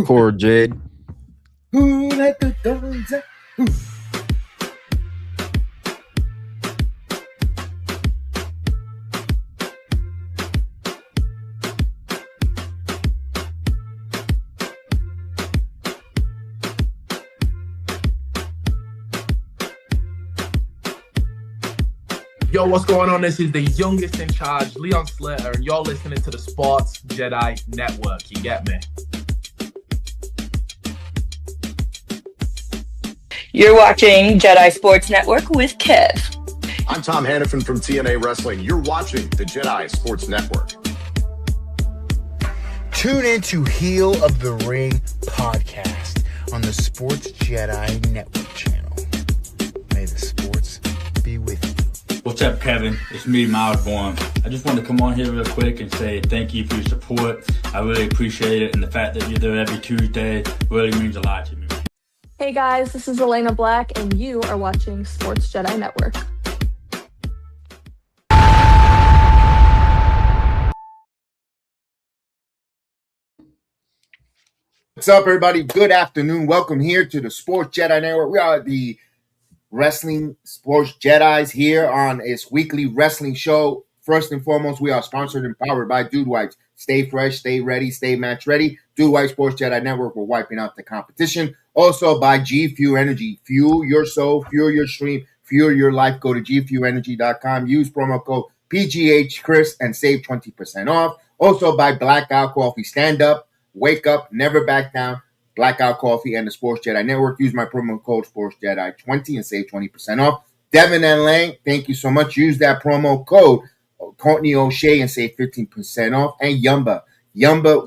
record, Jade. Who let the dogs out? Yo, what's going on? This is the youngest in charge, Leon Slater, and you're listening to the Sports Jedi Network. You get me? You're watching Jedi Sports Network with Kev. I'm Tom Hannafin from TNA Wrestling. You're watching the Jedi Sports Network. Tune in to Heel of the Ring podcast on the Sports Jedi Network channel. May the sports be with you. What's up, Kevin? It's me, Miles Bourne. I just wanted to come on here real quick and say thank you for your support. I really appreciate it, and the fact that you're there every Tuesday really means a lot to me. Hey guys, this is Elena Black, and you are watching Sports Jedi Network. What's up, everybody? Good afternoon. Welcome here to the Sports Jedi Network. We are the Wrestling Sports Jedis here on its weekly wrestling show. First and foremost, we are sponsored and powered by Dude Wipes. Stay fresh, stay ready, stay match ready. Dude Wipes Sports Jedi Network. We're wiping out the competition. Also by G Fuel Energy. Fuel your soul, fuel your stream, fuel your life. Go to gfuelenergy.com. Use promo code PGHChris and save 20% off. Also by Blackout Coffee. Stand up, wake up, never back down. Blackout Coffee and the Sports Jedi Network. Use my promo code SportsJedi20 and save 20% off. Devin and Lang, thank you so much. Use that promo code Courtney O'Shea and save 15% off. And Yumba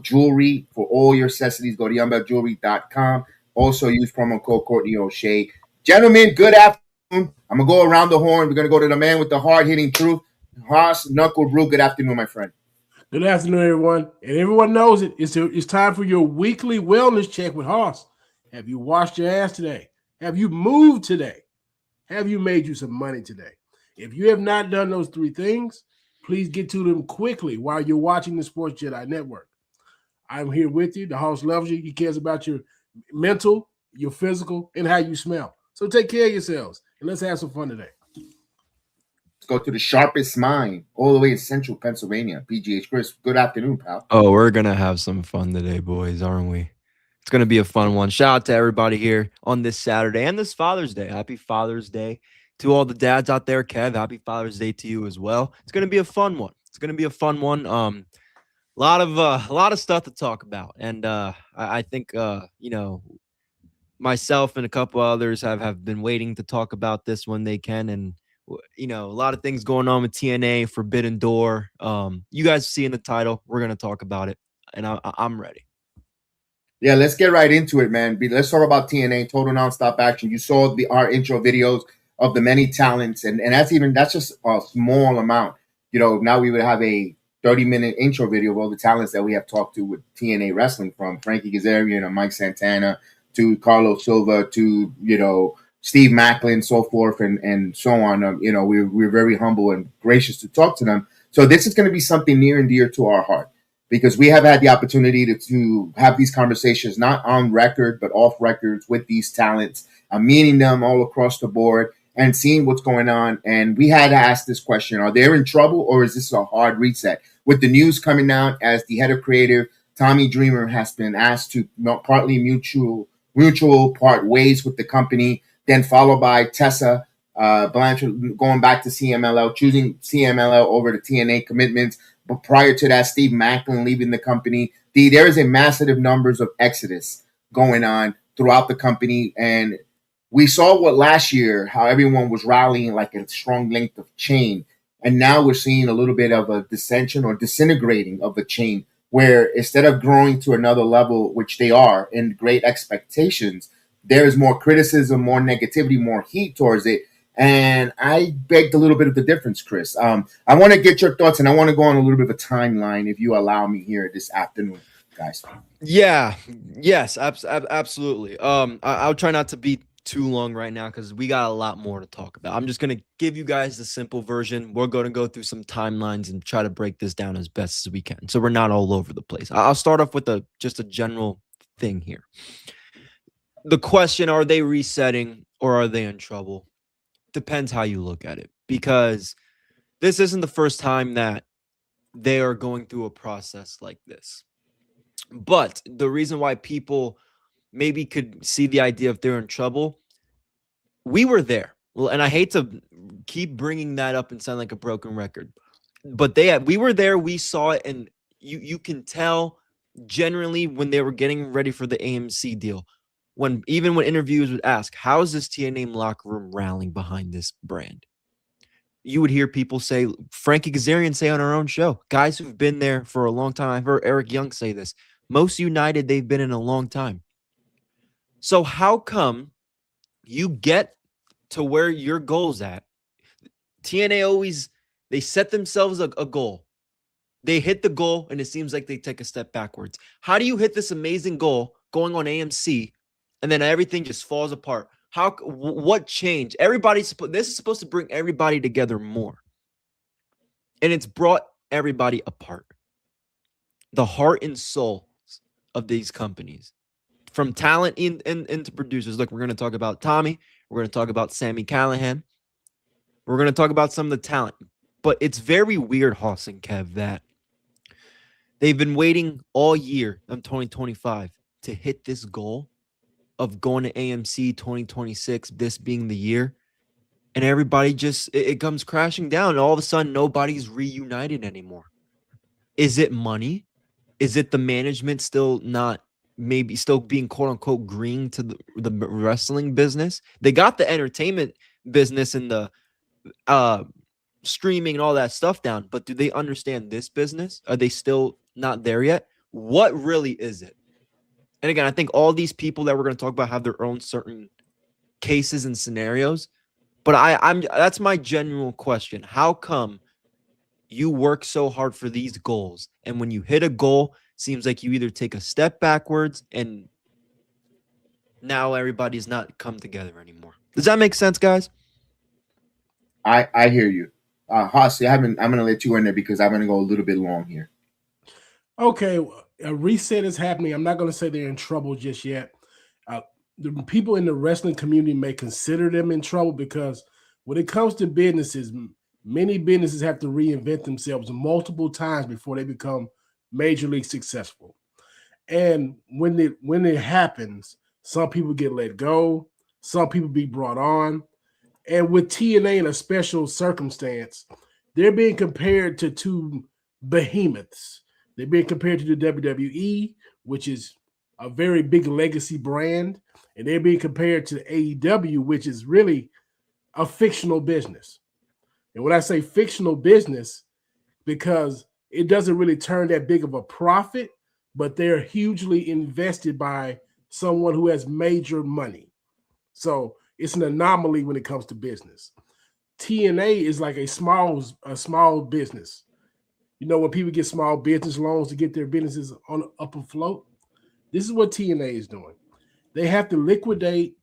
Jewelry for all your accessories. Go to yumbajewelry.com. Also use promo code Courtney O'Shea. Gentlemen, good afternoon. I'm going to go around the horn. We're going to go to the man with the hard-hitting truth. Haas Knuckle Brew, good afternoon, my friend. Good afternoon, everyone. And everyone knows it. It's time for your weekly wellness check with Haas. Have you washed your ass today? Have you moved today? Have you made you some money today? If you have not done those three things, please get to them quickly while you're watching the Sports Jedi Network. I'm here with you. The Haas loves you. He cares about your mental, your physical, and how you smell. So take care of yourselves, and let's have some fun today. Let's go to the sharpest mind all the way in central Pennsylvania. PGH Chris, good afternoon, pal. Oh, we're going to have some fun today, boys, aren't we? It's going to be a fun one. Shout out to everybody here on this Saturday and this Father's Day. Happy Father's Day to all the dads out there. Kev, happy Father's Day to you as well. It's going to be a fun one. A lot of stuff to talk about. And I think, myself and a couple others have been waiting to talk about this when they can. And, a lot of things going on with TNA, Forbidden Door. You guys see in the title, we're going to talk about it. And I'm ready. Yeah, let's get right into it, man. Let's talk about TNA, Total Nonstop Action. You saw our intro videos of the many talents, and that's just a small amount. Now we would have a 30-minute intro video of all the talents that we have talked to with TNA Wrestling, from Frankie Kazarian and Mike Santana to Carlos Silva to, Steve Macklin, so forth, and so on. We're very humble and gracious to talk to them. So this is going to be something near and dear to our heart, because we have had the opportunity to have these conversations, not on record, but off records with these talents. I'm meeting them all across the board and seeing what's going on. And we had to ask this question: are they in trouble, or is this a hard reset? With the news coming out as the head of creative, Tommy Dreamer, has been asked to partly mutual part ways with the company, then followed by Tessa Blanchard going back to CMLL, choosing CMLL over the TNA commitments. But prior to that, Steve Macklin leaving the company. There is a massive numbers of exodus going on throughout the company. And we saw what last year, how everyone was rallying like a strong length of chain. And now we're seeing a little bit of a dissension or disintegrating of the chain, where instead of growing to another level, which they are in great expectations, there is more criticism, more negativity, more heat towards it. And I begged a little bit of the difference, Chris. I want to get your thoughts, and I want to go on a little bit of a timeline, if you allow me here this afternoon, guys. Yeah. Yes, absolutely. I'll try not to be too long right now because we got a lot more to talk about. I'm just going to give you guys the simple version. We're going to go through some timelines and try to break this down as best as we can, so we're not all over the place. I'll start off with just a general thing here. The question, are they resetting or are they in trouble? Depends how you look at it, because this isn't the first time that they are going through a process like this. But the reason why people maybe could see the idea if they're in trouble, we were there. Well, and I hate to keep bringing that up and sound like a broken record, but we were there, we saw it, and you can tell generally when they were getting ready for the AMC deal, when interviewers would ask, how is this TNA locker room rallying behind this brand? You would hear people say, Frankie Kazarian say on our own show, guys who've been there for a long time. I've heard Eric Young say this. Most united they've been in a long time. So how come you get to where your goal's at? TNA always, they set themselves a goal. They hit the goal, and it seems like they take a step backwards. How do you hit this amazing goal going on AMC, and then everything just falls apart? What changed? This is supposed to bring everybody together more, and it's brought everybody apart. The heart and soul of these companies, from talent into producers. Look, we're going to talk about Tommy. We're going to talk about Sami Callihan. We're going to talk about some of the talent. But it's very weird, Hoss and Kev, that they've been waiting all year in 2025 to hit this goal of going to AMC 2026, this being the year. And everybody just, it comes crashing down. And all of a sudden, nobody's reunited anymore. Is it money? Is it the management still not, maybe still being quote unquote green to the wrestling business? They got the entertainment business and the streaming and all that stuff down, but do they understand this business? Are they still not there yet? What really is it? And again, I think all these people that we're going to talk about have their own certain cases and scenarios, but I'm that's my genuine question. How come you work so hard for these goals, and when you hit a goal, seems like you either take a step backwards and now everybody's not come together anymore? Does that make sense, guys? I hear you. Hossy, I'm going to let you in there because I'm going to go a little bit long here. Okay, a reset is happening. I'm not going to say they're in trouble just yet. The people in the wrestling community may consider them in trouble because when it comes to businesses, many businesses have to reinvent themselves multiple times before they become majorly successful. And when it happens, some people get let go, some people be brought on. And with TNA in a special circumstance, they're being compared to two behemoths. They're being compared to the WWE, which is a very big legacy brand, and they're being compared to AEW, which is really a fictional business. And when I say fictional business, because it doesn't really turn that big of a profit, but they're hugely invested by someone who has major money. So it's an anomaly when it comes to business. TNA is like a small business. You know, when people get small business loans to get their businesses up afloat, this is what TNA is doing. They have to liquidate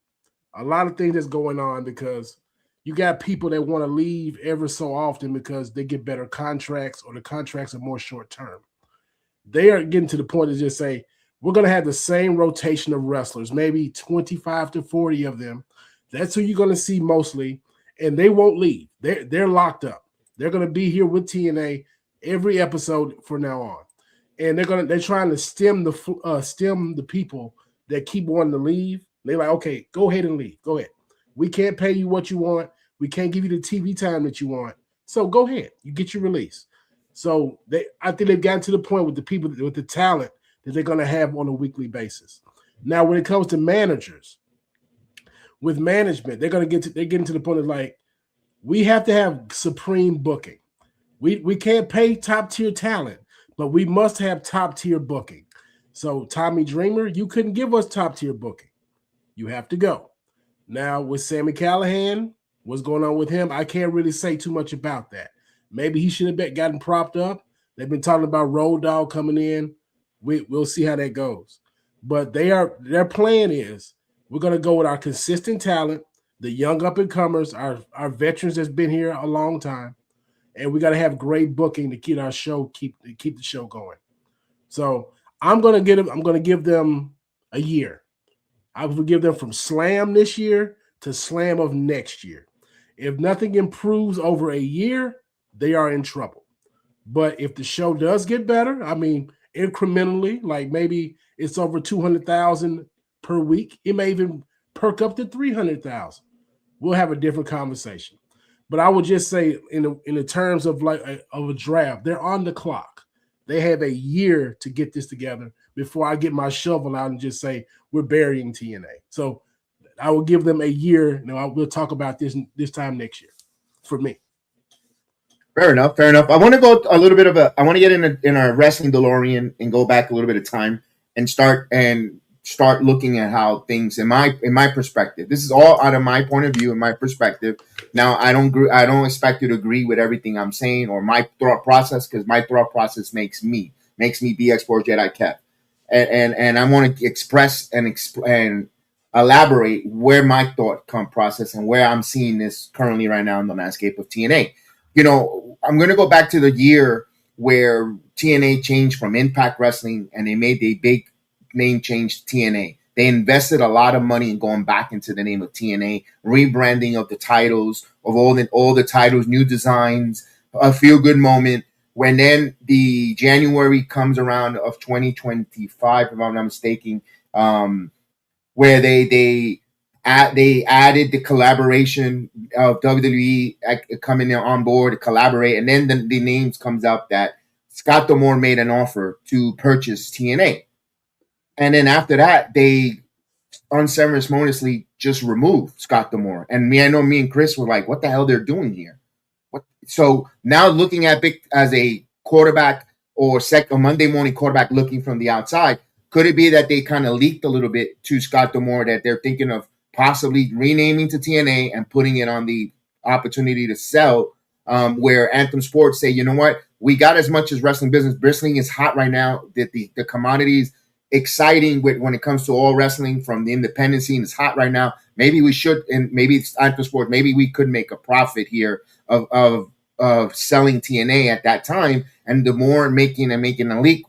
a lot of things that's going on because you got people that want to leave ever so often because they get better contracts or the contracts are more short term. They are getting to the point to just say, we're going to have the same rotation of wrestlers, maybe 25 to 40 of them. That's who you're going to see mostly, and they won't leave. They're locked up. They're going to be here with TNA every episode from now on, and they're trying to stem the people that keep wanting to leave. They're like, okay, go ahead and leave. Go ahead. We can't pay you what you want. We can't give you the TV time that you want. So go ahead. You get your release. So I think they've gotten to the point with the people with the talent that they're going to have on a weekly basis. Now, when it comes to managers, with management, they're getting to the point of like, we have to have supreme booking. We can't pay top tier talent, but we must have top tier booking. So Tommy Dreamer, you couldn't give us top tier booking. You have to go. Now with Sami Callihan, what's going on with him? I can't really say too much about that. Maybe he should have gotten propped up. They've been talking about Road Dogg coming in. We'll see how that goes. But their plan is we're going to go with our consistent talent, the young up-and-comers, our veterans that's been here a long time, and we got to have great booking to keep our show, keep the show going. So I'm going to give them a year. I would give them from Slam this year to Slam of next year. If nothing improves over a year, they are in trouble. But if the show does get better, I mean, incrementally, like maybe it's over 200,000 per week, it may even perk up to 300,000. We'll have a different conversation. But I would just say, in the terms of like of a draft, they're on the clock. They have a year to get this together before I get my shovel out and just say we're burying TNA. So I will give them a year. We'll talk about this time next year. For me. Fair enough. I want to go a little bit I want to get in our wrestling DeLorean and go back a little bit of time and start looking at how things in my perspective. This is all out of my point of view and my perspective. Now I don't expect you to agree with everything I'm saying or my thought process, because my thought process makes me BX Sports Jedi Kev. And I want to express and elaborate where my thought process and where I'm seeing this currently right now in the landscape of TNA. I'm going to go back to the year where TNA changed from Impact Wrestling and they made a big name change to TNA. They invested a lot of money in going back into the name of TNA, rebranding of the titles, of all the titles, new designs, a feel-good moment. When then the January comes around of 2025, if I'm not mistaken, where they added the collaboration of WWE coming on board to collaborate, and then the names comes up that Scott D'Amore made an offer to purchase TNA, and then after that they unceremoniously just removed Scott D'Amore. And I know me and Chris were like, "What the hell they're doing here?" So now looking at Vic as a quarterback or a Monday morning quarterback looking from the outside, could it be that they kind of leaked a little bit to Scott D'Amore that they're thinking of possibly renaming to TNA and putting it on the opportunity to sell, where Anthem Sports say, you know what, we got as much as wrestling business. Wrestling is hot right now. That the commodities exciting when it comes to all wrestling from the independent scene is hot right now. Maybe we should, and maybe it's Anthem Sports, maybe we could make a profit here of selling TNA at that time. And the more making a leak,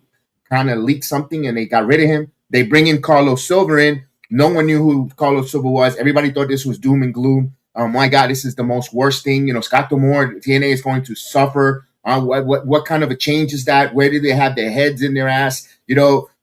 kind of leaked something, and they got rid of him. They bring in Carlos Silva in. No one knew who Carlos Silva was. Everybody thought this was doom and gloom. My God, this is the most worst thing. Scott D'Amore, TNA is going to suffer. What kind of a change is that? Where do they have their heads in their ass?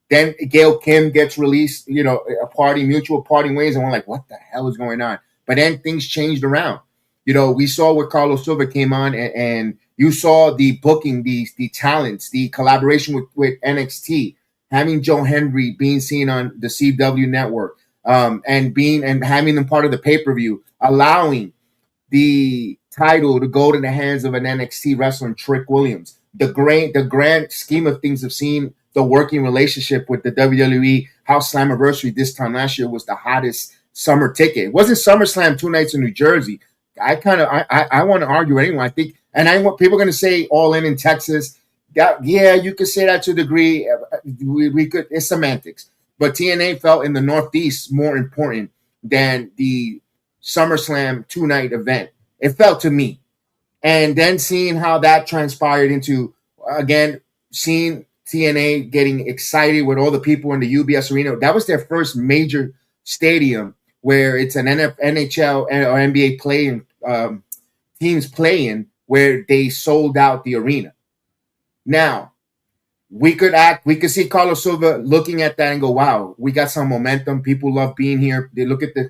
Then Gail Kim gets released, mutual parting ways, and we're like, what the hell is going on? But then things changed around. We saw where Carlos Silva came on, and you saw the booking, the talents, the collaboration with NXT, having Joe Henry being seen on the CW network, and having them part of the pay-per-view, allowing the title to go to the hands of an NXT wrestler, Trick Williams. The grand scheme of things of seeing the working relationship with the WWE, how Slammiversary this time last year was the hottest summer ticket. It wasn't SummerSlam 2 nights in New Jersey. I want to argue anyway. I think, and I want people are going to say All In Texas. Yeah, you could say that to a degree. We could. It's semantics. But TNA felt in the Northeast more important than the SummerSlam 2-night event. It felt to me. And then seeing how that transpired into, again, seeing TNA getting excited with all the people in the UBS Arena. That was their first major stadium where it's an NHL or NBA playing teams playing, where they sold out the arena. Now, we could see Carlos Silva looking at that and go, wow, we got some momentum. People love being here. They look at the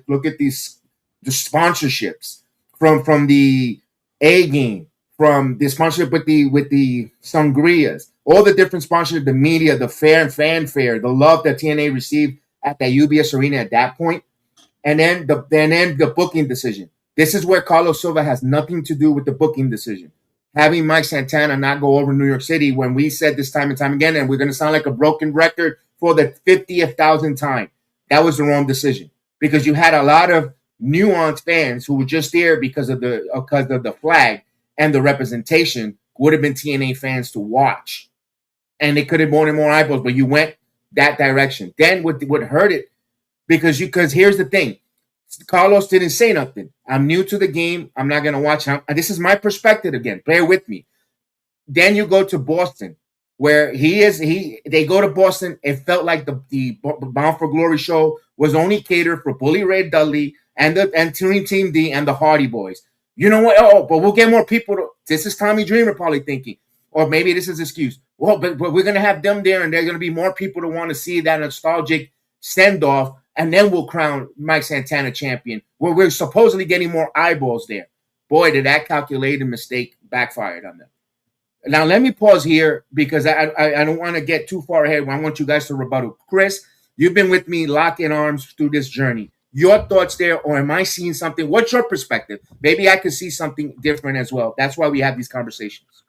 sponsorships from the A game, from the sponsorship with the Sangrias, all the different sponsorships, the media, the fair and fanfare, the love that TNA received at that UBS Arena at that point. And then the booking decision. This is where Carlos Silva has nothing to do with the booking decision. Having Mike Santana not go over New York City, when we said this time and time again, and we're going to sound like a broken record for the 50,000th time, that was the wrong decision, because you had a lot of nuanced fans who were just there because of the flag and the representation, would have been TNA fans to watch, and they could have more and more eyeballs. But you went that direction. Then what hurt it, because here's the thing. Carlos didn't say nothing. I'm new to the game. I'm not going to watch. This is my perspective again. Bear with me. Then you go to Boston. where they go to Boston. It felt like the Bound for Glory show was only catered for Bully Ray Dudley and Team D and the Hardy Boys. You know what? Oh, but we'll get more people. This is Tommy Dreamer probably thinking, or maybe this is an excuse. Well, but we're gonna have them there, and there are gonna be more people to want to see that nostalgic send off, and then we'll crown Mike Santana champion. Where we're supposedly getting more eyeballs there. Boy, did that calculated mistake backfired on them. Now, let me pause here because I don't want to get too far ahead. I want you guys to rebuttal. Chris, you've been with me lock in arms through this journey. Your thoughts there, or am I seeing something? What's your perspective? Maybe I could see something different as well. That's why we have these conversations.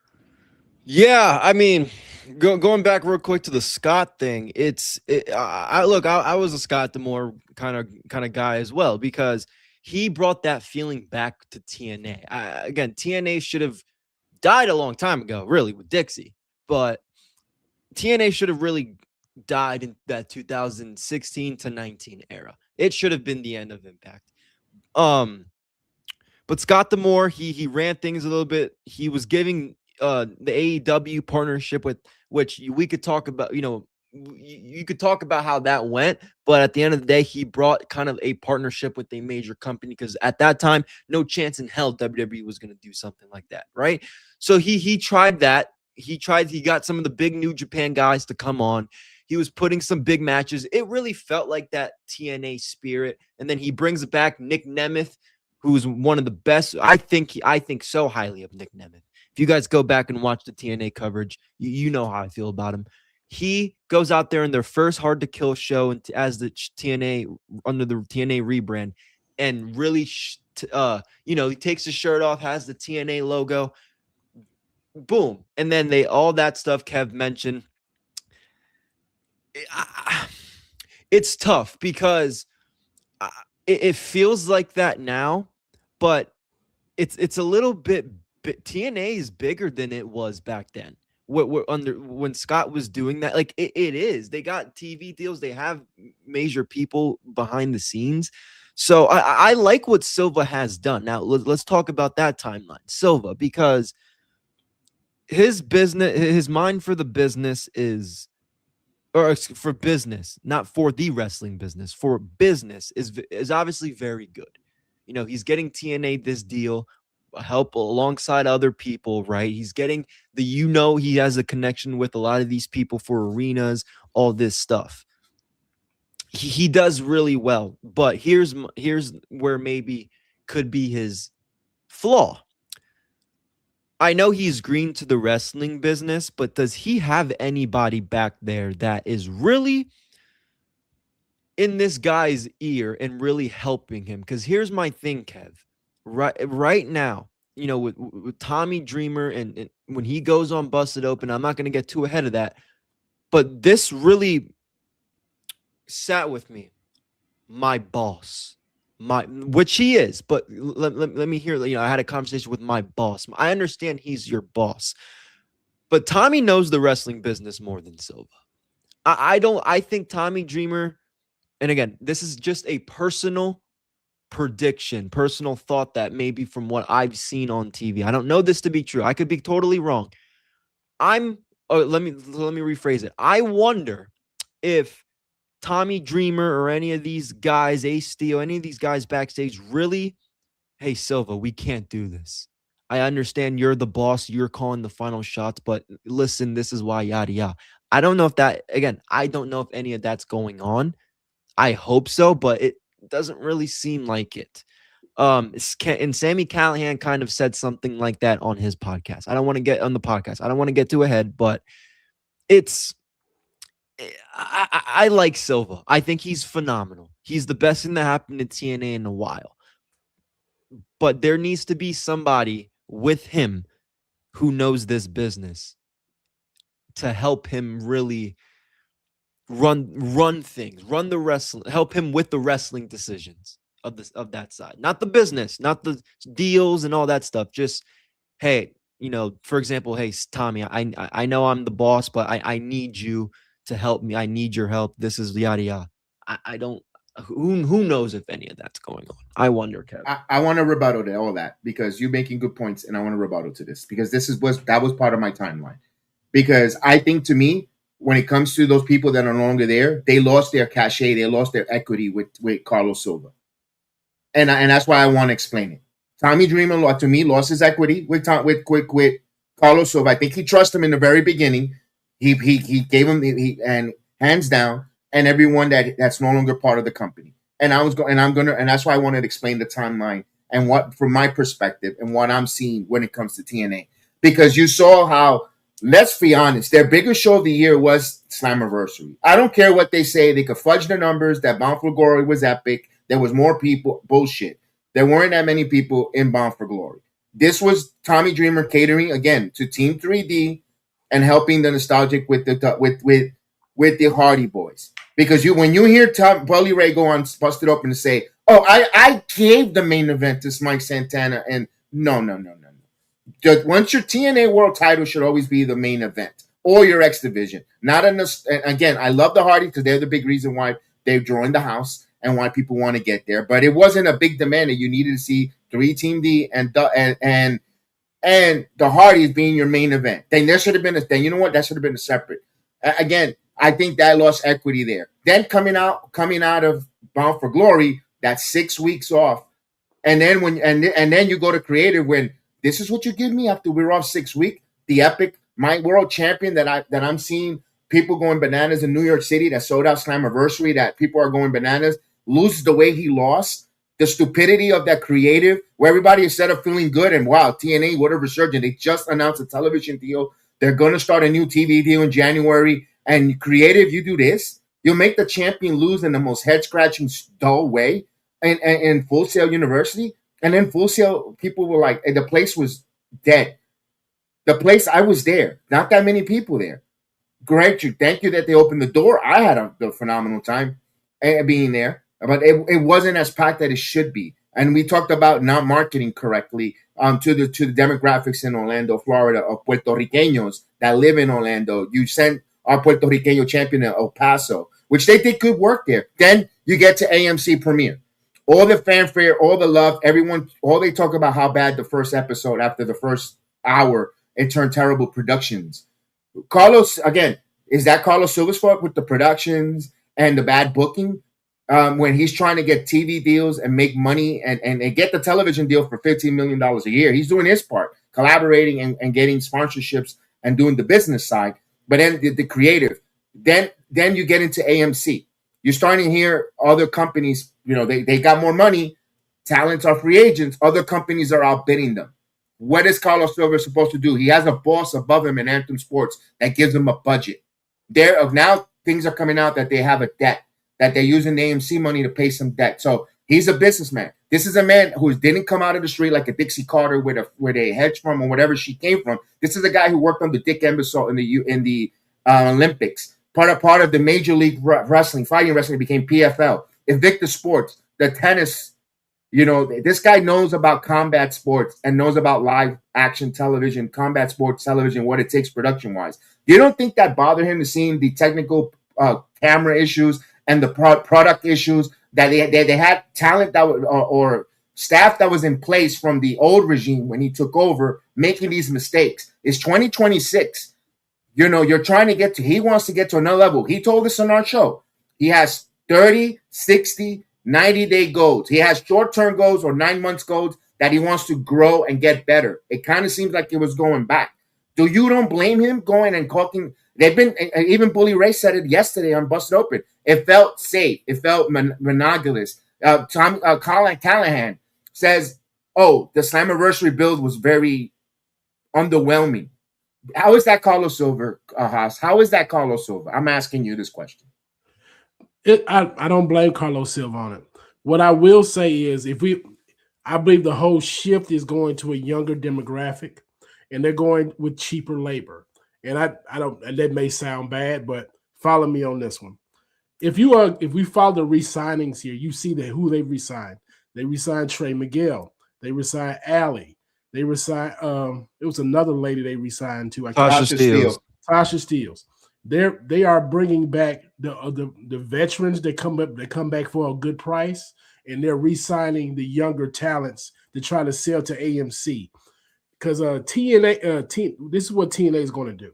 Yeah, I mean, going back real quick to the Scott thing, I was a Scott D'Amore kind of guy as well, because he brought that feeling back to TNA. Again, TNA should have died a long time ago, really, with Dixie, but TNA should have really died in that 2016 to 19 era. It should have been the end of Impact. But Scott D'Amore, he ran things a little bit. He was giving the AEW partnership, with which we could talk about, you could talk about how that went, but at the end of the day, he brought kind of a partnership with a major company, because at that time, no chance in hell WWE was going to do something like that, right? So he tried that. He got some of the big New Japan guys to come on. He was putting some big matches. It really felt like that TNA spirit. And then he brings back Nick Nemeth, who's one of the best. I think so highly of Nick Nemeth. If you guys go back and watch the TNA coverage, you know how I feel about him. He goes out there in their first Hard to Kill show as the TNA, under the TNA rebrand, and really, he takes his shirt off, has the TNA logo, boom, and then all that stuff Kev mentioned. It's tough because it feels like that now, but it's a little bit. TNA is bigger than it was back then. When Scott was doing that, like it is. They got TV deals. They have major people behind the scenes. So I like what Silva has done. Now let's talk about that timeline, Silva, because his mind for the business for business, not for the wrestling business, for business is obviously very good. He's getting TNA this deal, help alongside other people, right? He's getting he has a connection with a lot of these people for arenas, all this stuff. He does really well, but here's where maybe could be his flaw. I know he's green to the wrestling business, but does he have anybody back there that is really in this guy's ear and really helping him? Because here's my thing, Kev. Right now, with Tommy Dreamer and when he goes on Busted Open, I'm not going to get too ahead of that, but this really sat with me. My boss. Which he is, but let me hear. I had a conversation with my boss. I understand he's your boss, but Tommy knows the wrestling business more than Silva. I think Tommy Dreamer, and again, this is just a personal prediction, personal thought that maybe from what I've seen on TV. I don't know this to be true. I could be totally wrong. Let me rephrase it. I wonder if Tommy Dreamer or any of these guys, Ace Steel, any of these guys backstage really, hey, Silva, we can't do this. I understand you're the boss. You're calling the final shots, but listen, this is why, yada, yada. I don't know if I don't know if any of that's going on. I hope so, but it doesn't really seem like it. And Sami Callihan kind of said something like that on his podcast. I don't want to get on the podcast. I don't want to get too ahead, but I like Silva. I think he's phenomenal. He's the best thing that happened to TNA in a while. But there needs to be somebody with him who knows this business to help him really run things, run the wrestling, help him with the wrestling decisions of that side. Not the business, not the deals and all that stuff. Just, hey, for example, hey, Tommy, I know I'm the boss, but I need you to help me. I need your help. This is yada yada. I don't. Who knows if any of that's going on? I wonder, Kevin. I want to rebuttal to all that because you're making good points, and I want to rebuttal to this because that was part of my timeline. because I think, to me, when it comes to those people that are no longer there, they lost their cachet, they lost their equity with Carlos Silva, and that's why I want to explain it. Tommy Dreamer, to me, lost his equity with Carlos Silva. I think he trusted him in the very beginning. He gave him and hands down, and everyone that's no longer part of the company. And that's why I wanted to explain the timeline and what, from my perspective, and what I'm seeing when it comes to TNA, because you saw how, let's be honest, their biggest show of the year was Slammiversary. I don't care what they say; they could fudge the numbers. That Bound for Glory was epic. There was more people. Bullshit. There weren't that many people in Bound for Glory. This was Tommy Dreamer catering again to Team 3D and helping the nostalgic with the Hardy Boys. Because when you hear Bully Ray go on Busted Open and say, "Oh, I gave the main event to Mike Santana," and no. Once your TNA World Title should always be the main event or your X Division. Again, I love the Hardy because they're the big reason why they've joined the house and why people want to get there. But it wasn't a big demand that you needed to see 3 Team D and the Hardys being your main event. Then there should have been you know what? That should have been a separate. Again, I think that lost equity there. Then coming out of Bound for Glory, that's 6 weeks off. And then then you go to creative when this is what you give me after we're off 6 weeks. The epic, my world champion that I'm seeing people going bananas in New York City, that sold out Slammiversary, that people are going bananas, loses the way he lost. The stupidity of that creative, where everybody, instead of feeling good and wow, TNA, what a resurgence. They just announced a television deal. They're going to start a new TV deal in January. And creative, you do this, you'll make the champion lose in the most head-scratching, dull way in Full Sail University. And then Full Sail, people were like, the place was dead. The place, I was there. Not that many people there. Great, thank you that they opened the door. I had a phenomenal time being there. But it wasn't as packed that it should be. And we talked about not marketing correctly to the demographics in Orlando, Florida, of Puerto Ricanos that live in Orlando. You sent our Puerto Riqueño champion in El Paso, which they think could work there. Then you get to AMC premiere. All the fanfare, all the love, everyone, all they talk about how bad the first episode, after the first hour, it turned terrible productions. Carlos, again, is that Carlos Silva's fault with the productions and the bad booking? When he's trying to get TV deals and make money and get the television deal for $15 million a year. He's doing his part, collaborating and getting sponsorships and doing the business side. But then the creative, then you get into AMC. You're starting to hear other companies, they got more money. Talents are free agents. Other companies are outbidding them. What is Carlos Silva supposed to do? He has a boss above him in Anthem Sports that gives him a budget. Now things are coming out that they have a debt, that they're using the AMC money to pay some debt. So he's a businessman. This is a man who didn't come out of the street like a Dixie Carter with a hedge fund or whatever she came from. This is a guy who worked on the Dick Emerson in the Olympics. Part of the Major League Wrestling, fighting wrestling, became PFL. Invicta Sports, the tennis. This guy knows about combat sports and knows about live action television, combat sports television, what it takes production-wise. You don't think that bothered him to seeing the technical camera issues and the product issues, that they had talent that or staff that was in place from the old regime when he took over, making these mistakes? It's 2026. You're trying to get to, he wants to get to another level. He told us on our show, he has 30, 60, 90-day goals. He has short-term goals or 9 months goals that he wants to grow and get better. It kind of seems like it was going back. You don't blame him going and talking. They've been, even Bully Ray said it yesterday on Busted Open. It felt safe. It felt monogamous. Callihan says, the Slammiversary build was very underwhelming. How is that Carlos Silva, Haas? How is that Carlos Silva? I'm asking you this question. I don't blame Carlos Silva on it. What I will say is, I believe the whole shift is going to a younger demographic, and they're going with cheaper labor. And that may sound bad, but follow me on this one. If we follow the re-signings here, you see who they re-signed. They re-signed Trey Miguel. They re-signed Allie. They re-signed it was another lady they re-signed too. Tasha Steeles. They are bringing back the veterans that come back for a good price, and they're re-signing the younger talents to try to sell to AMC. Because TNA, this is what TNA is going to do.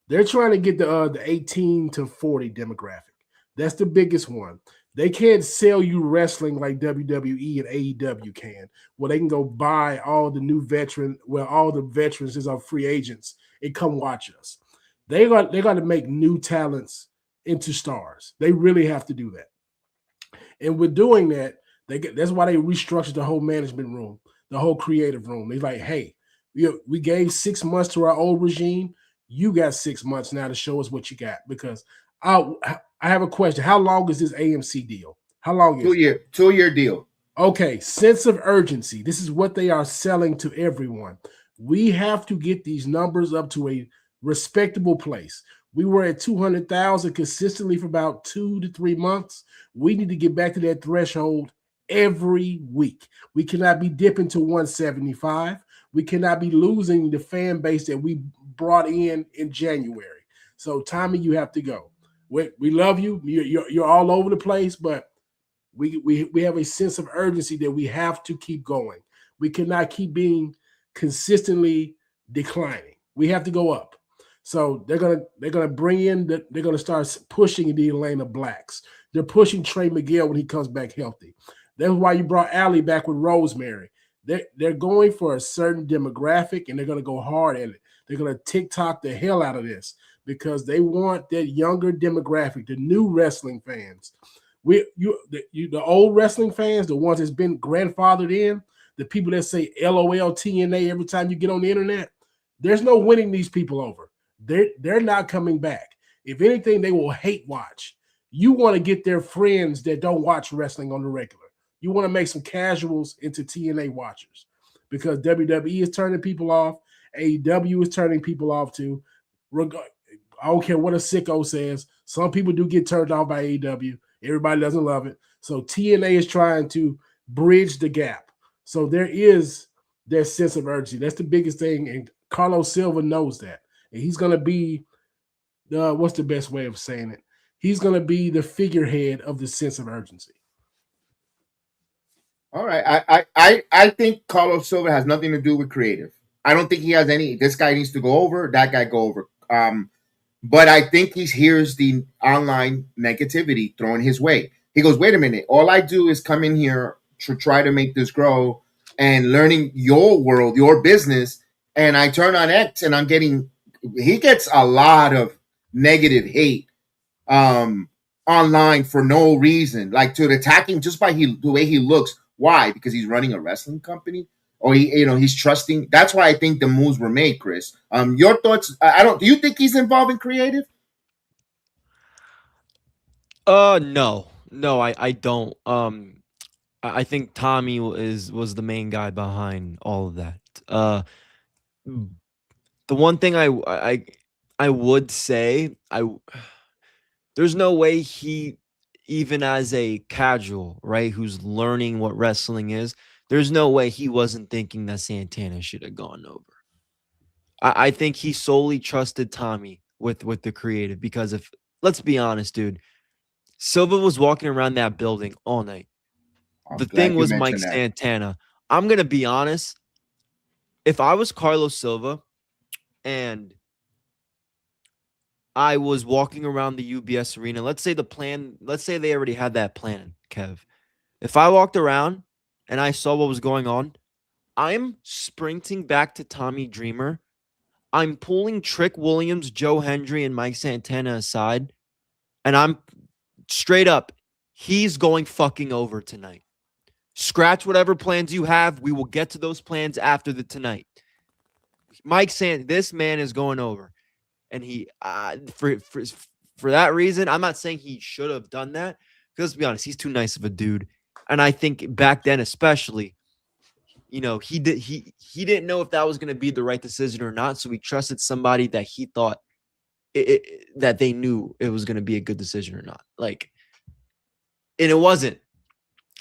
They're trying to get the 18 to 40 demographic. That's the biggest one. They can't sell you wrestling like WWE and AEW can, where they can go buy all the new veteran, where all the veterans is our free agents and come watch us. They got to make new talents into stars. They really have to do that. And with doing that, that's why they restructured the whole management room, the whole creative room. They're like, hey, we gave 6 months to our old regime. You got 6 months now to show us what you got. Because I have a question. How long is this AMC deal? How long is it? 2-year deal. Okay, sense of urgency. This is what they are selling to everyone. We have to get these numbers up to a respectable place. We were at 200,000 consistently for about 2 to 3 months. We need to get back to that threshold every week. We cannot be dipping to 175. We cannot be losing the fan base that we brought in January. So, Tommy, you have to go. We love you. You're all over the place, but we have a sense of urgency that we have to keep going. We cannot keep being consistently declining. We have to go up. So they're gonna bring in they're gonna start pushing the Atlanta Blacks. They're pushing Trey Miguel when he comes back healthy. That's why you brought Allie back with Rosemary. They're going for a certain demographic, and they're gonna go hard at it. They're gonna TikTok the hell out of this because they want that younger demographic, the new wrestling fans. The old wrestling fans, the ones that's been grandfathered in, the people that say LOL TNA every time you get on the internet, there's no winning these people over. They're not coming back. If anything, they will hate watch. You want to get their friends that don't watch wrestling on the regular. You want to make some casuals into TNA watchers because WWE is turning people off. AEW is turning people off too. I don't care what a sicko says. Some people do get turned off by AEW. Everybody doesn't love it. So TNA is trying to bridge the gap. So there is that sense of urgency. That's the biggest thing. And Carlos Silva knows that. And he's going to be what's the best way of saying it? He's going to be the figurehead of the sense of urgency. All right. I think Carlos Silva has nothing to do with creative. I don't think he has any. This guy needs to go over. That guy go over. But I think he hears the online negativity thrown his way. He goes, wait a minute. All I do is come in here to try to make this grow and learning your world, your business. And I turn on X and he gets a lot of negative hate online for no reason, like to attack him just by the way he looks. Why? Because he's running a wrestling company, or he's trusting. That's why I think the moves were made, Chris. Your thoughts? Do you think he's involved in creative? No, I don't. I think Tommy was the main guy behind all of that. The one thing I would say, there's no way he, even as a casual, right, who's learning what wrestling is, there's no way he wasn't thinking that Santana should have gone over. I think he solely trusted Tommy with the creative because let's be honest, dude, Silva was walking around that building all night. The thing was Mike Santana. I'm going to be honest. If I was Carlos Silva and I was walking around the UBS arena, let's say they already had that plan, Kev. If I walked around and I saw what was going on, I'm sprinting back to Tommy Dreamer. I'm pulling Trick Williams, Joe Hendry, and Mike Santana aside, and I'm straight up, he's going fucking over tonight. Scratch whatever plans you have. We will get to those plans after tonight. This man is going over. And he, for that reason, I'm not saying he should have done that. Because let's be honest, he's too nice of a dude. And I think back then, especially, he didn't know if that was going to be the right decision or not. So he trusted somebody that he thought that they knew it was going to be a good decision or not. And it wasn't.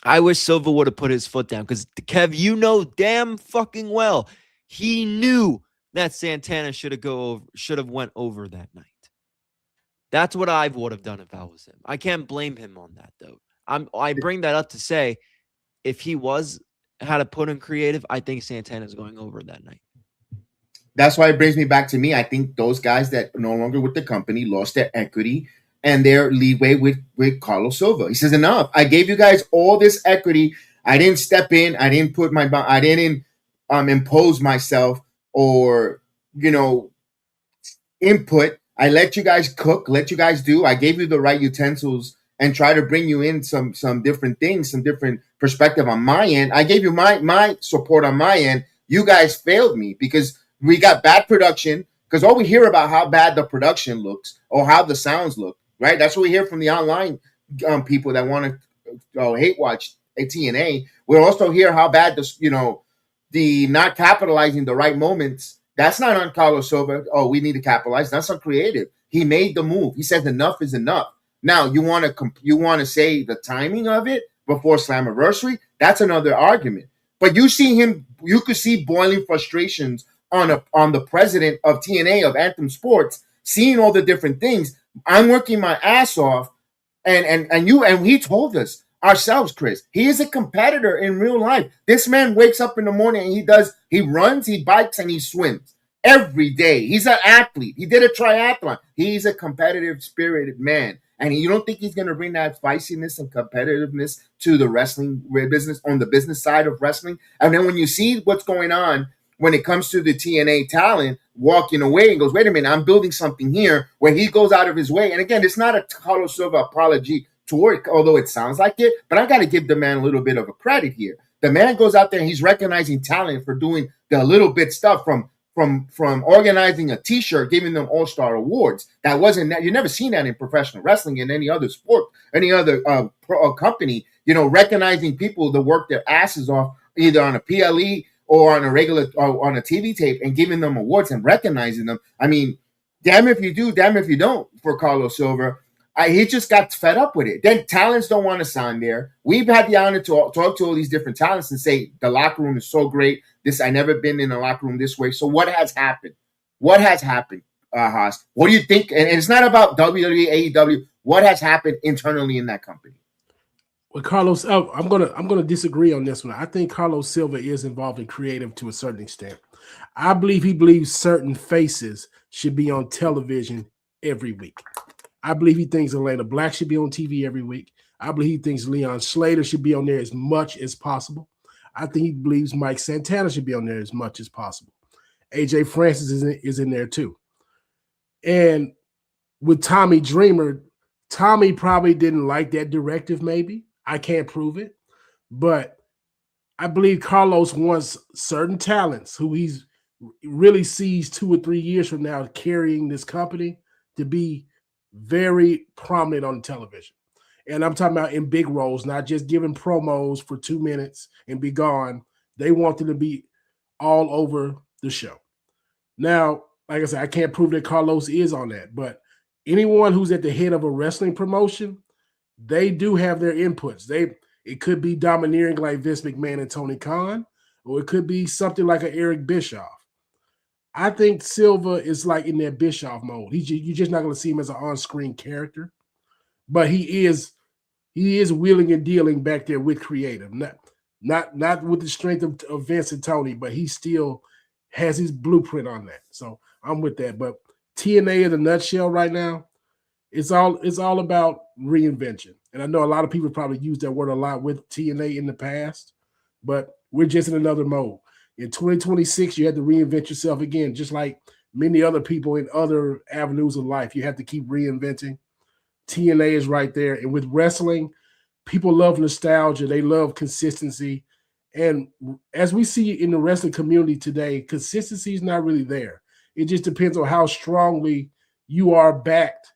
I wish Silva would have put his foot down because Kev, damn fucking well, he knew that Santana should have went over that night. That's what I would have done if I was him. I can't blame him on that though. I bring that up to say, if he had to put in creative, I think Santana's going over that night. that's why it brings me back to me. I think those guys that are no longer with the company lost their equity and their leeway with Carlos Silva. He says, enough. I gave you guys all this equity. I didn't step in. I didn't impose myself or, input. I let you guys cook, let you guys do. I gave you the right utensils and try to bring you in some different things, some different perspective on my end. I gave you my support on my end. You guys failed me because we got bad production. Because all we hear about how bad the production looks or how the sounds look, right? That's what we hear from the online people that want to hate watch TNA. We also hear how bad the not capitalizing the right moments. That's not on Carlos Silva. Oh, we need to capitalize. That's on creative. He made the move. He said enough is enough. Now you want to say the timing of it before Slammiversary. That's another argument. But you see him. You could see boiling frustrations on the president of TNA of Anthem Sports, seeing all the different things. I'm working my ass off, and he told us ourselves, Chris. He is a competitor in real life. This man wakes up in the morning and he runs, he bikes, and he swims every day. He's an athlete. He did a triathlon. He's a competitive spirited man. And you don't think he's going to bring that feistiness and competitiveness to the wrestling business, on the business side of wrestling? And then when you see what's going on when it comes to the TNA talent walking away and goes, wait a minute, I'm building something here, where he goes out of his way. And again, it's not a Carlos Silva apology to work, although it sounds like it, but I got to give the man a little bit of a credit here. The man goes out there and he's recognizing talent for doing the little bit stuff, from organizing a t-shirt, giving them all-star awards. That wasn't that. You never seen that in professional wrestling, in any other sport, any other company, recognizing people that work their asses off either on a PLE or on a regular or on a TV tape, and giving them awards and recognizing them. I mean, damn if you do, damn if you don't, for Carlos Silva. He just got fed up with it. Then talents don't want to sign there. We've had the honor to talk to all these different talents and say the locker room is so great. I never been in a locker room this way. So what has happened? What has happened, Haas? What do you think? And it's not about WWE, AEW. What has happened internally in that company? Well, Carlos, I'm gonna disagree on this one. I think Carlos Silva is involved in creative to a certain extent. I believe he believes certain faces should be on television every week. I believe he thinks Elena Black should be on TV every week. I believe he thinks Leon Slater should be on there as much as possible. I think he believes Mike Santana should be on there as much as possible. AJ Francis is in there too. And with Tommy Dreamer, Tommy probably didn't like that directive, maybe. I can't prove it. But I believe Carlos wants certain talents who he's really sees 2 or 3 years from now carrying this company to be very prominent on television. And I'm talking about in big roles, not just giving promos for 2 minutes and be gone. They want them to be all over the show. Now, like I said, I can't prove that Carlos is on that, but anyone who's at the head of a wrestling promotion, they do have their inputs. It could be domineering like Vince McMahon and Tony Khan, or it could be something like an Eric Bischoff. I think Silva is like in that Bischoff mode. You're just not going to see him as an on-screen character, but he is wheeling and dealing back there with creative. Not with the strength of Vince and Tony, but he still has his blueprint on that. So I'm with that. But TNA in a nutshell right now, it's all about reinvention. And I know a lot of people probably use that word a lot with TNA in the past, but we're just in another mode. In 2026, you have to reinvent yourself again, just like many other people in other avenues of life. You have to keep reinventing. TNA is right there. And with wrestling, people love nostalgia. They love consistency. And as we see in the wrestling community today, consistency is not really there. It just depends on how strongly you are backed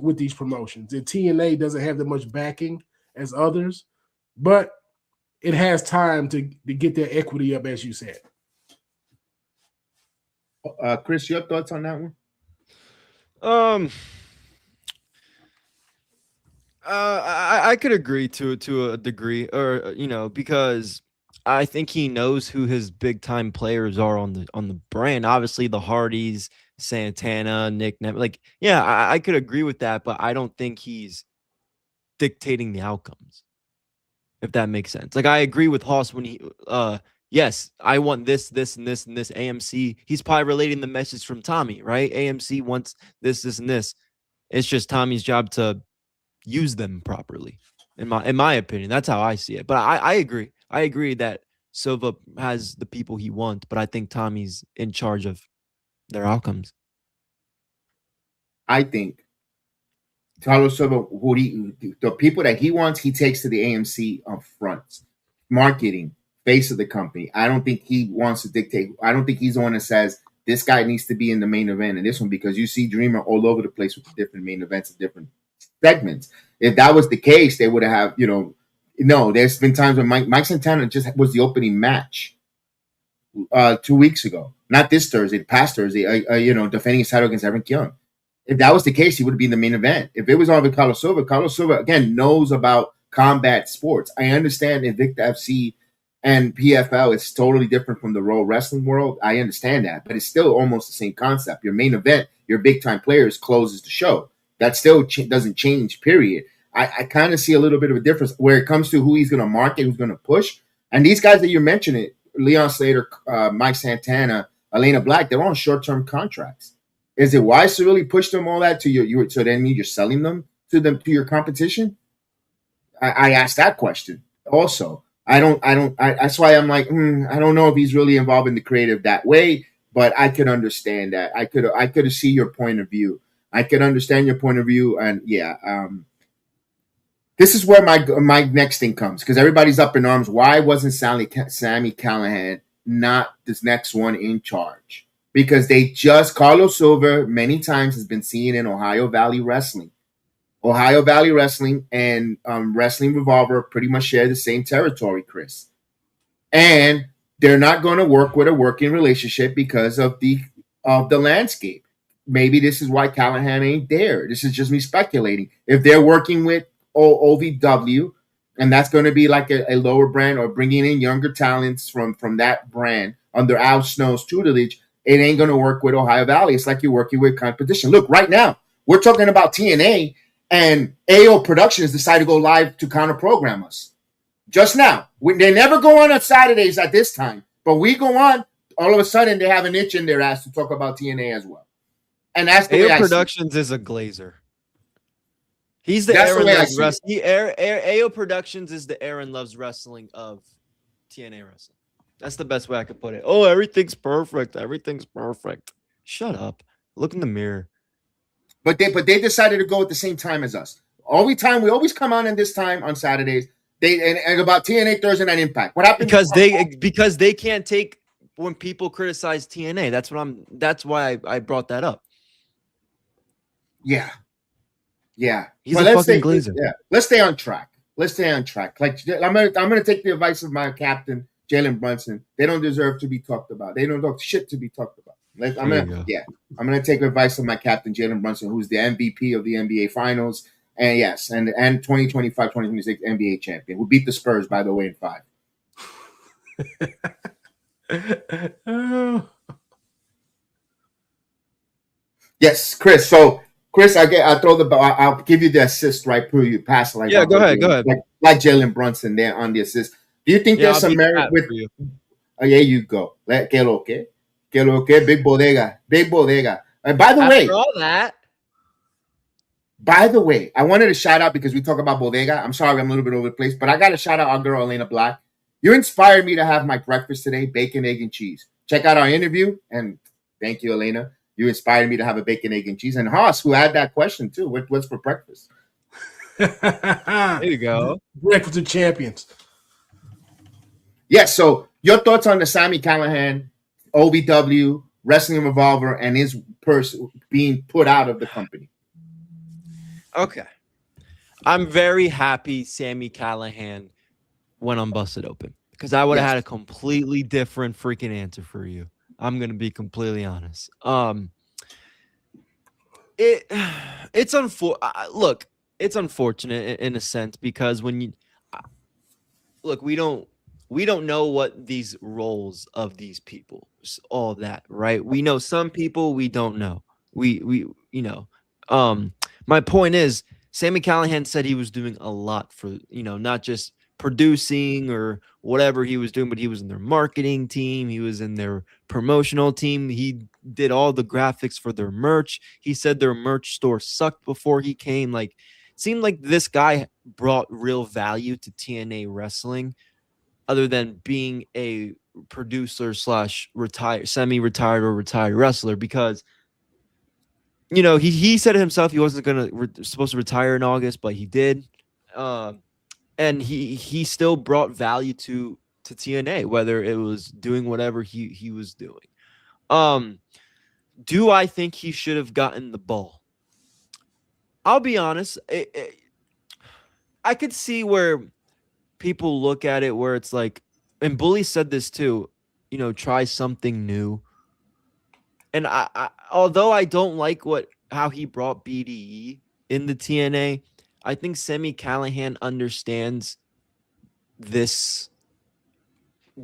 with these promotions. And TNA doesn't have that much backing as others, but it has time to get their equity up, as you said. Chris, your thoughts on that one? I could agree to a degree, or because I think he knows who his big time players are on the brand. Obviously, the Hardys, Santana, Nick, I could agree with that, but I don't think he's dictating the outcomes, if that makes sense. Like, I agree with Haas when yes, I want this, this, and this, and this. AMC, he's probably relating the message from Tommy, right? AMC wants this, this, and this. It's just Tommy's job to use them properly. In my opinion, that's how I see it. But I agree. I agree that Silva has the people he wants, but I think Tommy's in charge of their outcomes. I think Carlos Silva, the people that he wants, he takes to the AMC up front. Marketing, face of the company. I don't think he wants to dictate. I don't think he's the one that says this guy needs to be in the main event in this one, because you see Dreamer all over the place with different main events and different segments. If that was the case, they would have, no, there's been times when Mike Santana just was the opening match 2 weeks ago. Not this Thursday, past Thursday, defending his title against Evan Young. If that was the case, he would be in the main event. If it was on with Carlos Silva, again, knows about combat sports. I understand Invicta FC and PFL is totally different from the Raw Wrestling world. I understand that, but it's still almost the same concept. Your main event, your big-time players closes the show. That still doesn't change, period. I kind of see a little bit of a difference where it comes to who he's going to market, who's going to push. And these guys that you're mentioning, Leon Slater, Mike Santana, Elena Black, they're on short-term contracts. Is it wise to really push them all that to you? So then you're selling them to your competition? I asked that question also. That's why I'm like, I don't know if he's really involved in the creative that way, but I could understand that. I could see your point of view. I could understand your point of view. And this is where my next thing comes, because everybody's up in arms. Why wasn't Sami Callihan not this next one in charge? Because Carlos Silva many times has been seen in Ohio Valley Wrestling. Ohio Valley Wrestling and Wrestling Revolver pretty much share the same territory, Chris. And they're not going to work with a working relationship because of the landscape. Maybe this is why Callihan ain't there. This is just me speculating. If they're working with OVW, and that's going to be like a lower brand, or bringing in younger talents from that brand under Al Snow's tutelage, it ain't going to work with Ohio Valley. It's like you're working with competition. Look, right now, we're talking about TNA, and AO Productions decided to go live to counter-program us. Just now. They never go on Saturdays at this time, but we go on. All of a sudden, they have an itch in their ass to talk about TNA as well. And that's the way AO Productions is a glazer. He's the Aaron Loves Wrestling. AO Productions is the Aaron Loves Wrestling of TNA Wrestling. That's the best way I could put it. Oh, everything's perfect. Everything's perfect. Shut up. Look in the mirror. But they decided to go at the same time as us. We always come on in this time on Saturdays. And about TNA Thursday Night Impact. What happened? Because they can't take when people criticize TNA. That's why I brought that up. Yeah. He's a fucking glazer. Yeah. Let's stay on track. Like I'm gonna take the advice of my captain, Jalen Brunson. They don't deserve to be talked about. They don't talk shit to be talked about. I'm gonna take advice from my captain, Jalen Brunson, who's the MVP of the NBA Finals, and 2025-2026 NBA champion, who beat the Spurs, by the way, in 5. Yes, Chris. So, Chris, I'll give you the assist right through you pass like go ahead. Like Jalen Brunson there on the assist. Do you think there's some merit with? Oh, yeah, you go. Que lo que, big bodega. And by the way, all that. By the way, I wanted to shout out, because we talk about bodega. I'm sorry, I'm a little bit over the place, but I got to shout out our girl Elena Black. You inspired me to have my breakfast today: bacon, egg, and cheese. Check out our interview, and thank you, Elena. You inspired me to have a bacon, egg, and cheese. And Haas, who had that question too, what's for breakfast? There you go. Breakfast of Champions. Yes. So, your thoughts on the Sami Callihan, OVW, Wrestling Revolver, and his purse being put out of the company? Okay. I'm very happy Sami Callihan went on Busted Open, because I would have had a completely different freaking answer for you. I'm going to be completely honest. It's unfortunate in a sense, because when you look, we don't know what these roles of these people, all that, right? We know some people, we don't know. My point is, Sami Callihan said he was doing a lot for, not just producing or whatever he was doing, but he was in their marketing team. He was in their promotional team. He did all the graphics for their merch. He said their merch store sucked before he came. Like, it seemed like this guy brought real value to TNA Wrestling, other than being a producer / retired, semi-retired or retired wrestler, because he said it himself he wasn't supposed to retire in August, but he did. And he still brought value to TNA, whether it was doing whatever he was doing. Do I think he should have gotten the ball? I'll be honest. I could see where people look at it where it's like, and Bully said this too, try something new. And I although I don't like how he brought BDE in the TNA, I think Sami Callihan understands this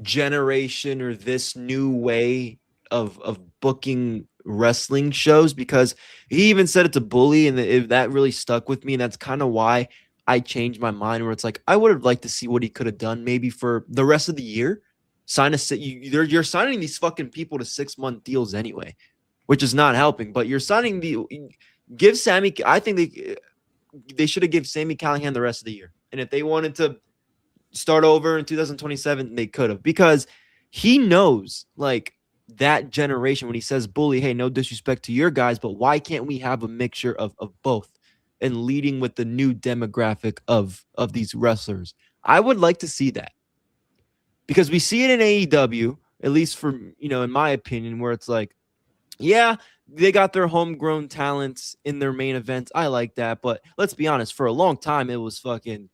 generation or this new way of booking wrestling shows, because he even said it to Bully, and that really stuck with me. And that's kind of why I changed my mind, where it's like, I would have liked to see what he could have done maybe for the rest of the year. You're signing these fucking people to 6-month deals anyway, which is not helping, but you're signing give Sami, I think they should have given Sami Callihan the rest of the year. And if they wanted to start over in 2027, they could have, because he knows like that generation when he says, Bully, hey, no disrespect to your guys, but why can't we have a mixture of both and leading with the new demographic of these wrestlers? I would like to see that, because we see it in AEW, at least for, in my opinion, where it's like, yeah, they got their homegrown talents in their main events. I like that. But let's be honest, for a long time, it was fucking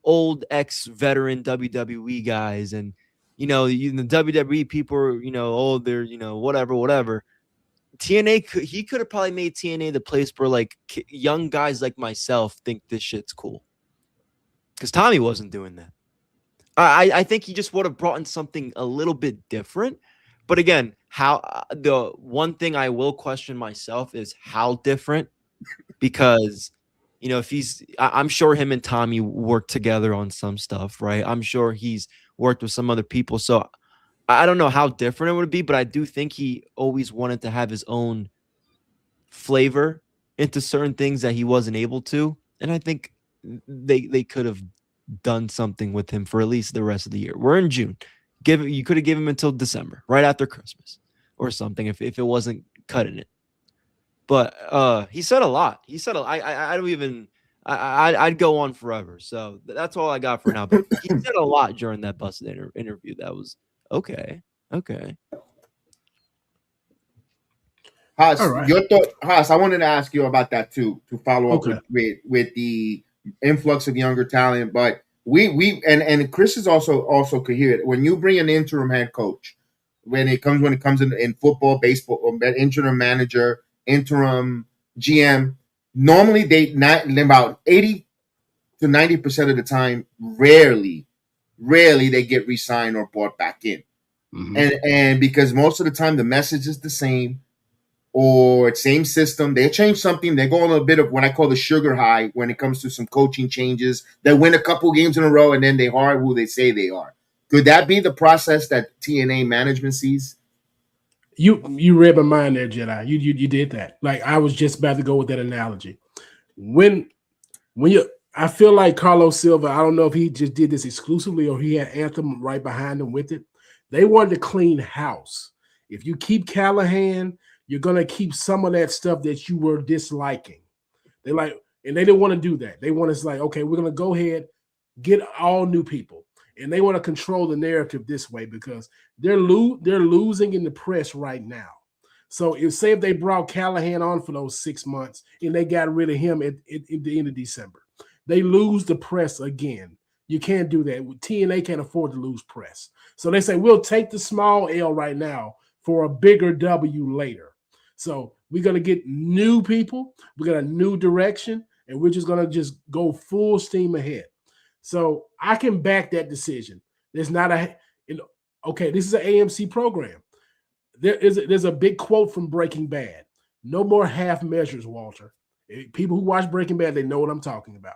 old ex-veteran WWE guys. And, the WWE people are, they're, whatever. TNA, he could have probably made TNA the place where, like, young guys like myself think this shit's cool. Because Tommy wasn't doing that. I think he just would have brought in something a little bit different. But again, the one thing I will question myself is how different, because, if I'm sure him and Tommy worked together on some stuff, right? I'm sure he's worked with some other people. So I don't know how different it would be, but I do think he always wanted to have his own flavor into certain things that he wasn't able to. And I think they could have done something with him for at least the rest of the year. We're in June. You could have given him until December, right after Christmas or something, if it wasn't cutting it. But he said a lot. He said I don't even I'd go on forever. So that's all I got for now. But he said a lot during that busted interview. That was okay. Haas, All right. your thought, Haas, I wanted to ask you about that too, to follow up with the influx of younger talent. But we and Chris is also could hear it. When you bring an interim head coach, when it comes in football, baseball, interim manager, interim GM, normally about 80 to 90% of the time, rarely they get re-signed or brought back in. Mm-hmm. And because most of the time the message is the same, or same system, they change something, they go on a bit of what I call the sugar high when it comes to some coaching changes. They win a couple games in a row and then they are who they say they are. Could that be the process that TNA management sees? You read my mind there, Jedi. You did that. Like, I was just about to go with that analogy. When I feel like Carlos Silva, I don't know if he just did this exclusively or he had Anthem right behind him with it. They wanted to clean house. If you keep Callihan, you're going to keep some of that stuff that you were disliking. And they didn't want to do that. They want to say, okay, we're going to go ahead, get all new people. And they want to control the narrative this way because they're losing in the press right now. So if they brought Callihan on for those 6 months and they got rid of him at the end of December, they lose the press again. You can't do that. TNA can't afford to lose press. So they say, we'll take the small L right now for a bigger W later. So we're going to get new people. We got a new direction, and we're just going to just go full steam ahead. So I can back that decision. There's not okay, this is an AMC program. There's a big quote from Breaking Bad. No more half measures, Walter. People who watch Breaking Bad, they know what I'm talking about.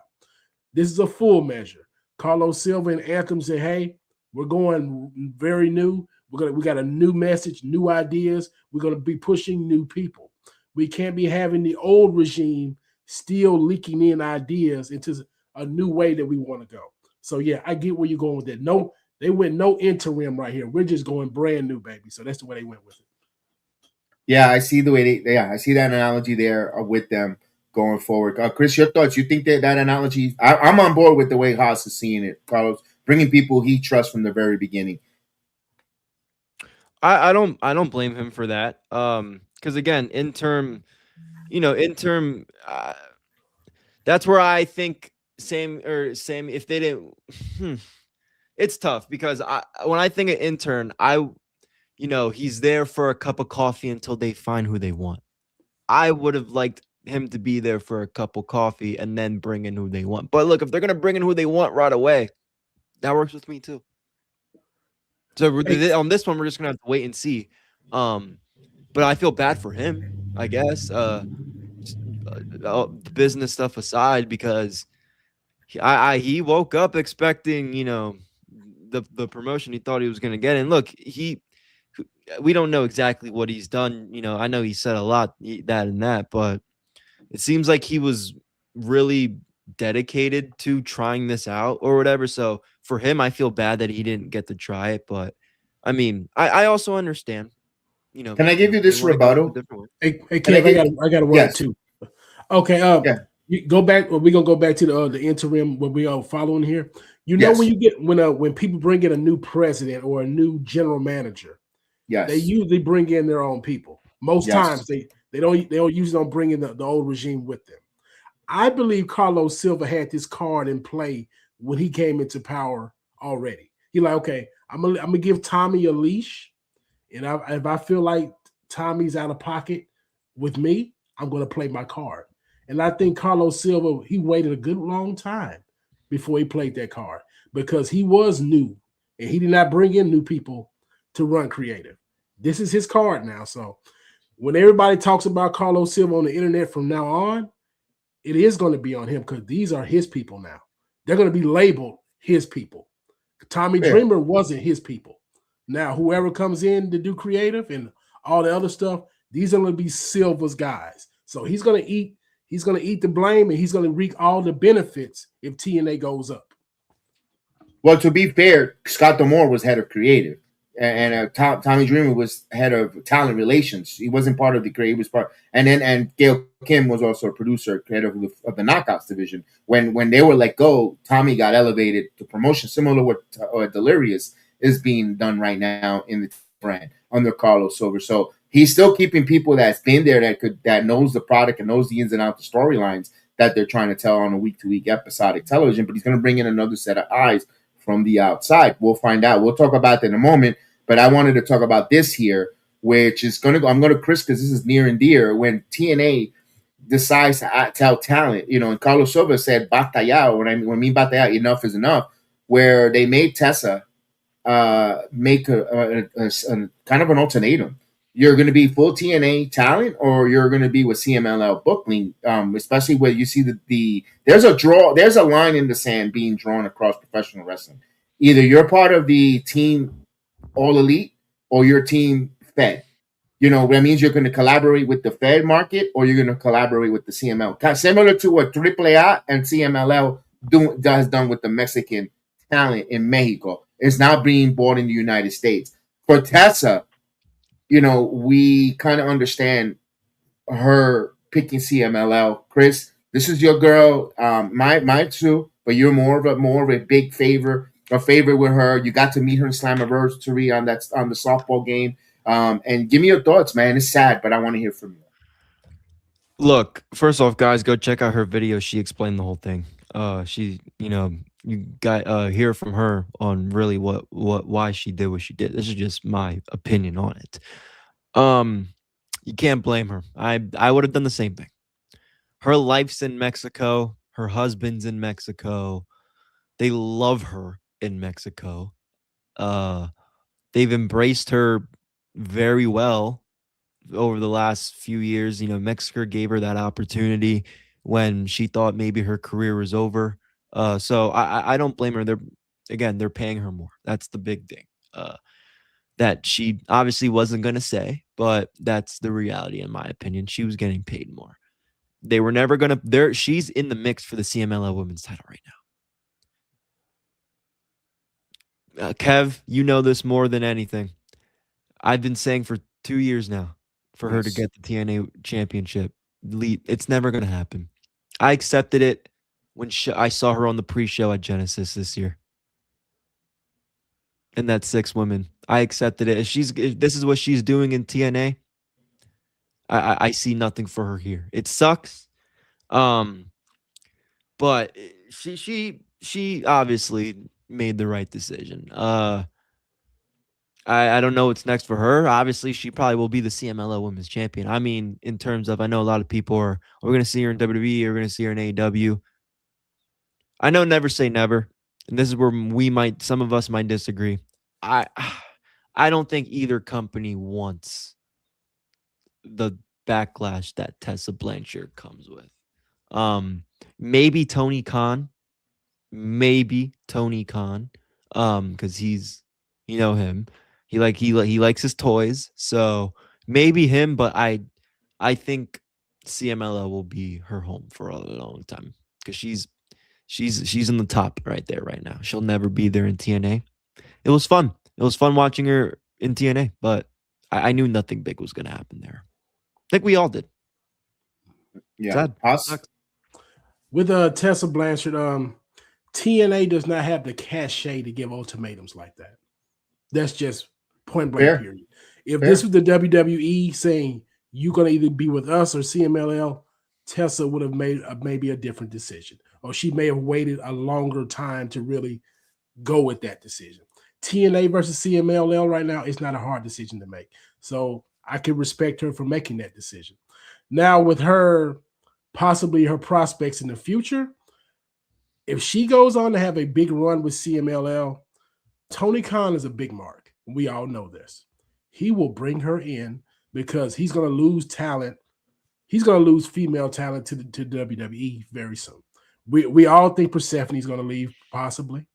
This is a full measure. Carlos Silva and Anthem said, hey, we're going very new. We got a new message, new ideas. We're going to be pushing new people. We can't be having the old regime still leaking in ideas into a new way that we want to go. So yeah, I get where you're going with that. No, they went no interim right here. We're just going brand new, baby. So that's the way they went with it. Yeah, I see the way I see that analogy there with them going forward. Chris, your thoughts? You think that analogy? I'm on board with the way Haas is seeing it, Carlos, bringing people he trusts from the very beginning. I don't blame him for that. Because again, interim, that's where I think same if they didn't, it's tough because when I think of intern, he's there for a cup of coffee until they find who they want. I would have liked him to be there for a cup of coffee and then bring in who they want. But look, if they're gonna bring in who they want right away, that works with me too. So on this one, we're just gonna have to wait and see. But I feel bad for him, I guess. Business stuff aside, because he woke up expecting, the promotion he thought he was gonna get, and look, we don't know exactly what he's done. I know he said a lot that and that, but it seems like he was really dedicated to trying this out or whatever. So for him, I feel bad that he didn't get to try it. But I mean, I also understand. Can I give you this rebuttal? Hey, Kev, I got a word too. Okay, you go back. We're gonna go back to the interim what we are following here. When you get when people bring in a new president or a new general manager, they usually bring in their own people. Most times they usually don't bring in the old regime with them. I believe Carlos Silva had this card in play when he came into power already. He like, okay, I'm gonna give Tommy a leash, and if I feel like Tommy's out of pocket with me, I'm gonna play my card. And I think Carlos Silva, he waited a good long time before he played that card because he was new and he did not bring in new people to run creative. This is his card now. So when everybody talks about Carlos Silva on the internet from now on, it is going to be on him because these are his people now. They're going to be labeled his people. Tommy Dreamer wasn't his people. Now, whoever comes in to do creative and all the other stuff, these are going to be Silva's guys. So he's going to eat the blame and he's going to reap all the benefits if TNA goes up. Well, to be fair, Scott D'Amore was head of creative. And Tommy Dreamer was head of talent relations. He wasn't part of the creative. He was part, and Gail Kim was also a producer, head of the Knockouts division. When they were let go, Tommy got elevated to promotion, similar to what Delirious is being done right now in the brand under Carlos Silva. So he's still keeping people that's been there that knows the product and knows the ins and outs, the storylines that they're trying to tell on a week-to-week episodic television. But he's going to bring in another set of eyes from the outside. We'll find out. We'll talk about that in a moment. But I wanted to talk about this here, which is going to go. I'm going to Chris because this is near and dear. When TNA decides to tell talent, and Carlos Silva said "basta ya," when I mean "basta ya," enough is enough. Where they made Tessa make a kind of an ultimatum. You're going to be full TNA talent, or you're going to be with CMLL booking. Especially where you see there's a line in the sand being drawn across professional wrestling. Either you're part of the team All Elite or your team Fed. That means you're going to collaborate with the Fed market or you're going to collaborate with the CML. Similar to what AAA and CMLL has done with the Mexican talent in Mexico. It's now being bought in the United States. For Tessa, we kind of understand her picking CMLL. Chris, this is your girl, my too, but you're more of a big favorite with her. You got to meet her in Slammiversary on the softball game. And give me your thoughts, man. It's sad, but I want to hear from you. Look, first off, guys, go check out her video. She explained the whole thing. You got hear from her on really why she did what she did. This is just my opinion on it. You can't blame her. I would have done the same thing. Her life's in Mexico. Her husband's in Mexico. They love her in Mexico. They've embraced her very well over the last few years. Mexico gave her that opportunity when she thought maybe her career was over. So I don't blame her. They're paying her more. That's the big thing. That she obviously wasn't going to say, but that's the reality in my opinion. She was getting paid more. They were never going to she's in the mix for the CMLL women's title right now. Kev, you know this more than anything. I've been saying for 2 years now for her to get the TNA championship. It's never going to happen. I accepted it when I saw her on the pre-show at Genesis this year. And that's 6 women. I accepted it. If this is what she's doing in TNA, I see nothing for her here. It sucks. But she obviously made the right decision. I don't know what's next for her. Obviously, she probably will be the CMLL Women's Champion. I mean, in terms of, I know a lot of people are going to see her in WWE, we're going to see her in AEW. I know never say never. And this is where some of us might disagree. I don't think either company wants the backlash that Tessa Blanchard comes with. Maybe Tony Khan, because he's, you know him, he likes his toys, so maybe him. But I think CMLL will be her home for a long time because she's in the top right there right now. She'll never be there in TNA. It was fun. It was fun watching her in TNA, but I knew nothing big was going to happen there. I think we all did. Yeah. With Tessa Blanchard, TNA does not have the cachet to give ultimatums like that. That's just point blank period. If this was the WWE saying you're going to either be with us or CMLL, Tessa would have made maybe a different decision, or she may have waited a longer time to really go with that decision. TNA versus CMLL right now is not a hard decision to make. So I can respect her for making that decision. Now with her, possibly her prospects in the future, if she goes on to have a big run with CMLL, Tony Khan is a big mark. We all know this. He will bring her in because he's going to lose talent. He's going to lose female talent to WWE very soon. We all think Persephone's going to leave, possibly.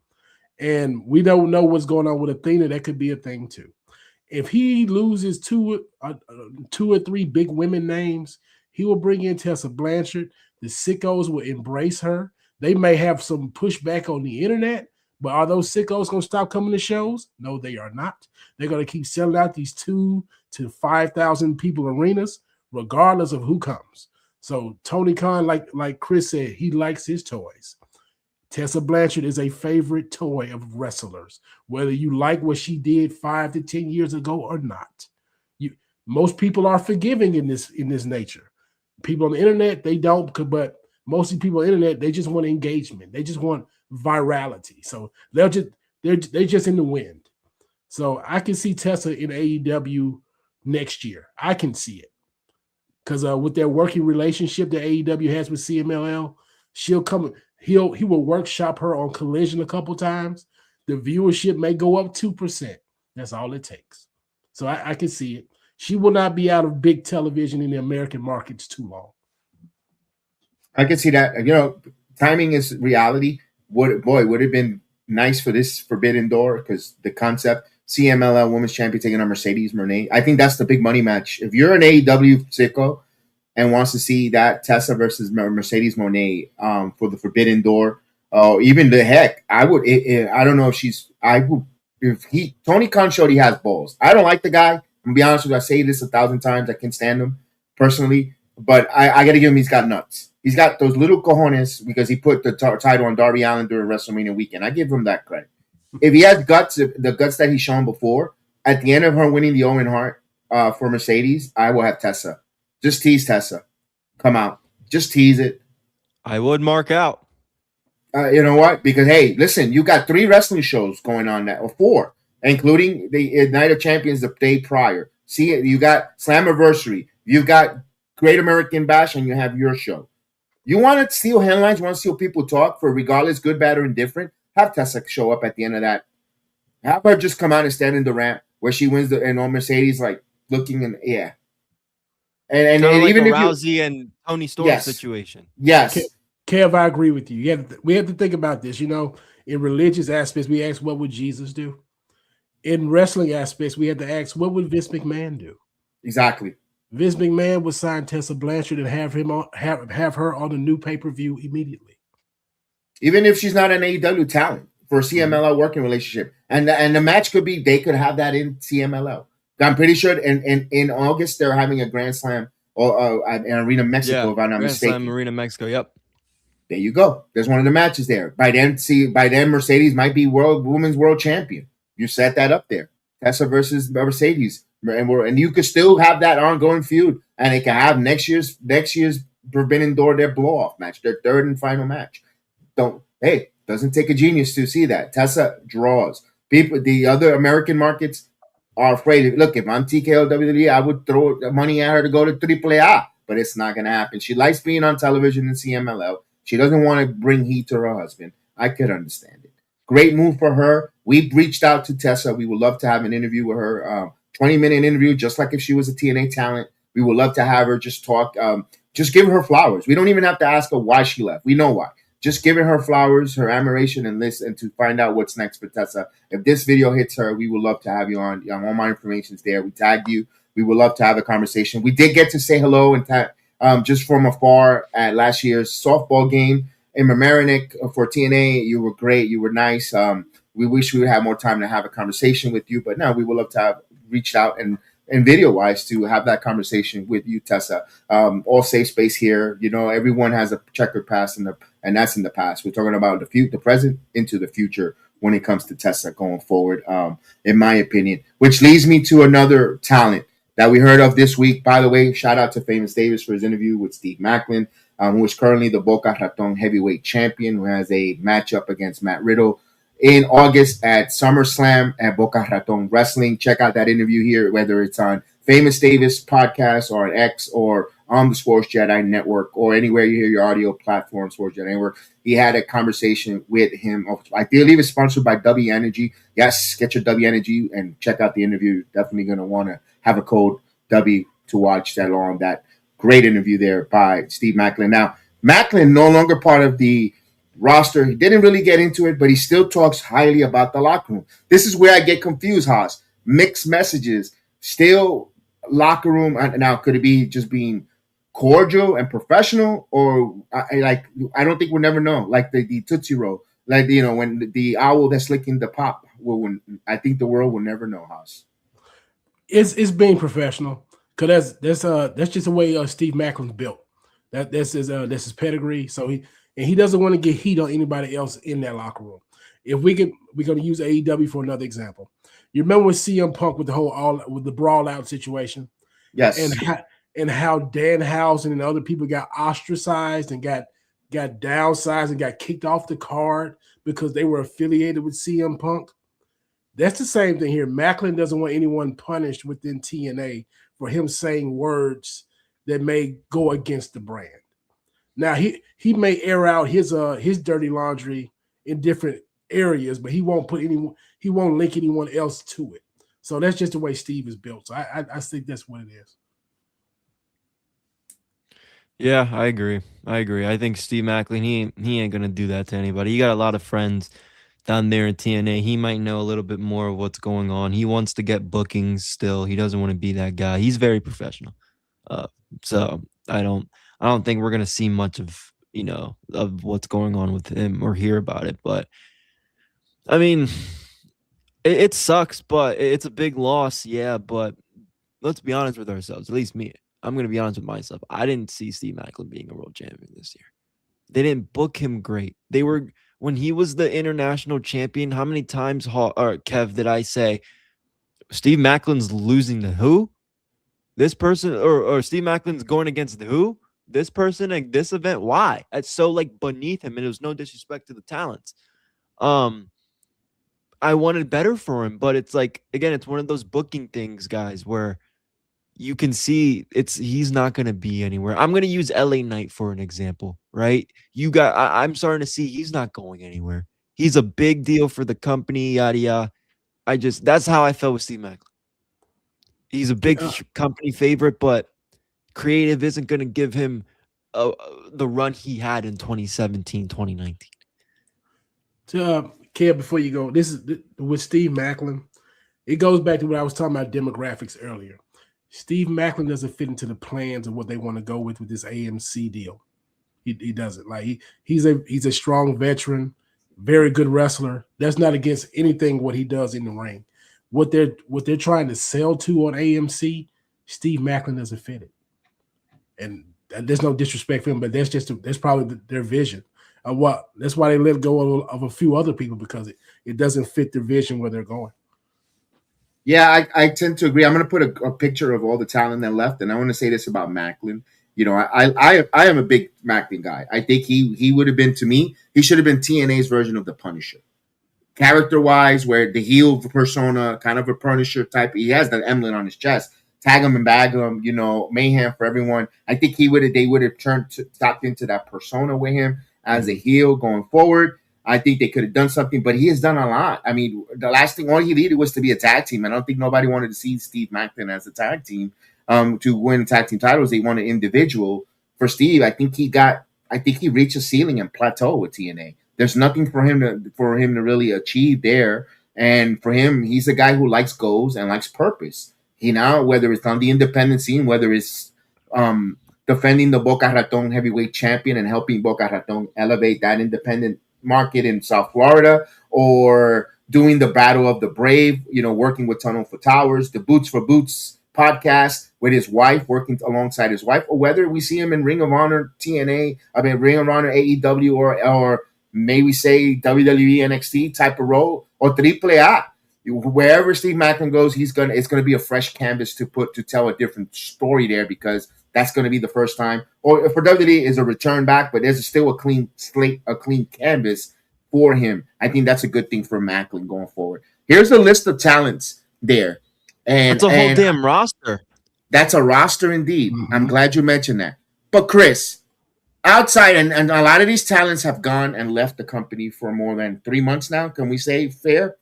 And we don't know what's going on with Athena. That could be a thing too. If he loses two or three big women names, he will bring in Tessa Blanchard. The sickos will embrace her. They may have some pushback on the internet, but are those sickos going to stop coming to shows? No, they are not. They're going to keep selling out these 2,000 to 5,000 people arenas, regardless of who comes. So Tony Khan, like Chris said, he likes his toys. Tessa Blanchard is a favorite toy of wrestlers, whether you like what she did 5 to 10 years ago or not. Most people are forgiving in this nature. People on the internet, they don't, but most of the people on the internet, they just want engagement. They just want virality. So they're just in the wind. So I can see Tessa in AEW next year. I can see it. Because with their working relationship that AEW has with CMLL, she'll come. He will workshop her on Collision a couple times. The viewership may go up 2%. That's all it takes. So I can see it. She will not be out of big television in the American markets too long. I can see that. Timing is reality. Would have been nice for this Forbidden Door because the concept CMLL Women's Champion taking on Mercedes Moné. I think that's the big money match. If you're an AEW sicko and wants to see that Tessa versus Mercedes Moné for the Forbidden Door, even the heck, I would. I don't know if she's. I would. If Tony Khan showed he has balls. I don't like the guy. I'm gonna be honest with you. I say this 1,000 times. I can't stand him personally, but I got to give him. He's got nuts. He's got those little cojones because he put the title on Darby Allin during WrestleMania weekend. I give him that credit. If he has guts, the guts that he's shown before, at the end of her winning the Owen Hart for Mercedes, I will have Tessa. Just tease Tessa. Come out. Just tease it. I would mark out. You know what? Because, hey, listen, you got 3 wrestling shows going on now, or 4, including the Night of Champions the day prior. See, you got Slammiversary. You've got Great American Bash, and you have your show. You want to steal headlines? You want to steal people talk for regardless, good, bad, or indifferent? Have Tessa show up at the end of that. Have her just come out and stand in the ramp where she wins and on Mercedes, like looking in, yeah. And like even a if Rousey and Tony Storm situation. Yes. Kev, I agree with you. We have to think about this. In religious aspects, we ask, what would Jesus do? In wrestling aspects, we had to ask, what would Vince McMahon do? Exactly. Vince McMahon would sign Tessa Blanchard and have her on the new pay-per-view immediately. Even if she's not an AEW talent for a CMLL working relationship. And the match could be, they could have that in CMLL. I'm pretty sure in August they're having a Grand Slam or in Arena Mexico, if I'm not mistaken. Grand Slam Arena Mexico, yep. There you go. There's one of the matches there. By then Mercedes might be women's world champion. You set that up there. Tessa versus Mercedes. And you could still have that ongoing feud. And it can have next year's Forbidden Door, their blow-off match, their third and final match. Doesn't take a genius to see that. Tessa draws. People, the other American markets are afraid. Look, if I'm TKO WWE, I would throw money at her to go to AAA, but it's not going to happen. She likes being on television in CMLL. She doesn't want to bring heat to her husband. I could understand it. Great move for her. We've reached out to Tessa. We would love to have an interview with her, 20-minute interview, just like if she was a TNA talent. We would love to have her just talk, just give her flowers. We don't even have to ask her why she left. We know why. Just giving her flowers, her admiration, and listen to find out what's next for Tessa. If this video hits her, we would love to have you on. All my information's there. We tagged you. We would love to have a conversation. We did get to say hello and just from afar at last year's softball game in Mamaroneck for TNA. You were great. You were nice. We wish we would have more time to have a conversation with you, but no, we would love to have reached out and video-wise to have that conversation with you, Tessa. All safe space here. Everyone has a checkered past, and that's in the past. We're talking about the present into the future when it comes to Tessa going forward, in my opinion. Which leads me to another talent that we heard of this week. By the way, shout out to Famous Davis for his interview with Steve Macklin, who is currently the Boca Raton heavyweight champion, who has a matchup against Matt Riddle in August at SummerSlam at Boca Raton Wrestling. Check out that interview here, whether it's on Famous Davis podcast or on X or on the Sports Jedi Network or anywhere you hear your audio platform, Sports Jedi Network. He had a conversation with him. I believe it's sponsored by W Energy. Yes, get your W Energy and check out the interview. Definitely going to want to have a code W to watch that on that great interview there by Steve Macklin. Now, Macklin no longer part of the roster. He didn't really get into it, but he still talks highly about the locker room. This is where I get confused, Haas. Mixed messages. Still locker room. Now, could it be just being cordial and professional? Or I don't think we'll never know. Like the Tootsie Roll. Like, when the owl that's licking the pop. I think the world will never know, Haas. It's being professional. Because that's just the way Steve Macklin's built. That's his pedigree. So he doesn't want to get heat on anybody else in that locker room. If we're going to use AEW for another example. You remember with CM Punk with the brawl out situation? Yes. And how Danhausen and other people got ostracized and got downsized and got kicked off the card because they were affiliated with CM Punk. That's the same thing here. Macklin doesn't want anyone punished within TNA for him saying words that may go against the brand. Now he may air out his dirty laundry in different areas, but he won't link anyone else to it. So that's just the way Steve is built. So I think that's what it is. Yeah, I agree. I think Steve Macklin, he ain't gonna do that to anybody. He got a lot of friends down there in TNA. He might know a little bit more of what's going on. He wants to get bookings still. He doesn't want to be that guy. He's very professional. So I don't think we're gonna see much of of what's going on with him or hear about it. But I mean, it sucks, but it's a big loss. Yeah, but let's be honest with ourselves. At least me. I'm gonna be honest with myself. I didn't see Steve Macklin being a world champion this year. They didn't book him great. When he was the international champion. How many times, Kev, did I say Steve Macklin's losing to who? This person, or Steve Macklin's going against the who? This person at this event? Why? That's so beneath him, and it was no disrespect to the talents. I wanted better for him, but it's again, it's one of those booking things, guys, where you can see he's not going to be anywhere. I'm going to use LA Knight for an example, right? I'm starting to see he's not going anywhere. He's a big deal for the company, yada yada. That's how I felt with Steve Macklin. He's a big company favorite, but creative isn't going to give him the run he had in 2017, 2019. Kev, before you go, this is with Steve Macklin. It goes back to what I was talking about demographics earlier. Steve Macklin doesn't fit into the plans of what they want to go with this AMC deal. He doesn't. Like he's a strong veteran, very good wrestler. That's not against anything what he does in the ring. What they're trying to sell to on AMC, Steve Macklin doesn't fit it. And there's no disrespect for him, but that's probably their vision of what. That's why they let go of a few other people, because it doesn't fit their vision where they're going. Yeah, I tend to agree. I'm going to put a picture of all the talent that left, and I want to say this about Macklin. You know, I am a big Macklin guy. I think he would have been, to me, he should have been TNA's version of the Punisher. Character-wise, where the heel persona, kind of a Punisher type, he has that emblem on his chest. Tag him and bag him, you know, mayhem for everyone. I think they would have tapped into that persona with him as a heel going forward. I think they could have done something, but he has done a lot. I mean, the last thing, all he needed was to be a tag team. I don't think nobody wanted to see Steve Macklin as a tag team to win tag team titles. They wanted individual. For Steve, I think he reached a ceiling and plateau with TNA. There's nothing for him to really achieve there. And for him, he's a guy who likes goals and likes purpose. He now, whether it's on the independent scene, whether it's defending the Boca Raton heavyweight champion and helping Boca Raton elevate that independent market in South Florida, or doing the Battle of the Brave, you know, working with Tunnel for Towers, the Boots for Boots podcast with his wife, working alongside his wife, or whether we see him in Ring of Honor Ring of Honor AEW, or may we say WWE NXT type of role, or AAA. Wherever Steve Macklin goes, it's gonna be a fresh canvas to tell a different story there, because that's going to be the first time. Or for WWE is a return back, but there's still a clean slate, a clean canvas for him. I think that's a good thing for Macklin going forward. Here's a list of talents there. And it's a whole damn roster. That's a roster indeed. Mm-hmm. I'm glad you mentioned that. But Chris, outside, and a lot of these talents have gone and left the company for more than 3 months now. Can we say fair?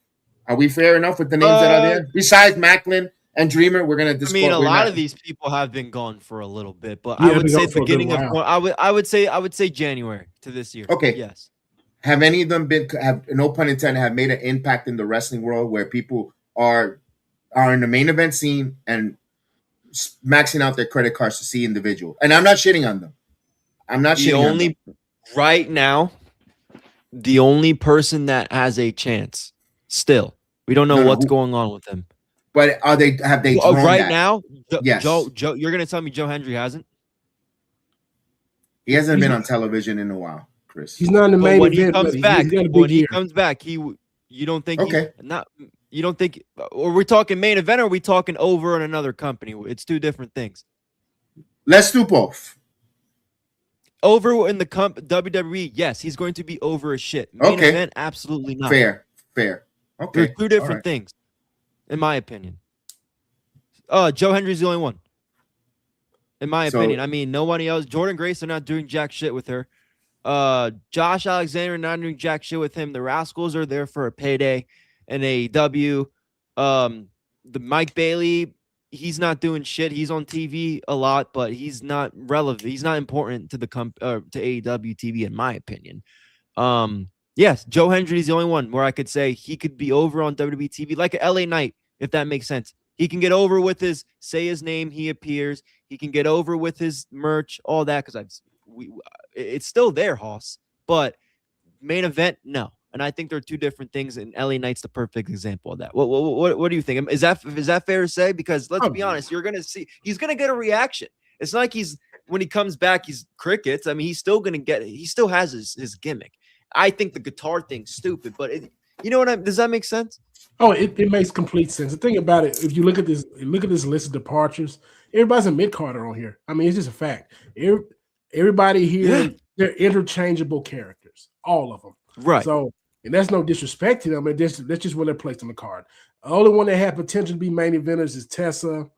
Are we fair enough with the names that are there? Besides Macklin and Dreamer, we're gonna discuss. I mean, a lot of these people have been gone for a little bit, but I would say beginning of I would say January to this year. Okay. Yes. Have any of them have, no pun intended, have made an impact in the wrestling world where people are in the main event scene and maxing out their credit cards to see individual? And I'm not shitting on them. Right now, the only person that has a chance still. We don't know what's going on with them. But have they right that? now? Yes. Joe, you're gonna tell me Joe Hendry hasn't? He hasn't been on television in a while, Chris. He's not in the main event. When he comes back, you don't think you don't think, or we're talking main event, or are we talking over in another company? It's two different things. Let's do both. Over in the WWE, yes, he's going to be over as shit. Main event, absolutely not. Fair. Okay. They're two different things, in my opinion. Joe Hendry's the only one. In my opinion. I mean, nobody else. Jordan Grace, they're not doing jack shit with her. Josh Alexander, not doing jack shit with him. The Rascals are there for a payday in AEW. The Mike Bailey, he's not doing shit. He's on TV a lot, but he's not relevant. He's not important to the to AEW TV, in my opinion. Yes, Joe Hendry is the only one where I could say he could be over on WWE TV, like a LA Knight, if that makes sense. He can get over with say his name, he appears. He can get over with his merch, all that, because it's still there, Hoss. But main event, no. And I think they're two different things, and LA Knight's the perfect example of that. What do you think? Is that fair to say? Because let's be honest, you're gonna see he's gonna get a reaction. It's not like when he comes back, he's crickets. I mean, he's still gonna get it. He still has his gimmick. I think the guitar thing's stupid, but you know what does that make sense? Oh, it makes complete sense. The thing about it, if you look at this list of departures, everybody's a mid-carder on here. I mean, it's just a fact. Everybody here, they're interchangeable characters, all of them. Right. So, and that's no disrespect to them. That's just where they're placed on the card. The only one that had potential to be main eventers is Tessa,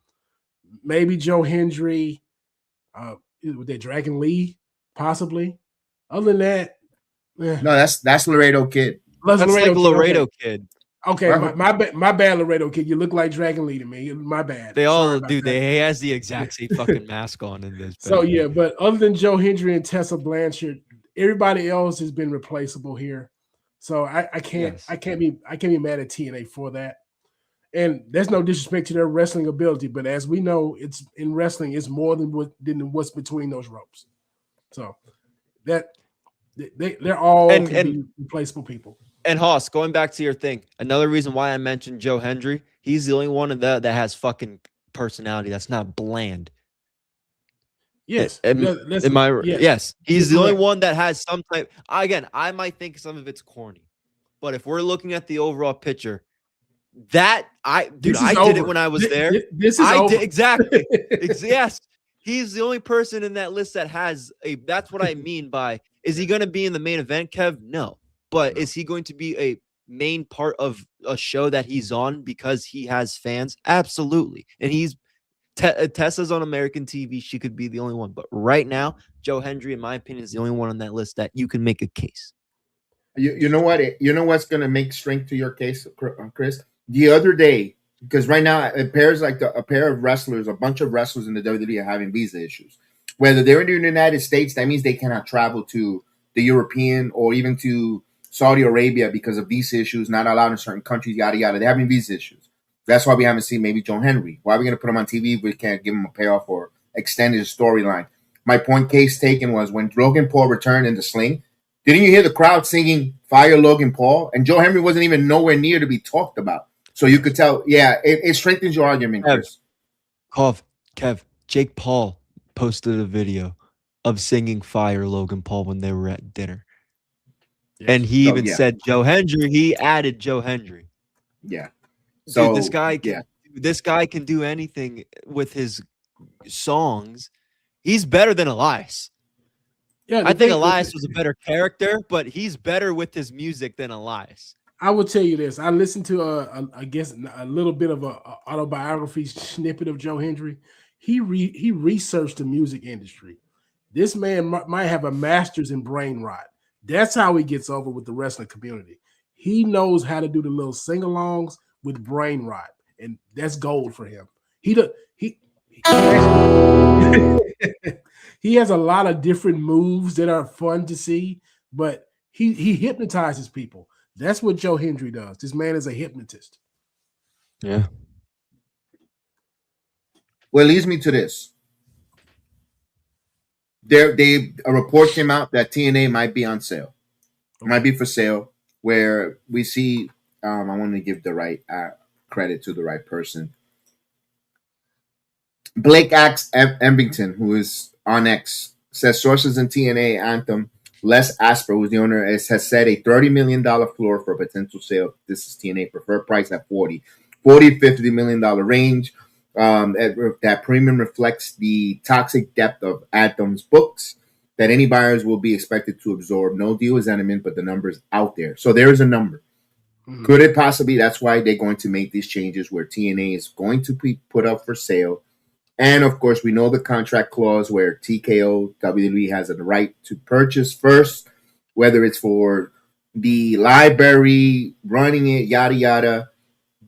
maybe Joe Hendry, with that Dragon Lee, possibly. Other than that, no, that's Laredo Kid. That's like Laredo Kid. Okay, my bad, Laredo kid. You look like Dragon Leader, man. My bad. They all Sorry do. about that. He has the exact same fucking mask on in this. So yeah, but other than Joe Hendry and Tessa Blanchard, everybody else has been replaceable here. So I can't be mad at TNA for that. And there's no disrespect to their wrestling ability, but as we know, it's in wrestling, it's more than what's between those ropes. So that they're all be replaceable people. And Hoss, going back to your thing, another reason why I mentioned Joe Hendry, he's the only one of that has fucking personality. That's not bland. Yes. Yes. He's the only one that has some type. Again, I might think some of it's corny, but if we're looking at the overall picture, I did it when I was there. This is over. Exactly. Yes. He's the only person in that list that has that's what I mean by, is he going to be in the main event, Kev? No. But is he going to be a main part of a show that he's on because he has fans? Absolutely. And Tessa's on American TV. She could be the only one. But right now, Joe Hendry, in my opinion, is the only one on that list that you can make a case. You know what? You know what's going to make strength to your case, Chris? The other day, because right now it appears like a pair of wrestlers, a bunch of wrestlers in the WWE are having visa issues. Whether they're in the United States, that means they cannot travel to the European or even to Saudi Arabia because of visa issues, not allowed in certain countries, yada, yada. They're having visa issues. That's why we haven't seen maybe Joe Hendry. Why are we going to put him on TV if we can't give him a payoff or extend his storyline? My point case taken was when Logan Paul returned in the sling, didn't you hear the crowd singing "Fire Logan Paul"? And Joe Hendry wasn't even nowhere near to be talked about. So you could tell, it strengthens your argument, Chris. Kev, Jake Paul posted a video of singing "Fire Logan Paul" when they were at dinner. Yes. And he even said Joe Hendry. He added Joe Hendry. Yeah. So dude, this guy can do anything with his songs. He's better than Elias. Yeah, I think Elias was a better character, but he's better with his music than Elias. I will tell you this. I listened to I guess a little bit of a autobiography snippet of Joe Hendry. He researched the music industry. This man might have a master's in brain rot. That's how he gets over with the wrestling community. He knows how to do the little sing-alongs with brain rot, and that's gold for him. He has a lot of different moves that are fun to see, but he hypnotizes people. That's what Joe Hendry does. This man is a hypnotist. Yeah. Well, it leads me to this. A report came out that TNA might be on sale. It might be for sale, where we see, I want to give the right credit to the right person. Blake Axe Embington, who is on X, says sources in TNA Anthem, Les Asper, who's the owner, has set a $30 million floor for a potential sale. This is TNA preferred price at $40 to $50 million range. That premium reflects the toxic depth of Anthem's books that any buyers will be expected to absorb. No deal is imminent, but the number is out there. So there is a number. Mm-hmm. Could it possibly? That's why they're going to make these changes where TNA is going to be put up for sale. And, of course, we know the contract clause where TKO, WWE has a right to purchase first, whether it's for the library, running it, yada, yada.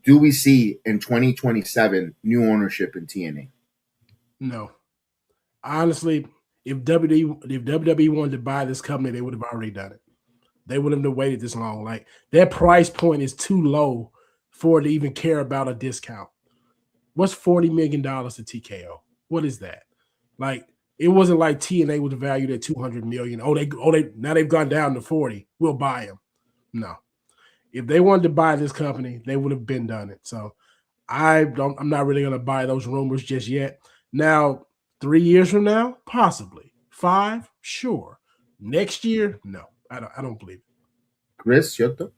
Do we see in 2027 new ownership in TNA? No. Honestly, if WWE wanted to buy this company, they would have already done it. They wouldn't have waited this long. Like, their price point is too low for it to even care about a discount. What's $40 million to TKO? What is that? Like, it wasn't like TNA was valued at $200 million. Now they've gone down to 40. We'll buy them. No. If they wanted to buy this company, they would have been done it. So I'm not really going to buy those rumors just yet. Now, 3 years from now, possibly. 5, sure. Next year, no. I don't believe it. Chris, your thought?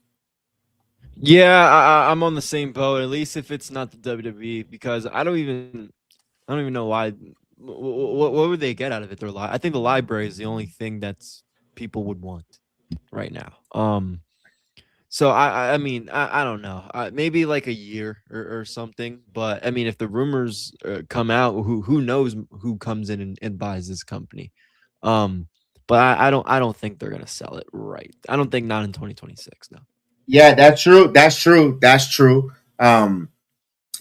Yeah, I'm on the same boat. At least if it's not the WWE, because I don't even know why. What would they get out of it? I think the library is the only thing that's people would want right now. So I mean I don't know. Maybe like a year or something. But I mean, if the rumors come out, who knows who comes in and buys this company? But I don't think they're gonna sell it right. I don't think not in 2026. No. Yeah, that's true. That's true. That's true.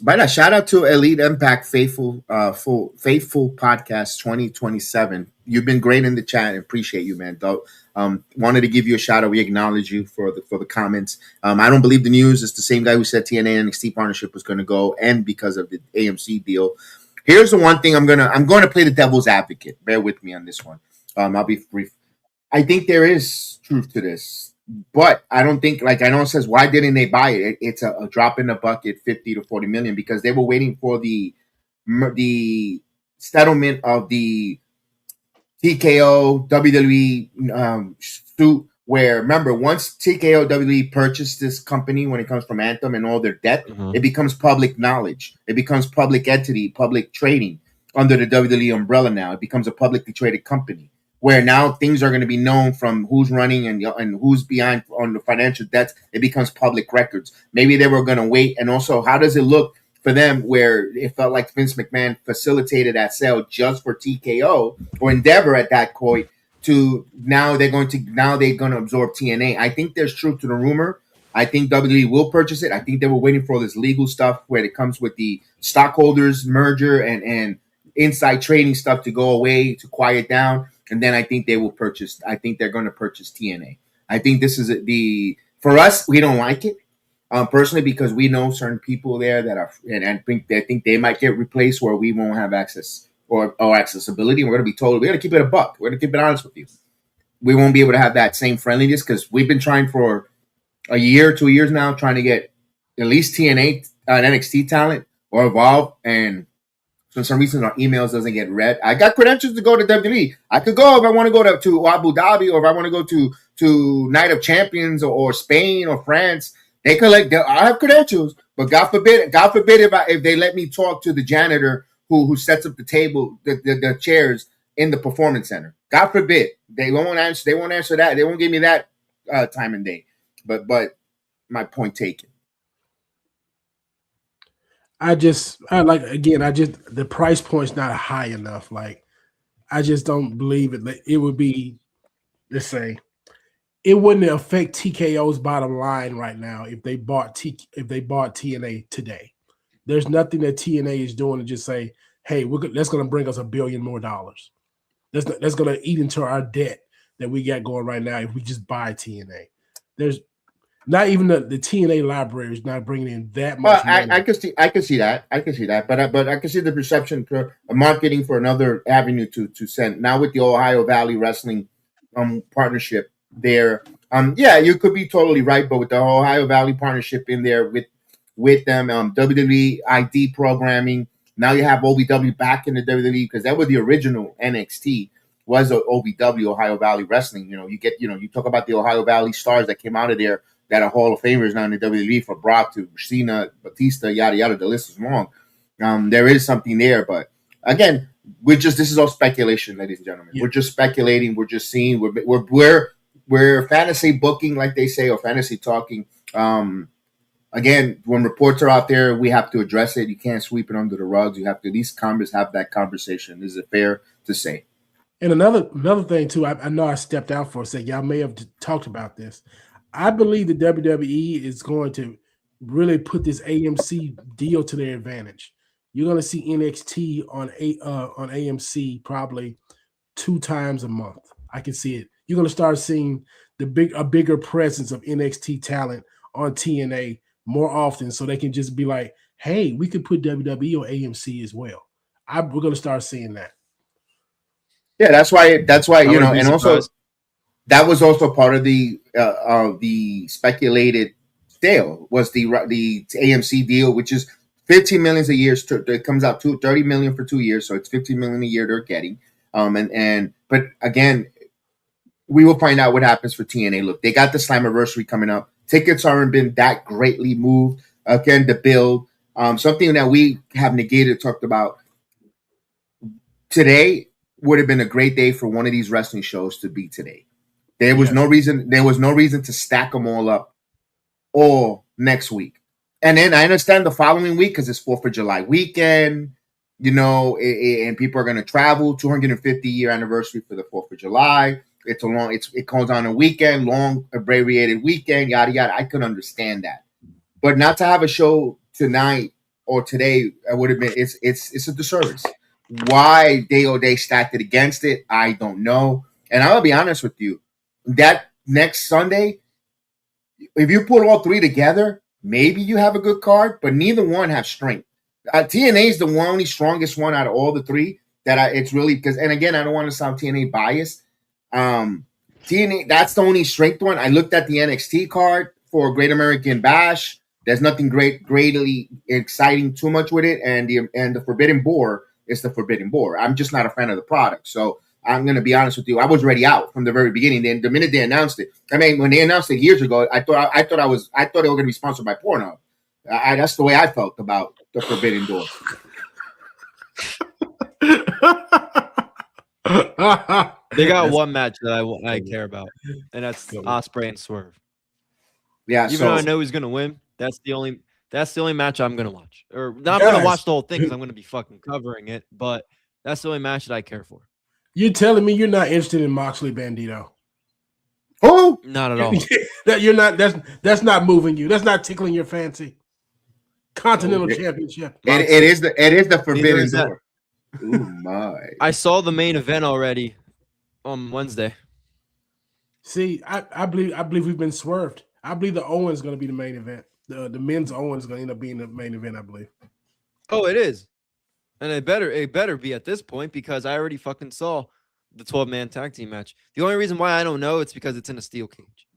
But a shout out to Elite Impact Faithful Podcast 2027. You've been great in the chat. Appreciate you, man. Though, wanted to give you a shout out. We acknowledge you for the comments. I don't believe the news. It's the same guy who said TNA and NXT partnership was going to go end because of the AMC deal. Here's the one thing I'm going to play the devil's advocate. Bear with me on this one. I'll be brief. I think there is truth to this. But I don't think, like I know it says, why didn't they buy it? It's a drop in the bucket, 50 to 40 million, because they were waiting for the settlement of the TKO WWE suit. Where remember, once TKO WWE purchased this company, when it comes from Anthem and all their debt, it becomes public knowledge. It becomes public entity, public trading under the WWE umbrella. Now it becomes a publicly traded company, where now things are going to be known from who's running and who's behind on the financial debts. It becomes public records. Maybe they were going to wait. And also, how does it look for them where it felt like Vince McMahon facilitated that sale just for TKO or Endeavor at that point to now they're going to absorb TNA. I think there's truth to the rumor. I think WWE will purchase it. I think they were waiting for all this legal stuff where it comes with the stockholders merger and inside trading stuff to go away, to quiet down. And then I think they will purchase. I think they're going to purchase TNA. I think this is for us. We don't like it personally because we know certain people there that are, and think they might get replaced where we won't have access or accessibility. We're going to be told we're going to keep it a buck. We're going to keep it honest with you. We won't be able to have that same friendliness because we've been trying for a year, 2 years now, trying to get at least TNA and NXT talent or Evolve, and for some reason our emails doesn't get read. I got credentials to go to WWE. I could go if I want to go to Abu Dhabi, or if I want to go to Night of Champions or Spain or France. They collect. I have credentials, but God forbid if they let me talk to the janitor who sets up the table, the chairs in the performance center. God forbid they won't answer. They won't answer that. They won't give me that time and day. But my point taken. The price point's not high enough. Like, I just don't believe it. It would be, let's say, it wouldn't affect TKO's bottom line right now if they bought TNA today. There's nothing that TNA is doing to just say, hey, that's going to bring us $1 billion more. That's going to eat into our debt that we got going right now if we just buy TNA. There's not even the TNA library is not bringing in that much. Well, I can see that. But I can see the perception for marketing for another avenue to send. Now with the Ohio Valley Wrestling partnership there, you could be totally right. But with the Ohio Valley partnership in there with them, WWE ID programming. Now you have OVW back in the WWE because that was the original NXT. Was OVW, Ohio Valley Wrestling. You talk about the Ohio Valley stars that came out of there that are Hall of Famers now in the WWE, from Brock to Cena, Batista, yada yada. The list is long. There is something there, but again, this is all speculation, ladies and gentlemen. Yeah. We're just speculating. We're just seeing. We're fantasy booking, like they say, or fantasy talking. Again, when reports are out there, we have to address it. You can't sweep it under the rugs. You have to at least have that conversation. Is it fair to say? And another thing too, I know I stepped out for a second. Y'all may have talked about this. I believe the WWE is going to really put this AMC deal to their advantage. You're going to see NXT on AMC probably 2 times a month. I can see it. You're going to start seeing a bigger presence of NXT talent on TNA more often, so they can just be like, hey, we could put WWE on AMC as well. We're going to start seeing that. Yeah, that's why and also that was also part of the speculated sale was the AMC deal, which is $15 million a year. It comes out to $30 million for 2 years, so it's $15 million a year they're getting. But again, we will find out what happens for TNA. Look, they got the Slammiversary coming up. Tickets aren't been that greatly moved. Again, the build, something that we have talked about today would have been a great day for one of these wrestling shows to be today. There was no reason to stack them all up all next week. And then I understand the following week because it's 4th of July weekend, and people are going to travel, 250-year anniversary for the 4th of July. It goes on a weekend, long abbreviated weekend, yada yada. I could understand that, but not to have a show tonight or today, I would have been. It's a disservice. Why they stacked it against it, I don't know. And I'll be honest with you, that next Sunday, if you put all three together, maybe you have a good card, but neither one have strength. TNA is the only strongest one out of all the three it's really because. And again, I don't want to sound TNA biased. TNA, that's the only strength one. I looked at the NXT card for Great American Bash. There's nothing greatly exciting too much with it, and the Forbidden Boar is the Forbidden Boar. I'm just not a fan of the product, so I'm going to be honest with you. I was already out from the very beginning. Then the minute they announced it, I mean, when they announced it years ago, I thought they were going to be sponsored by Pornhub. That's the way I felt about the Forbidden Door. They got one match that I care about, and that's Ospreay and Swerve. Yeah, even though I know he's going to win, that's the only match I'm going to watch. Or not going to watch the whole thing because I'm going to be fucking covering it, but that's the only match that I care for. You're telling me you're not interested in Moxley Bandito? Oh, not at all. You're not. That's not moving you. That's not tickling your fancy. Continental Championship. It is the Forbidden Door. Oh my! I saw the main event already on Wednesday. See, I believe we've been swerved. I believe the Owens is going to be the main event. The men's Owens is going to end up being the main event. I believe. Oh, it is. And it better be at this point because I already fucking saw the 12-man tag team match. The only reason why I don't know it's because it's in a steel cage.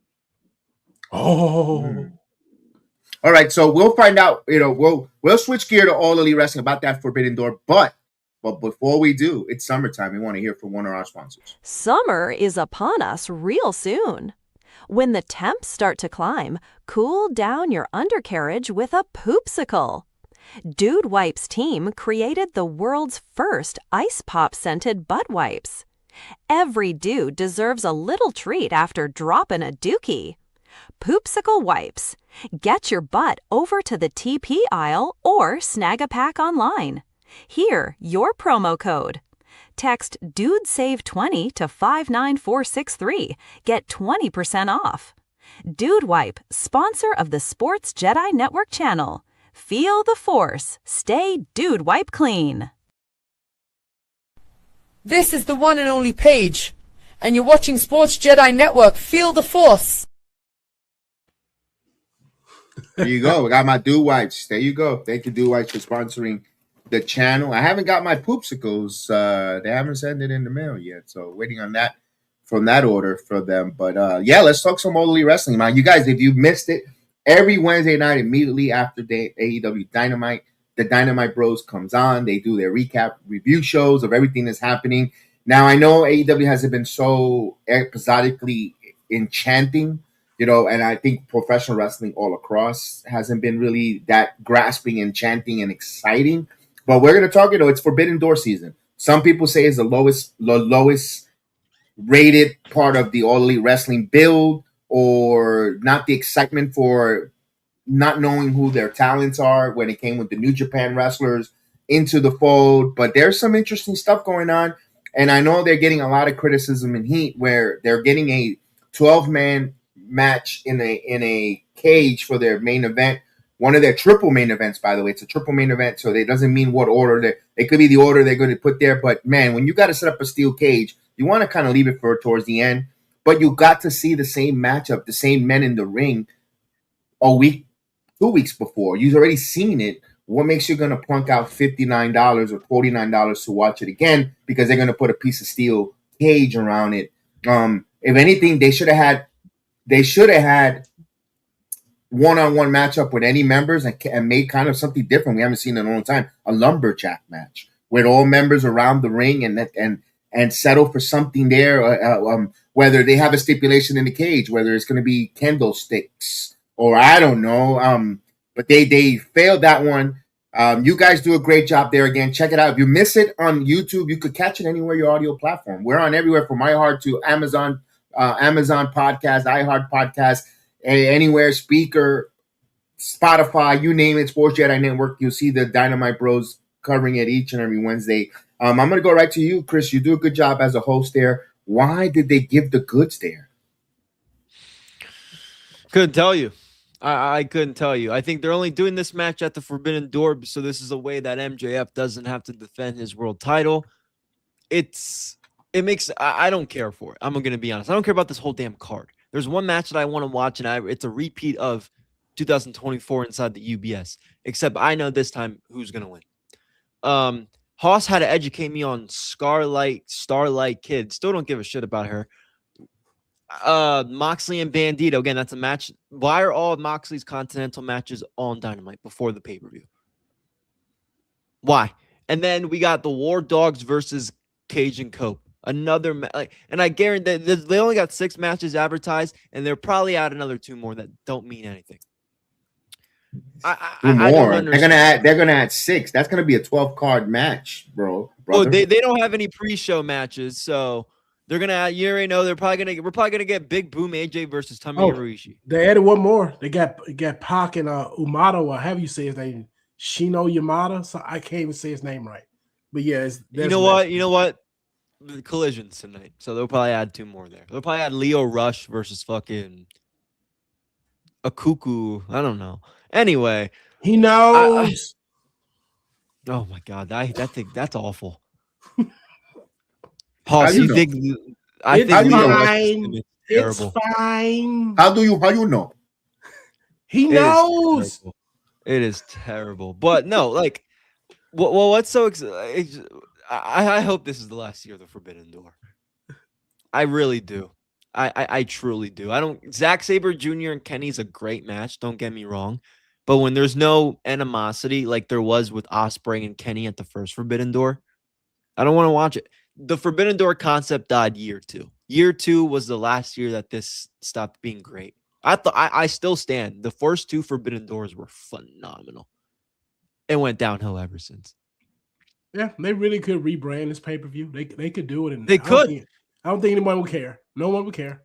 Oh. All right, so we'll find out. We'll switch gear to All Elite Wrestling about that Forbidden Door. But before we do, it's summertime. We want to hear from one of our sponsors. Summer is upon us real soon. When the temps start to climb, cool down your undercarriage with a poopsicle. Dude Wipes team created the world's first ice pop scented butt wipes. Every dude deserves a little treat after dropping a dookie. Poopsicle wipes. Get your butt over to the TP aisle or snag a pack online. Here, your promo code. Text DUDESAVE20 to 59463. Get 20% off. Dude Wipe, sponsor of the Sports Jedi Network channel. Feel the force. Stay Dude Wipe clean. This is the one and only Paige, and you're watching Sports Jedi Network. Feel the force. There you go. I got my Dude Wipes. There you go. Thank you, Dude Wipes, for sponsoring the channel. I haven't got my poopsicles. They haven't sent it in the mail yet, so waiting on that from that order for them. But let's talk some All Elite Wrestling, man. You guys, if you missed it, every Wednesday night, immediately after the AEW Dynamite, the Dynamite Bros comes on. They do their recap review shows of everything that's happening. Now, I know AEW hasn't been so episodically enchanting, and I think professional wrestling all across hasn't been really that grasping, enchanting, and exciting. But we're going to talk, it's Forbidden Door season. Some people say it's the lowest rated part of the All Elite Wrestling build, or not the excitement for not knowing who their talents are when it came with the New Japan wrestlers into the fold. But there's some interesting stuff going on. And I know they're getting a lot of criticism and heat where they're getting a 12-man match in a cage for their main event. One of their triple main events, by the way. It's a triple main event, so it doesn't mean what order. It could be the order they're going to put there. But, man, when you got to set up a steel cage, you want to kind of leave it for towards the end. But you got to see the same matchup, the same men in the ring a week, 2 weeks before. You've already seen it. What makes you going to plunk out $59 or $49 to watch it again? Because they're going to put a piece of steel cage around it. If anything, they should have had one-on-one matchup with any members and made kind of something different. We haven't seen in a long time. A lumberjack match with all members around the ring and settle for something there. Whether they have a stipulation in the cage, whether it's going to be candlesticks or I don't know. But they failed that one. You guys do a great job there again. Check it out. If you miss it on YouTube, you could catch it anywhere your audio platform. We're on everywhere from iHeart to Amazon Podcast, iHeart Podcast, anywhere, Speaker, Spotify, you name it, Sports Jedi Network. You'll see the Dynamite Bros covering it each and every Wednesday. I'm going to go right to you, Chris. You do a good job as a host there Why did they give the goods there? Couldn't tell you. I couldn't tell you. I think they're only doing this match at the Forbidden Door, so this is a way that MJF doesn't have to defend his world title. It makes I don't care for it. I'm gonna be honest. I don't care about this whole damn card. There's one match that I want to watch, and it's a repeat of 2024 inside the UBS. Except I know this time who's gonna win. Haas had to educate me on Starlight Kid. Still don't give a shit about her. Moxley and Bandito. Again, that's a match. Why are all of Moxley's Continental matches on Dynamite before the pay-per-view? Why? And then we got the War Dogs versus Cage and Cope. Another and I guarantee they only got 6 matches advertised, and they'll probably add another 2 more that don't mean anything. I don't they're gonna add 6. That's gonna be a 12-card match, bro. Oh, they don't have any pre-show matches, so they're gonna add, you already know we're probably gonna get Big Boom AJ versus Tomohiro Ishii. They added one more. They got Pac and Umato, or have you say his name? Shino Yamada. So I can't even say his name right. But yeah, you know what? The collisions tonight. So they'll probably add 2 more there. They'll probably add Leo Rush versus fucking Akuku. I don't know. Anyway, he knows. Oh my god, that's awful. Hoss, you think? I it's think fine. It's fine. How do you know? He knows. It is terrible. But no, like, well, what's so exciting? I hope this is the last year of the Forbidden Door. I really do. I truly do. Zack Sabre Jr. and Kenny's a great match. Don't get me wrong. But when there's no animosity like there was with Ospreay and Kenny at the first Forbidden Door, I don't want to watch it. The Forbidden Door concept died year 2. Year 2 was the last year that this stopped being great. I still stand. The first 2 Forbidden Doors were phenomenal. It went downhill ever since. Yeah, they really could rebrand this pay-per-view. They could do it. And they could. I don't think anyone would care. No one would care.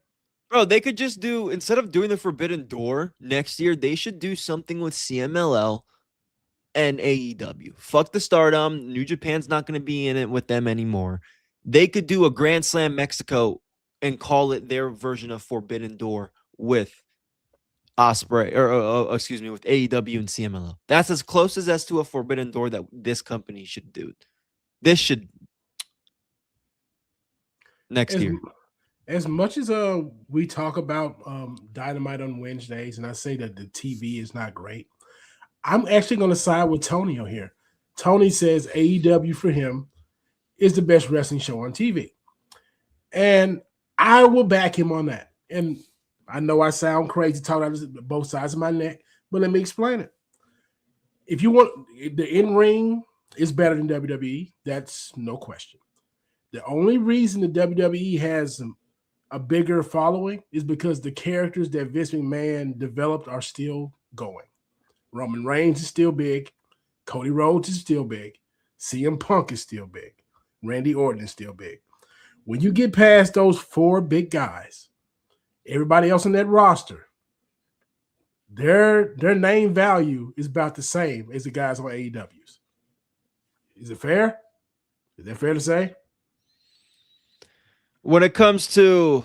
Bro, they could just do, instead of doing the Forbidden Door next year, they should do something with CMLL and AEW. Fuck the Stardom. New Japan's not going to be in it with them anymore. They could do a Grand Slam Mexico and call it their version of Forbidden Door with Ospreay, or excuse me, with AEW and CMLL. That's as close as to a Forbidden Door that this company should do. This should next year. As much as we talk about Dynamite on Wednesdays, and I say that the TV is not great, I'm actually going to side with Tonio here. Tony says AEW for him is the best wrestling show on TV. And I will back him on that. And I know I sound crazy talking out both sides of my neck, but let me explain it. If you want, the in-ring is better than WWE. That's no question. The only reason the WWE has a bigger following is because the characters that Vince McMahon developed are still going. Roman Reigns is still big. Cody Rhodes is still big. CM Punk is still big. Randy Orton is still big. When you get past those 4 big guys, everybody else on that roster, their name value is about the same as the guys on AEW's. Is it fair? Is that fair to say? When it comes to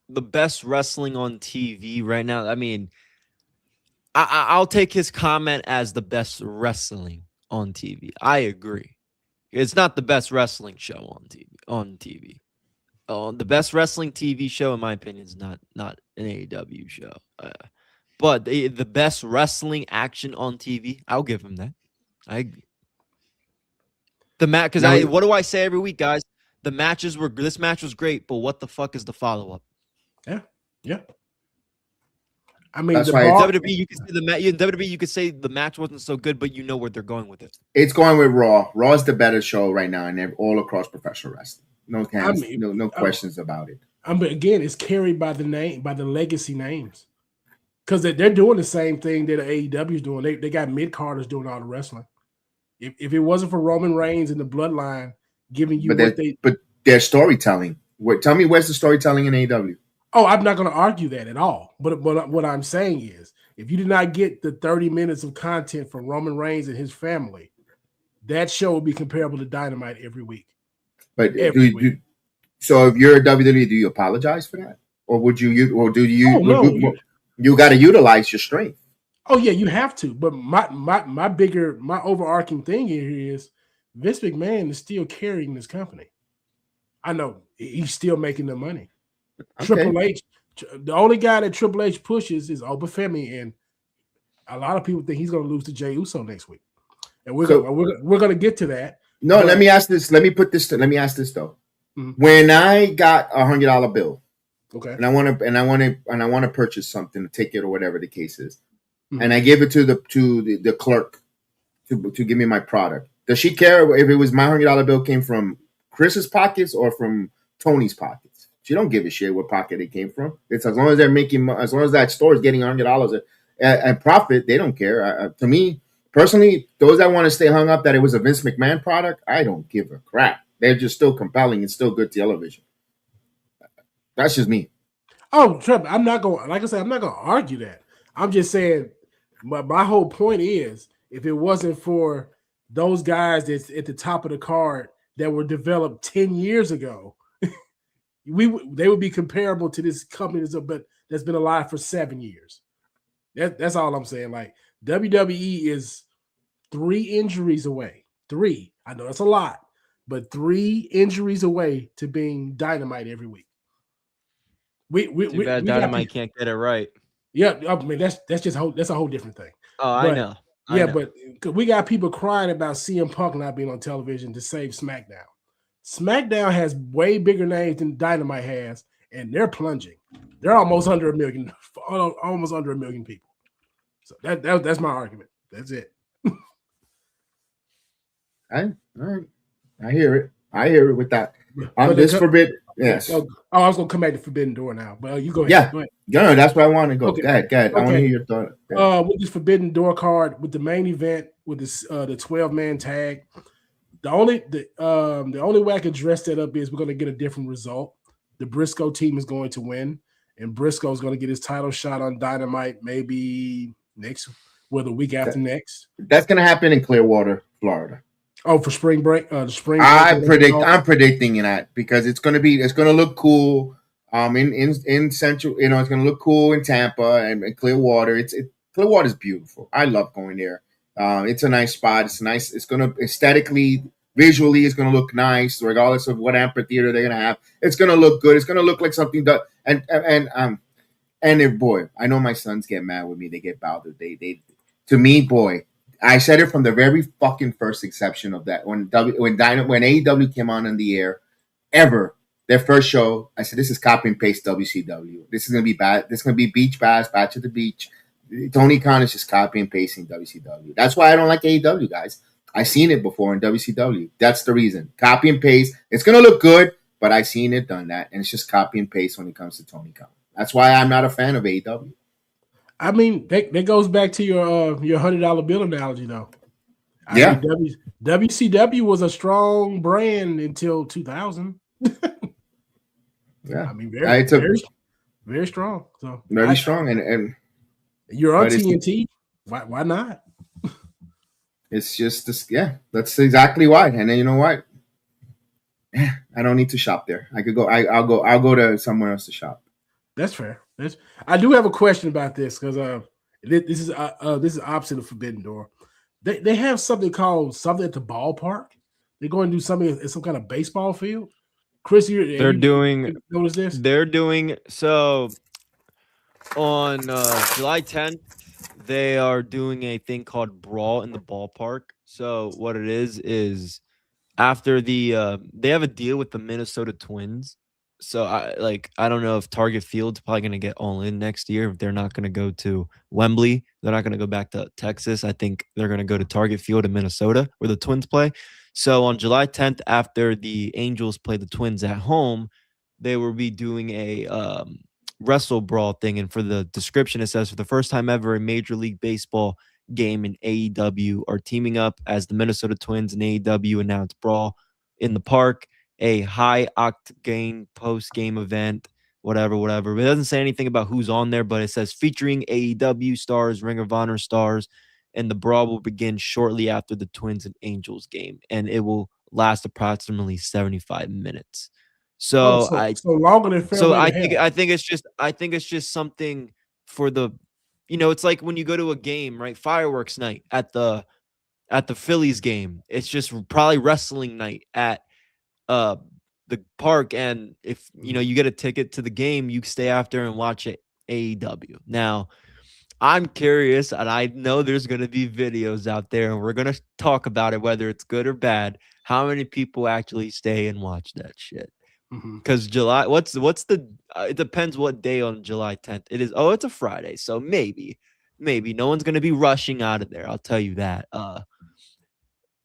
the best wrestling on TV right now, I mean, I'll take his comment as the best wrestling on TV. I agree. It's not the best wrestling show on TV. The best wrestling TV show, in my opinion, is not an AEW show. But the best wrestling action on TV, I'll give him that. I agree. Because what do I say every week, guys? This match was great, but what the fuck is the follow-up? Yeah. I mean, that's why WWE, you could say WWE, you could say the match wasn't so good, but you know where they're going with it. It's going with Raw. Raw is the better show right now, and all across professional wrestling. No questions about it. Again, it's carried by the name, by the legacy names, because they're doing the same thing that AEW is doing. They got mid-carders doing all the wrestling. If it wasn't for Roman Reigns and the Bloodline giving you but their storytelling. Tell me, where's the storytelling in AEW? Oh, I'm not going to argue that at all. But what I'm saying is, if you did not get the 30 minutes of content from Roman Reigns and his family, that show would be comparable to Dynamite every week. But So if you're a WWE, do you apologize for that, or would you, or do you? Oh, no. You got to utilize your strength. Oh yeah, you have to. But my overarching thing here is Vince McMahon is still carrying this company. I know he's still making the money. Okay. Triple H, the only guy that Triple H pushes is Oba Femi, and a lot of people think he's going to lose to Jey Uso next week. And we're going to get to that. No, let me ask this. Let me ask this though. Mm-hmm. When I got $100 bill, okay, and I want to purchase something, a ticket or whatever the case is, mm-hmm. and I give it to the clerk to give me my product. Does she care if it was my $100 bill came from Chris's pockets or from Tony's pockets? She don't give a shit what pocket it came from. It's as long as they're making, as long as that store is getting $100 at profit, they don't care. To me personally, those that want to stay hung up that it was a Vince McMahon product, I don't give a crap. They're just still compelling and still good television. That's just me. Oh, Trevor, I'm not going. Like I said, I'm not going to argue that. I'm just saying. My whole point is, if it wasn't for those guys that's at the top of the card that were developed 10 years ago, they would be comparable to this company that's been alive for 7 years. That's all I'm saying. Like WWE is 3 injuries away. 3. I know that's a lot, but 3 injuries away to being Dynamite every week. Too bad Dynamite can't get it right. Yeah, I mean that's a whole different thing. Oh, I know. But we got people crying about CM Punk not being on television to save SmackDown. SmackDown has way bigger names than Dynamite has, and they're plunging. They're almost under 1 million, almost under 1 million people. So that's my argument. That's it. All right. I hear it. with that. This forbid. Yes. I was gonna come back to Forbidden Door now, but you go ahead. Yeah, go ahead. No, that's where I want to go. Okay. Go ahead. I want to hear your thought. With this Forbidden Door card, with the main event, with this the 12-man tag, the only way I can dress that up is we're gonna get a different result. The Briscoe team is going to win, and Briscoe is going to get his title shot on Dynamite maybe the week after next. That's gonna happen in Clearwater, Florida. Oh, for spring break, I'm predicting that because it's gonna look cool. In Central, it's gonna look cool in Tampa and Clearwater. Clearwater is beautiful. I love going there. It's a nice spot. It's nice. It's gonna aesthetically, visually, it's gonna look nice, regardless of what amphitheater they're gonna have. It's gonna look good. It's gonna look like something that if boy, I know my sons get mad with me. They get bothered. To me, boy. I said it from the very fucking first exception of that when AEW came on the air, ever their first show. I said this is copy and paste WCW. This is gonna be bad. This is gonna be Beach Bash, Batch at the Beach. Tony Khan is just copy and pasting WCW. That's why I don't like AEW, guys. I seen it before in WCW. That's the reason. Copy and paste. It's gonna look good, but I seen it done that, and it's just copy and paste when it comes to Tony Khan. That's why I'm not a fan of AEW. I mean, that goes back to your $100 bill analogy, though. Yeah, WCW was a strong brand until 2000. Yeah, I mean, very strong. So very strong, and you're on TNT. Why not? It's just this. Yeah, that's exactly why. And then you know what? I don't need to shop there. I could go. I'll go to somewhere else to shop. That's fair. I do have a question about this because this is opposite of Forbidden Door. They have something called something at the ballpark. They're going to do something at some kind of baseball field. Chris, they're doing. Notice this? They're doing so on July 10th. They are doing a thing called Brawl in the Ballpark. So what it is after they have a deal with the Minnesota Twins. So I don't know if Target Field's probably going to get all in next year. If they're not going to go to Wembley, they're not going to go back to Texas. I think they're going to go to Target Field in Minnesota where the Twins play. So on July 10th, after the Angels play the Twins at home, they will be doing a Wrestle Brawl thing. And for the description, it says, for the first time ever, a Major League Baseball game in AEW are teaming up as the Minnesota Twins and AEW announce Brawl in the Park. A high octane post-game event, whatever. But it doesn't say anything about who's on there, but it says featuring AEW stars, Ring of Honor stars, and the brawl will begin shortly after the Twins and Angels game, and it will last approximately 75 minutes. So so longer than fair. So I think it's just something for the, it's like when you go to a game, right? Fireworks night at the Phillies game. It's just probably wrestling night at the park, and if you get a ticket to the game, you stay after and watch it AEW. Now, I'm curious, and I know there's going to be videos out there, and we're going to talk about it, whether it's good or bad. How many people actually stay and watch that shit? Because July, what's the? It depends what day on July 10th it is. Oh, it's a Friday, so maybe no one's going to be rushing out of there. I'll tell you that. I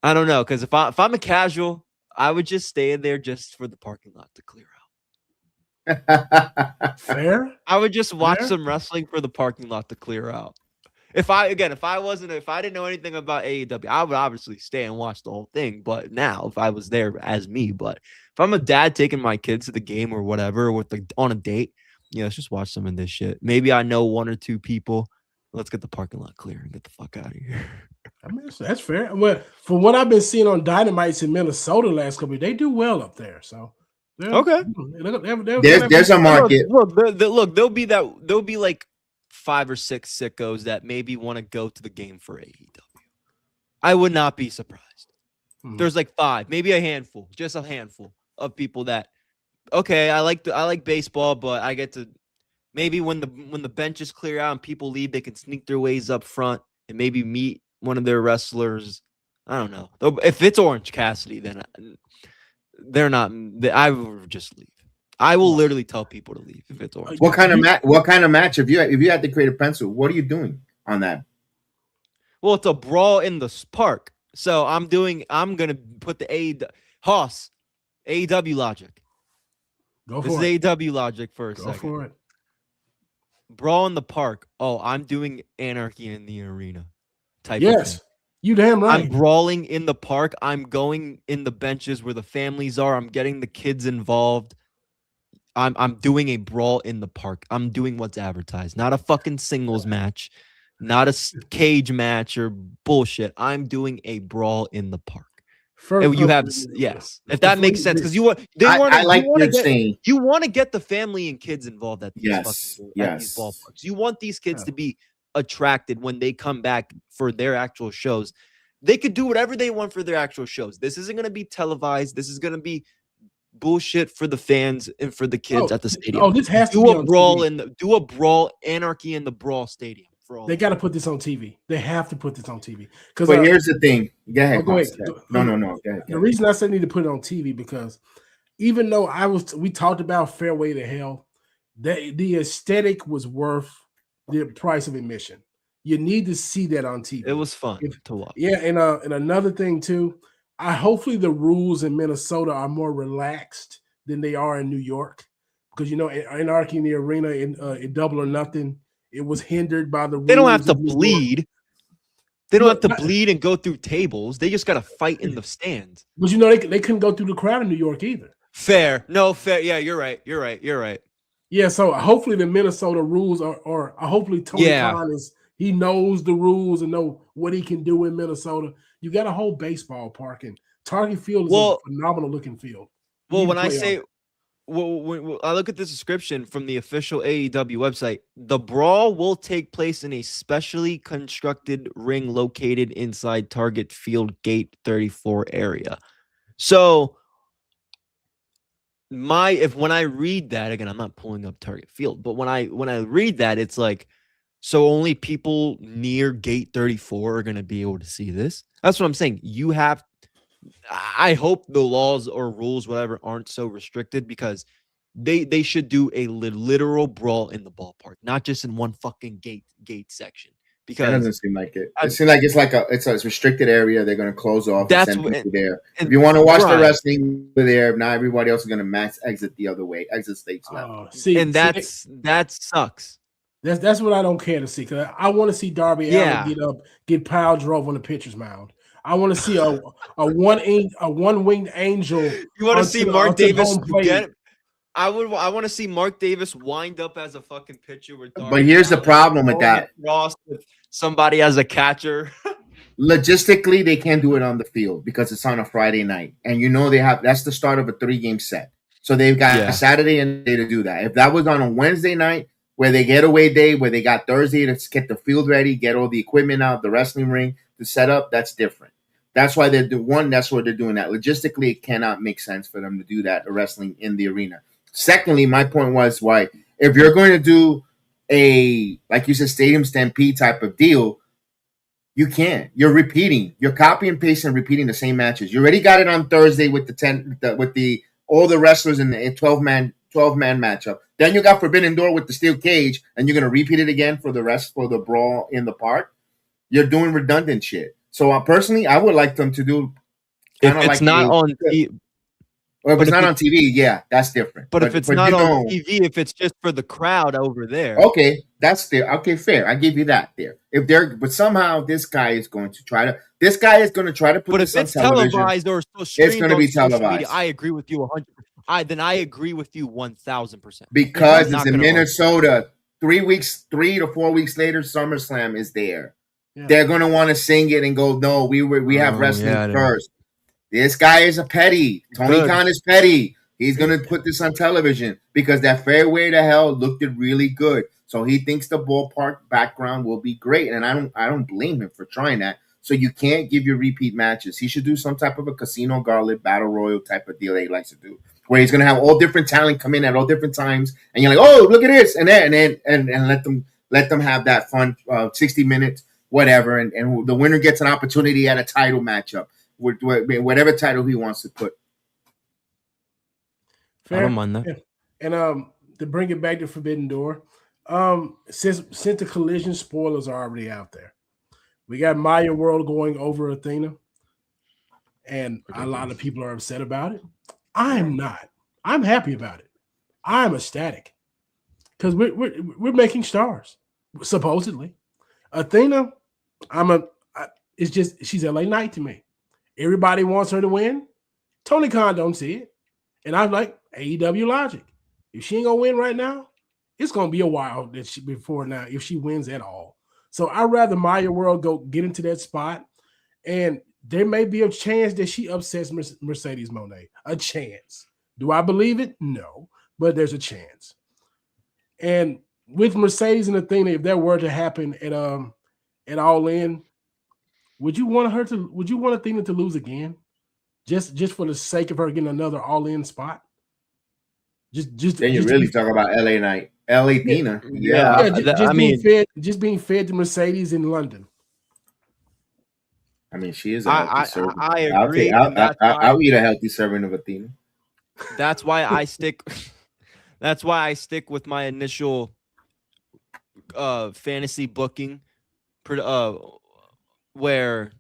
don't know, because if I'm a casual, I would just stay in there just for the parking lot to clear out. Fair. I would just watch some wrestling for the parking lot to clear out. If I didn't know anything about AEW, I would obviously stay and watch the whole thing. But now, if I was there as me, but if I'm a dad taking my kids to the game or whatever on a date, let's just watch some of this shit. Maybe I know one or two people. Let's get the parking lot clear and get the fuck out of here. I mean, that's fair. Well, from what I've been seeing on Dynamites in Minnesota last couple, they do well up there. So okay, there's a market. Look, there'll be like 5 or 6 sickos that maybe want to go to the game for AEW. I would not be surprised. There's like 5, maybe a handful, just a handful of people that, okay, I like baseball, but I get to maybe when the benches clear out and people leave, they can sneak their ways up front and maybe meet one of their wrestlers. I don't know. If it's Orange Cassidy, then they're not. I would just leave. I will literally tell people to leave if it's Orange. What kind of match? If you had to create a pencil, what are you doing on that? Well, it's a brawl in the park. So I'm gonna put the AEW logic. Go for this it. Is AEW logic for a second. Go for it. Brawl in the park. Oh, I'm doing Anarchy in the Arena. Type of thing. You damn right. I'm brawling in the park. I'm going in the benches where the families are. I'm getting the kids involved. I'm doing a brawl in the park. I'm doing what's advertised, not a fucking singles match, not a cage match or bullshit. I'm doing a brawl in the park. Yes, if that makes sense, because you want to get the family and kids involved at these these ballparks. You want these kids to be attracted when they come back for their actual shows. They could do whatever they want for their actual shows. This isn't going to be televised. This is going to be bullshit for the fans and for the kids at the stadium. This has to do be a brawl do a brawl, Anarchy in the Brawl Stadium. For all they got to put this on TV. They have to put this on TV. But here's the thing. Go ahead. Go ahead. No. Go ahead. The reason I said need to put it on TV because even though we talked about Fairway to Hell, the aesthetic was worth the price of admission. You need to see that on TV. It was fun to watch. Yeah, and another thing too, hopefully the rules in Minnesota are more relaxed than they are in New York, because in Anarchy in the Arena in Double or Nothing, it was hindered by the rules. They don't have to bleed. They don't have to bleed and go through tables. They just got to fight in the stands. But they couldn't go through the crowd in New York either. Fair. Yeah, you're right. Yeah, so hopefully the Minnesota rules are hopefully Tony Khan he knows the rules and know what he can do in Minnesota. You got a whole baseball park, and Target Field is a phenomenal looking field. Well, when I look at this description from the official AEW website, the brawl will take place in a specially constructed ring located inside Target Field Gate 34 area. So when I read that, again, I'm not pulling up Target Field, but when I read that, it's like, so only people near Gate 34 are going to be able to see this. That's what I'm saying. I hope the laws or rules, whatever, aren't so restricted, because they should do a literal brawl in the ballpark, not just in one fucking gate section. Because it doesn't seem like it. It seems like it's a restricted area. They're going to close off. That's and send people there. If you want to watch the wrestling over there, now everybody else is going to mass exit the other way, exit stage left. That sucks. That's what I don't care to see, because I want to see Darby Allin get pile drove on the pitcher's mound. I want to see a one-winged angel. You want to see Mark Davis get? I want to see Mark Davis wind up as a fucking pitcher with Darby. But here's the problem with that. Ross with somebody as a catcher. Logistically, they can't do it on the field because it's on a Friday night, and that's the start of a 3-game set. So they've got Saturday and Sunday to do that. If that was on a Wednesday night where they get away day, where they got Thursday to get the field ready, get all the equipment out, the wrestling ring to set up, that's different. That's why they're doing that's why they're doing that. Logistically, it cannot make sense for them to do that, wrestling in the arena. Secondly, my point was why if you're going to do a, like you said, stadium stampede type of deal, you can't. You're repeating. You're copy and pasting and repeating the same matches. You already got it on Thursday with all the wrestlers in the 12-man matchup. Then you got Forbidden Door with the steel cage, and you're gonna repeat it again for the brawl in the park. You're doing redundant shit. So personally, I would like them to do. If it's not on TV, if it's not on TV, yeah, that's different. But if it's not on TV, if it's just for the crowd over there, okay, that's there. Okay, fair. I give you that there. But somehow this guy is going to try to put this on television. But if it's televised or streamed, it's going to be televised. Media, I agree with you 100%. Then I agree with you 1,000%. Because it's in Minnesota. 3 to 4 weeks later, SummerSlam is there. Yeah. They're going to want to sing it and go, no, we have wrestling first. This guy is a petty. Tony Khan is petty. He's going to put this on television because that Fairway to Hell looked really good. So he thinks the ballpark background will be great. And I don't blame him for trying that. So you can't give your repeat matches. He should do some type of a Casino Gauntlet Battle Royal type of deal that he likes to do, where he's going to have all different talent come in at all different times. And you're like, oh, look at this. And let them have that fun 60 minutes, whatever. And the winner gets an opportunity at a title matchup. With whatever title he wants to put. Fair. I don't mind that. Yeah. And to bring it back to Forbidden Door, since the collision spoilers are already out there, we got Maya World going over Athena, and a lot of people are upset about it. I'm not. I'm happy about it. I'm ecstatic because we're making stars, supposedly. Athena, she's LA Knight to me. Everybody wants her to win. Tony Khan don't see it. And I'm like, AEW logic. If she ain't going to win right now, it's going to be a while before now if she wins at all. So I'd rather Maya World go get into that spot. And there may be a chance that she upsets Mercedes Moné. A chance. Do I believe it? No. But there's a chance. And with Mercedes and Athena, if that were to happen at All In, would you want Athena to lose again? Just for the sake of her getting another All-In spot? Then you really talk about LA Knight. LA Athena. Yeah. Just being fed to Mercedes in London. I mean, she is a healthy serving. I agree. I'll eat a healthy serving of Athena. That's why I stick. That's why I stick with my initial fantasy booking. Where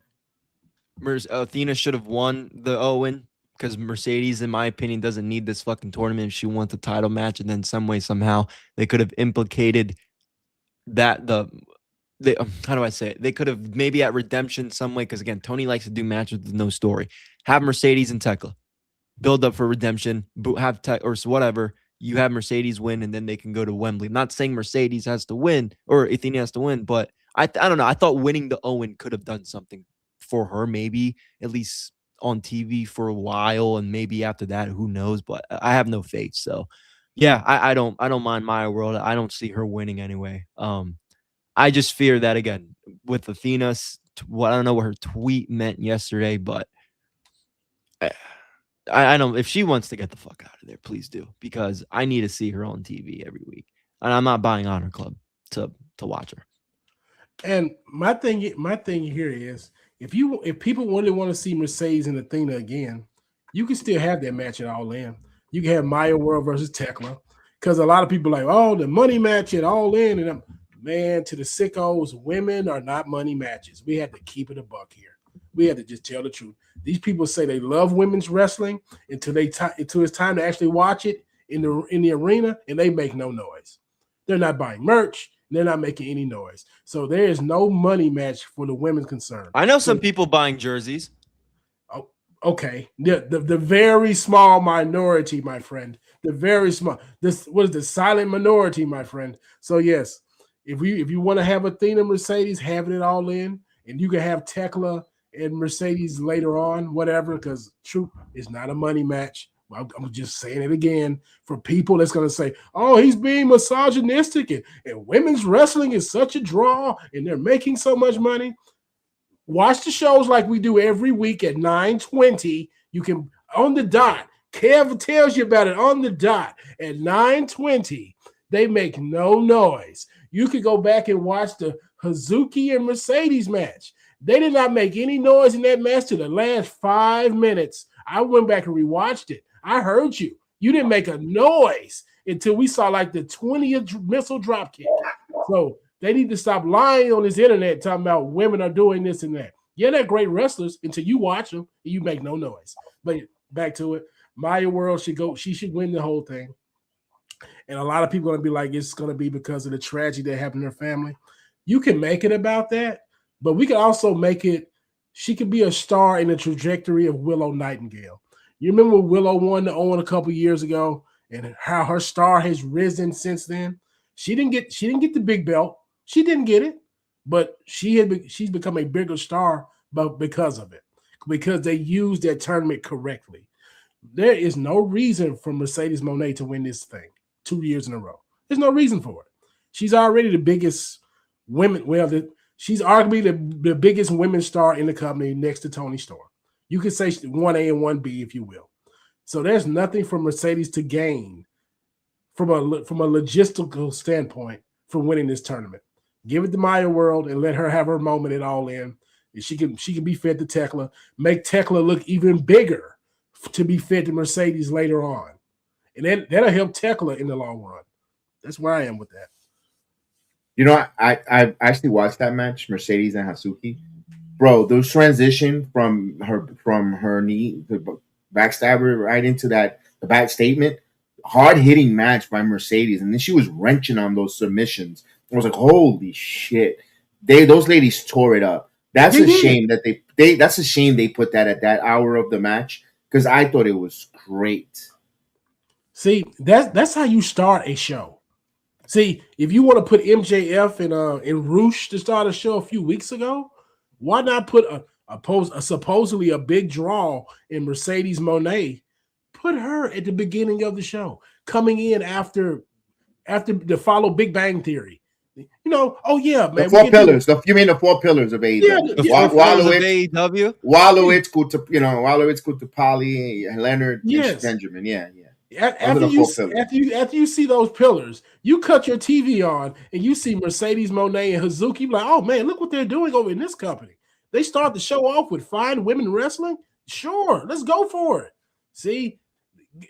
Athena should have won the Owen because Mercedes, in my opinion, doesn't need this fucking tournament if she wants the title match, and then some way, somehow, they could have implicated that how do I say it? They could have maybe at Redemption some way, because again, Tony likes to do matches with no story. Have Mercedes and Tekla build up for Redemption, have or whatever. You have Mercedes win, and then they can go to Wembley. I'm not saying Mercedes has to win or Athena has to win, but I don't know. I thought winning the Owen could have done something for her, maybe at least on TV for a while, and maybe after that, who knows? But I have no faith. So, yeah, I don't mind Maya World. I don't see her winning anyway. I just fear that again with Athena. I don't know what her tweet meant yesterday, but I don't. If she wants to get the fuck out of there, please do, because I need to see her on TV every week, and I'm not buying Honor Club to watch her. And my thing here is if people really want to see Mercedes and Athena again, you can still have that match at All In. You can have Maya World versus Tekla, because a lot of people are like, oh, the money match at All In, and man, to the sickos, women are not money matches. We have to keep it a buck here. We have to just tell the truth. These people say they love women's wrestling until it's time to actually watch it in the arena, and they make no noise. They're not buying merch. They're not making any noise. So there is no money match for the women's concern. I know some people buying jerseys. Oh, okay. The very small minority, my friend. The very small. What is the silent minority, my friend? So yes, if you want to have Athena Mercedes, have it all in, and you can have Tekla and Mercedes later on, whatever, because truth is not a money match. I'm just saying it again for people that's going to say, oh, he's being misogynistic and women's wrestling is such a draw and they're making so much money. Watch the shows like we do every week at 9:20. You can, on the dot, Kev tells you about it on the dot at 9:20. They make no noise. You could go back and watch the Hazuki and Mercedes match. They did not make any noise in that match to the last 5 minutes. I went back and rewatched it. I heard you. You didn't make a noise until we saw like the 20th missile drop kick. So they need to stop lying on this internet talking about women are doing this and that. Yeah, they're great wrestlers until you watch them and you make no noise. But back to it. Maya World should go. She should win the whole thing. And a lot of people are going to be like, it's going to be because of the tragedy that happened in her family. You can make it about that, but we can also make it, she could be a star in the trajectory of Willow Nightingale. You remember Willow won the Owen a couple years ago and how her star has risen since then? She didn't get the big belt. She didn't get it, but she's become a bigger star because of it, because they used that tournament correctly. There is no reason for Mercedes Moné to win this thing 2 years in a row. There's no reason for it. She's already the biggest women. Well, she's arguably the biggest women's star in the company next to Toni Storm. You could say 1A and 1B, if you will. So there's nothing for Mercedes to gain from a logistical standpoint from winning this tournament. Give it to Maya World and let her have her moment at All In. And she can be fed to Tekla, make Tekla look even bigger to be fed to Mercedes later on. And that'll help Tekla in the long run. That's where I am with that. You know, I actually watched that match, Mercedes and Hazuki. Bro, those transition from her knee, the backstabber right into the back statement, hard hitting match by Mercedes, and then she was wrenching on those submissions. I was like, holy shit! Those ladies tore it up. That's a shame that that's a shame they put that at that hour of the match, because I thought it was great. See, that's how you start a show. See, if you want to put MJF and Roosh to start a show a few weeks ago, why not put a supposedly a big draw in Mercedes Moné? Put her at the beginning of the show, coming in after to follow Big Bang Theory. You know, oh yeah, man. The 4 pillars. You mean the 4 pillars of AEW? Yeah, the 4 pillars of AEW. Wallowitz, Kupali, Leonard, yes. Benjamin. Yeah. After you see those pillars, you cut your TV on and you see Mercedes Moné and Hazuki. You're like, oh man, look what they're doing over in this company. They start the show off with fine women wrestling. Sure, let's go for it. See,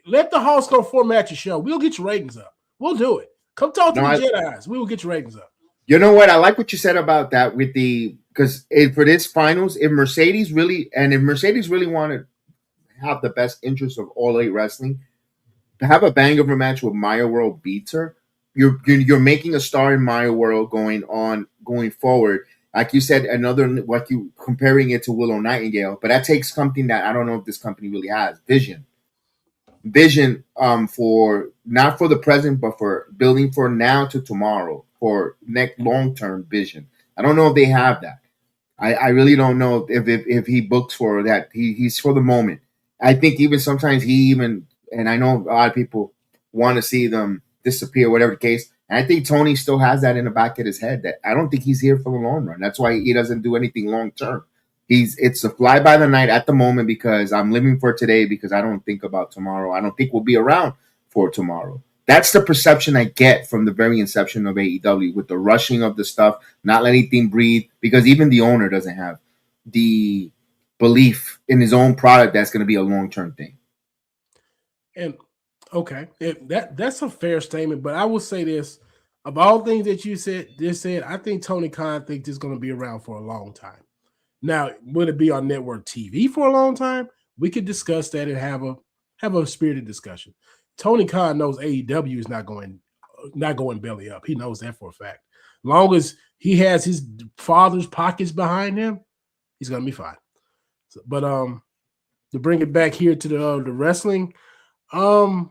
let the Hall Score format your show. We'll get your ratings up. We'll do it. Come talk to the JEDI'S. We will get your ratings up. You know what? I like what you said about that because for this finals, if Mercedes really want to have the best interest of All Elite Wrestling, to have a bang of a match with Maya World beats her, you're making a star in Maya World going forward. Like you said, comparing it to Willow Nightingale, but that takes something that I don't know if this company really has: vision for not for the present, but for building for now to tomorrow, for next long-term vision. I don't know if they have that. I really don't know if he books for that. He's for the moment. I think even sometimes and I know a lot of people want to see them disappear, whatever the case. And I think Tony still has that in the back of his head that I don't think he's here for the long run. That's why he doesn't do anything long term. It's a fly by the night at the moment because I'm living for today because I don't think about tomorrow. I don't think we'll be around for tomorrow. That's the perception I get from the very inception of AEW with the rushing of the stuff, not letting anything breathe, because even the owner doesn't have the belief in his own product that's going to be a long-term thing. And okay, that's a fair statement, but I will say this: of all things that you said, I think Tony Khan thinks this is going to be around for a long time. Now, would it be on network TV for a long time? We could discuss that and have a spirited discussion. Tony Khan knows AEW is not going belly up. He knows that for a fact. As long as he has his father's pockets behind him, he's going to be fine. So, but to bring it back here to the wrestling, how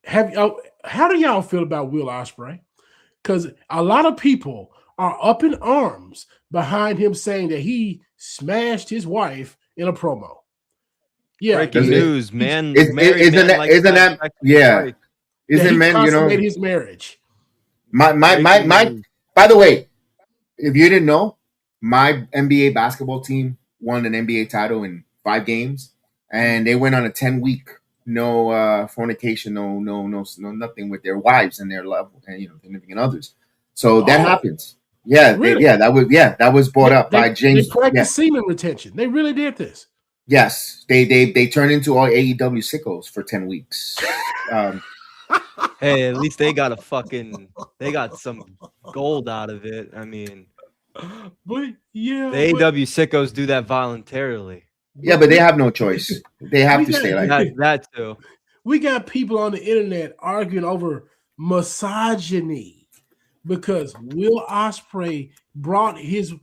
do y'all feel about Will Ospreay? Because a lot of people are up in arms behind him saying that he smashed his wife in a promo. Yeah, Breaking news, man. Isn't that yeah? Isn't he men, consummated his marriage. My by the way, if you didn't know, my NBA basketball team won an NBA title in 5 games, and they went on a 10-week no fornication, no nothing with their wives and their love and significant others. So that happens. Yeah, really? That was brought up by James. They practiced semen retention. They really did this. Yes, they turned into all AEW sickos for 10 weeks. Hey, at least they got some gold out of it. I mean, but yeah, the AEW sickos do that voluntarily. Yeah, but they have no choice. They have to stay like that. That too. We got people on the internet arguing over misogyny because Will Ospreay brought his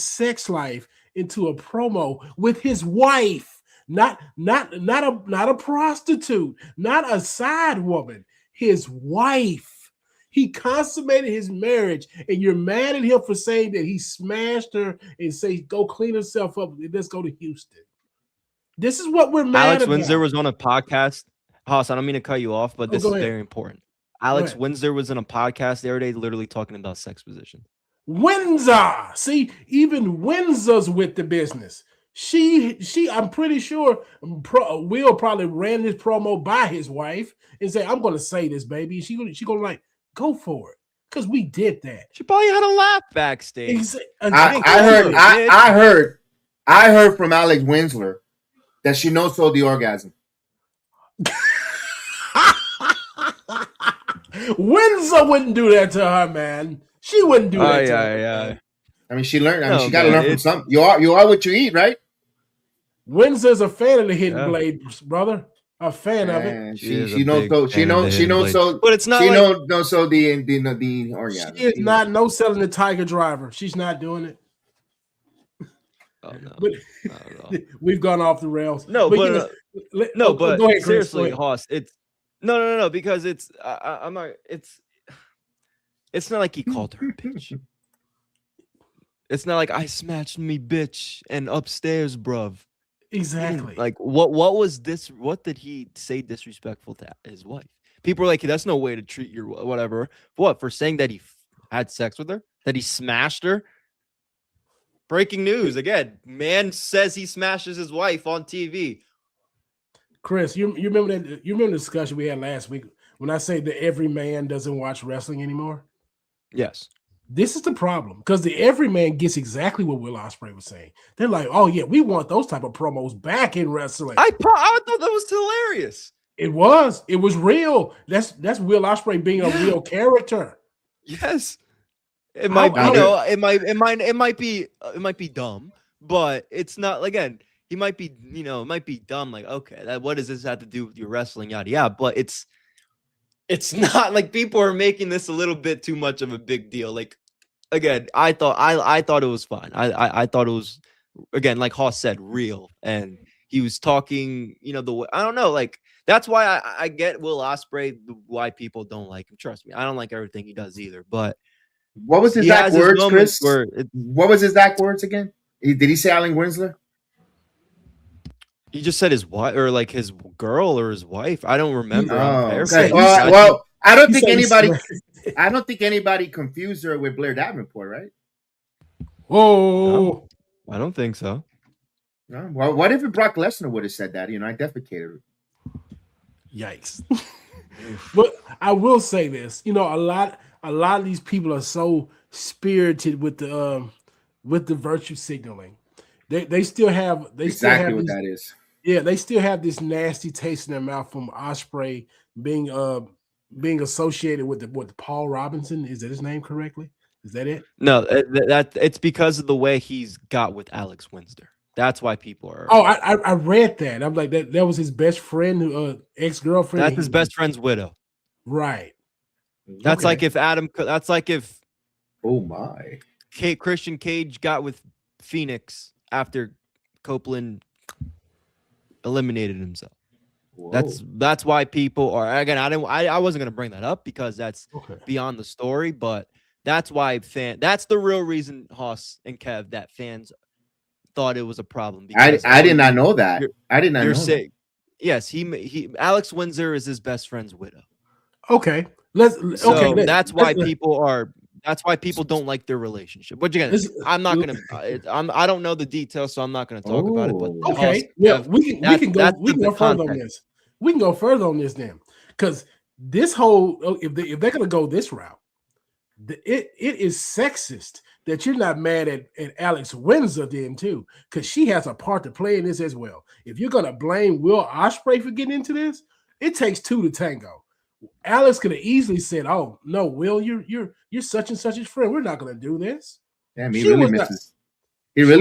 sex life into a promo with his wife, not a prostitute, not a side woman, his wife. He consummated his marriage, and you're mad at him for saying that he smashed her and say, go clean herself up and let's go to Houston. This is what we're mad Alex about. Windsor was on a podcast. Haas, I don't mean to cut you off, but this is very important. Alex Windsor was on a podcast the other day literally talking about sex position. Windsor! See, even Windsor's with the business. I'm pretty sure Will probably ran this promo by his wife and said, I'm going to say this, baby. She going to like, go for it, because we did that. She probably had a laugh backstage. I heard from Alex Windsor that she knows so the orgasm. Windsor wouldn't do that to her, man. She wouldn't do that to her. I mean, she learned. I mean, she got to learn from something. You are what you eat, right? Windsor's a fan of the hidden blade, brother. A fan of it. She knows so. But it's not. She knows so the orgasm. She is not selling the Tiger Driver. She's not doing it. Oh no! But we've gone off the rails. No, but go ahead, seriously, Hoss, it's no, because it's I'm not. It's not like he called her a bitch. It's not like I smashed me, bitch, and upstairs, bruv. Exactly. Like what was this? What did he say disrespectful to his wife? People are like, that's no way to treat your whatever. What, for saying that he had sex with her? That he smashed her? Breaking news again. Man says he smashes his wife on TV. Chris, you remember that? You remember the discussion we had last week when I say that every man doesn't watch wrestling anymore? Yes. This is the problem, because the everyman gets exactly what Will Ospreay was saying. They're like, "Oh yeah, we want those type of promos back in wrestling." I thought that was hilarious. It was real. That's Will Ospreay being a real character. Yes, it might. It might be dumb, but it's not. Again, he might be. It might be dumb. Like, okay, what does this have to do with your wrestling? Yada yada. But it's not like people are making this a little bit too much of a big deal. Like, again, I thought it was fine. I thought it was, again, like Hoss said, real. And he was talking, the way, I don't know, like, that's why I get Will Ospreay, why people don't like him. Trust me, I don't like everything he does either. But what was his exact words, Chris? What was his exact words again? Did he say Alan Winsler? He just said his wife, or like his girl or his wife. I don't remember. Okay. Well, I don't think anybody confused her with Blair Davenport, right? Oh, no, I don't think so. No. Well, what if Brock Lesnar would have said that? I defecated. Yikes! But I will say this: a lot of these people are so spirited with the virtue signaling. They still have what that is. Yeah, they still have this nasty taste in their mouth from Ospreay being associated with Paul Robinson. Is that his name correctly? Is that it? No, that it's because of the way he's got with Alex Windsor. That's why people are. Oh, I read that. I'm like that was his best friend, ex-girlfriend. That's his best friend's widow. Right. That's like if That's like if. Oh my. Christian Cage got with Phoenix after Copeland eliminated himself. Whoa. That's why people are, again, I wasn't gonna bring that up because that's beyond the story, but that's why that's the real reason, Hoss and Kev, that fans thought it was a problem. I did not know that. I did not know that. Yes, he Alex Windsor is his best friend's widow. Okay, that's why people don't like their relationship. But again, I'm not gonna. I don't know the details, so I'm not gonna talk about it. But okay, yeah, we can go further on this. We can go further on this then, because this whole if they're gonna go this route, it is sexist that you're not mad at Alex Windsor then too, because she has a part to play in this as well. If you're gonna blame Will Ospreay for getting into this, it takes two to tango. Alex could have easily said, "Oh no, Will, you're such and such his friend. We're not going to do this." Damn, he really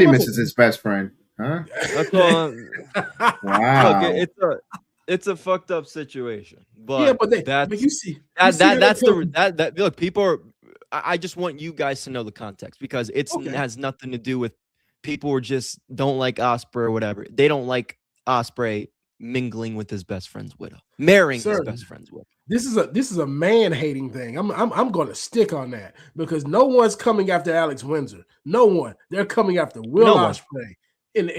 misses his best friend, huh? Wow. Look, it's a fucked up situation, but yeah, but you see, look, people are. I just want you guys to know the context, because it has nothing to do with people who just don't like Ospreay or whatever. They don't like Ospreay mingling with his best friend's widow, marrying his best friend's widow. This is a man-hating thing. I'm going to stick on that, because no one's coming after Alex Windsor. No one. They're coming after Will Ospreay, and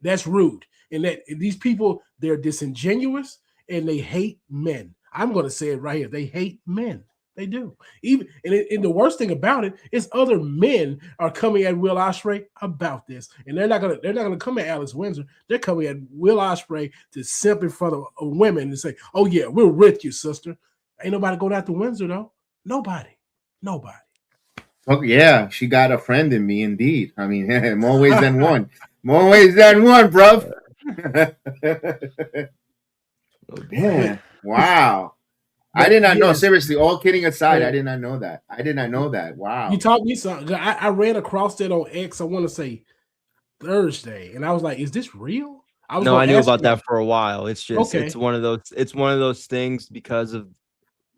that's rude. And that these people, they're disingenuous and they hate men. I'm going to say it right here. They hate men. They do. And the worst thing about it is other men are coming at Will Ospreay about this, and they're not gonna come at Alex Windsor. They're coming at Will Ospreay to simp in front of women and say, "Oh yeah, we're with you, sister." Ain't nobody going after Windsor though. Nobody. Oh yeah, she got a friend in me, indeed. I mean, more ways than one. More ways than one, bruv. Man, wow. I did not know. Seriously, all kidding aside, I did not know that. Wow. You taught me something. I ran across that on X, I want to say Thursday, and I was like, is this real? I knew about that for a while. It's just it's one of those things, because of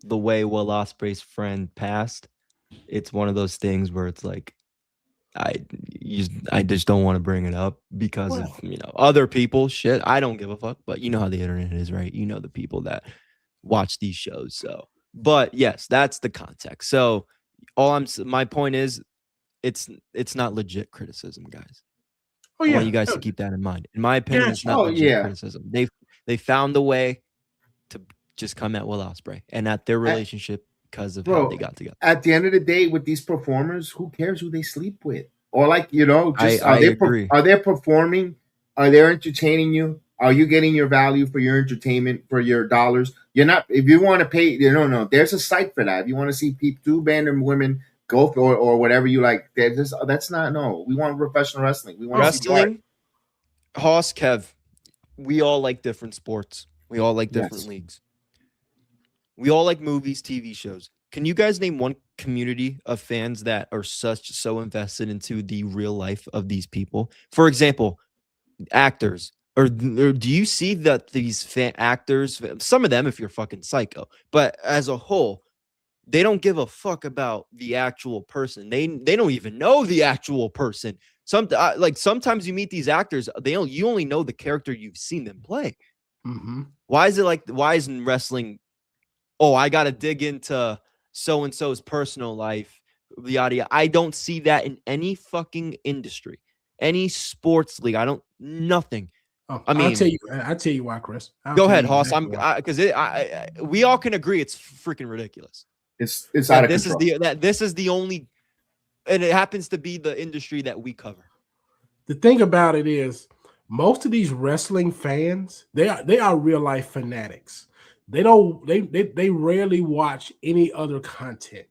the way Will Ospreay's friend passed. It's one of those things where it's like I just don't want to bring it up because of other people. Shit, I don't give a fuck. But you know how the internet is, right? You know the people that watch these shows. So, but yes, that's the context. So my point is, it's not legit criticism, guys. I want you guys to keep that in mind. In my opinion, it's not legit criticism. They found a way to just come at Will Ospreay and at their relationship because of how they got together. At the end of the day, with these performers, who cares who they sleep with? Or are they performing? Are they entertaining you? Are you getting your value for your entertainment, for your dollars? You're not. If you want to pay, no. There's a site for that. If you want to see two random women go or whatever you like, that's not. No, we want professional wrestling. We want wrestling. Hoss, Kev, we all like different sports. We all like different leagues. We all like movies, TV shows. Can you guys name one community of fans that are so invested into the real life of these people? For example, actors. Or do you see that these actors, some of them, if you're fucking psycho, but as a whole, they don't give a fuck about the actual person. They don't even know the actual person. Sometimes you meet these actors, you only know the character you've seen them play. Mm-hmm. Why is in wrestling? Oh, I got to dig into so and so's personal life. Yada. I don't see that in any fucking industry, any sports league. Nothing. Oh, I mean, I'll tell you why, Chris. Go ahead, Hoss. Because we all can agree it's freaking ridiculous. It's out of control. This is the only, and it happens to be the industry that we cover. The thing about it is, most of these wrestling fans, they are real life fanatics. They rarely watch any other content,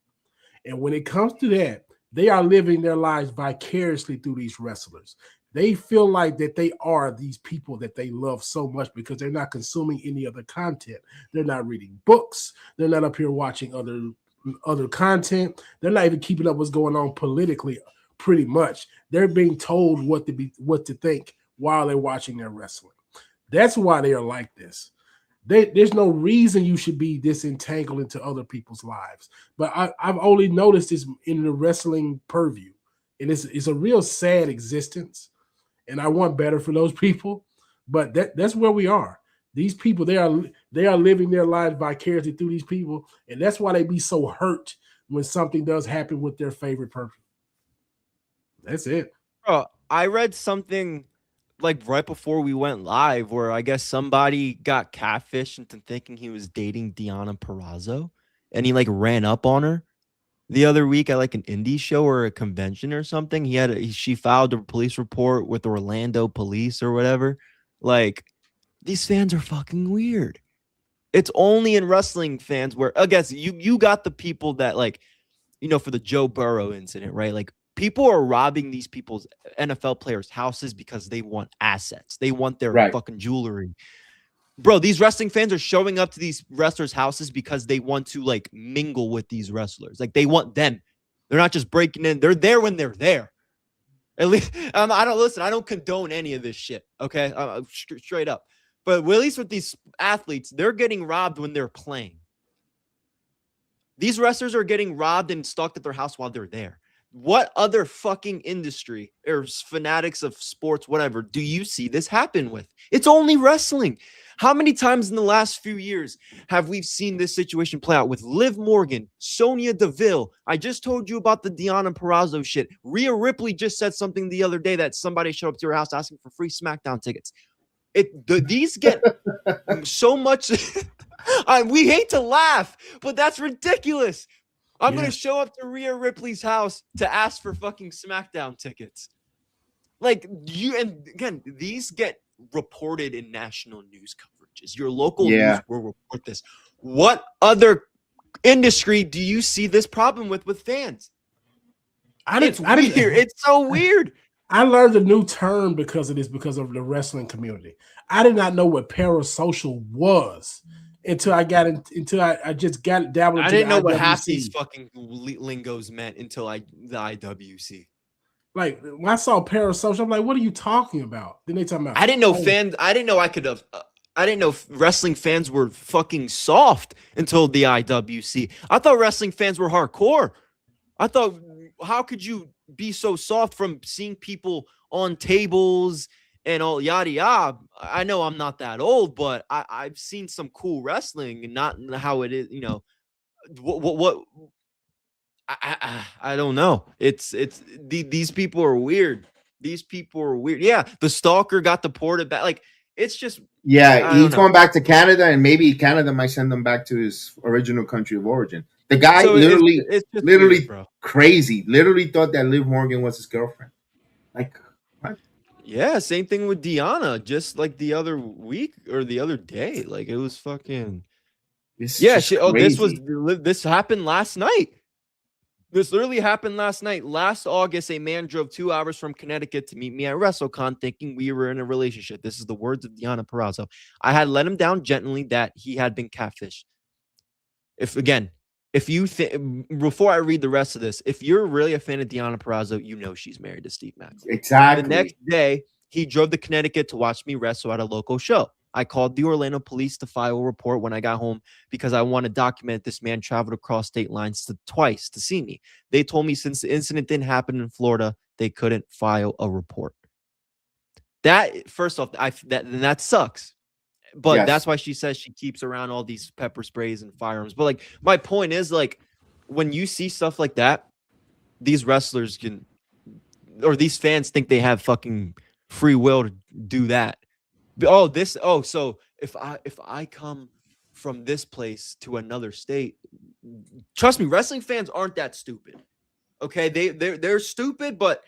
and when it comes to that, they are living their lives vicariously through these wrestlers. They feel like that they are these people that they love so much because they're not consuming any other content. They're not reading books. They're not up here watching other content. They're not even keeping up what's going on politically. Pretty much, they're being told what to think while they're watching their wrestling. That's why they are like this. There's no reason you should be disentangled into other people's lives. But I've only noticed this in the wrestling purview, and it's a real sad existence. And I want better for those people, but that's where we are. These people, they are living their lives vicariously through these people, and that's why they be so hurt when something does happen with their favorite person. That's it. Bro, I read something like right before we went live where I guess somebody got catfished into thinking he was dating Deonna Purrazzo, and he like ran up on her the other week at like an indie show or a convention or something. She filed a police report with Orlando police or whatever. Like, these fans are fucking weird. It's only in wrestling fans where I guess you got the people that like, for the Joe Burrow incident, right? Like, people are robbing these people's NFL players' houses because they want assets. They want their fucking jewelry. Bro, these wrestling fans are showing up to these wrestlers' houses because they want to like mingle with these wrestlers. Like, they want them. They're not just breaking in. They're there when they're there. At least I don't condone any of this shit. Okay, straight up. But at least with these athletes, they're getting robbed when they're playing. These wrestlers are getting robbed and stalked at their house while they're there. What other fucking industry or fanatics of sports, whatever, do you see this happen with? It's only wrestling. How many times in the last few years have we seen this situation play out with Liv Morgan, Sonya Deville? I just told you about the Deonna Purrazzo shit. Rhea Ripley just said something the other day that somebody showed up to her house asking for free SmackDown tickets. These get so much. We hate to laugh, but that's ridiculous. I'm going to show up to Rhea Ripley's house to ask for fucking SmackDown tickets. Like, and again, these get reported in national news coverages. Your local news will report this. What other industry do you see this problem with fans? It's so weird. I learned a new term because of this, because of the wrestling community. I did not know what parasocial was until I just got dabbled into I didn't know the what IWC. half these fucking lingos meant until the IWC. Like, when I saw parasocial, I'm like, what are you talking about? Then they talking about I didn't know fans. I didn't know I could have. I didn't know wrestling fans were fucking soft until the IWC. I thought wrestling fans were hardcore. I thought, how could you be so soft from seeing people on tables and all yada yada? I know I'm not that old, but I've seen some cool wrestling and not how it is. What I don't know. These people are weird. These people are weird. Yeah, the stalker got deported back. Like, it's just he's going back to Canada, and maybe Canada might send him back to his original country of origin. The guy it's literally weird, crazy. Literally thought that Liv Morgan was his girlfriend. Like, what? Yeah, same thing with Deonna. Just like the other week or the other day, like it was fucking. This happened last night. This literally happened last night. Last August, a man drove 2 hours from Connecticut to meet me at WrestleCon thinking we were in a relationship. This is the words of Deonna Purrazzo. I had let him down gently that he had been catfished. Before I read the rest of this, if you're really a fan of Deonna Purrazzo, you know she's married to Steve Max. Exactly. The next day, he drove to Connecticut to watch me wrestle at a local show. I called the Orlando police to file a report when I got home because I want to document this man traveled across state lines twice to see me. They told me since the incident didn't happen in Florida, they couldn't file a report. That, first off, that sucks. But that's why she says she keeps around all these pepper sprays and firearms. But like, my point is, like, when you see stuff like that, these wrestlers these fans think they have fucking free will to do that. So if I come from this place to another state, trust me, wrestling fans aren't that stupid. Okay, they're stupid, but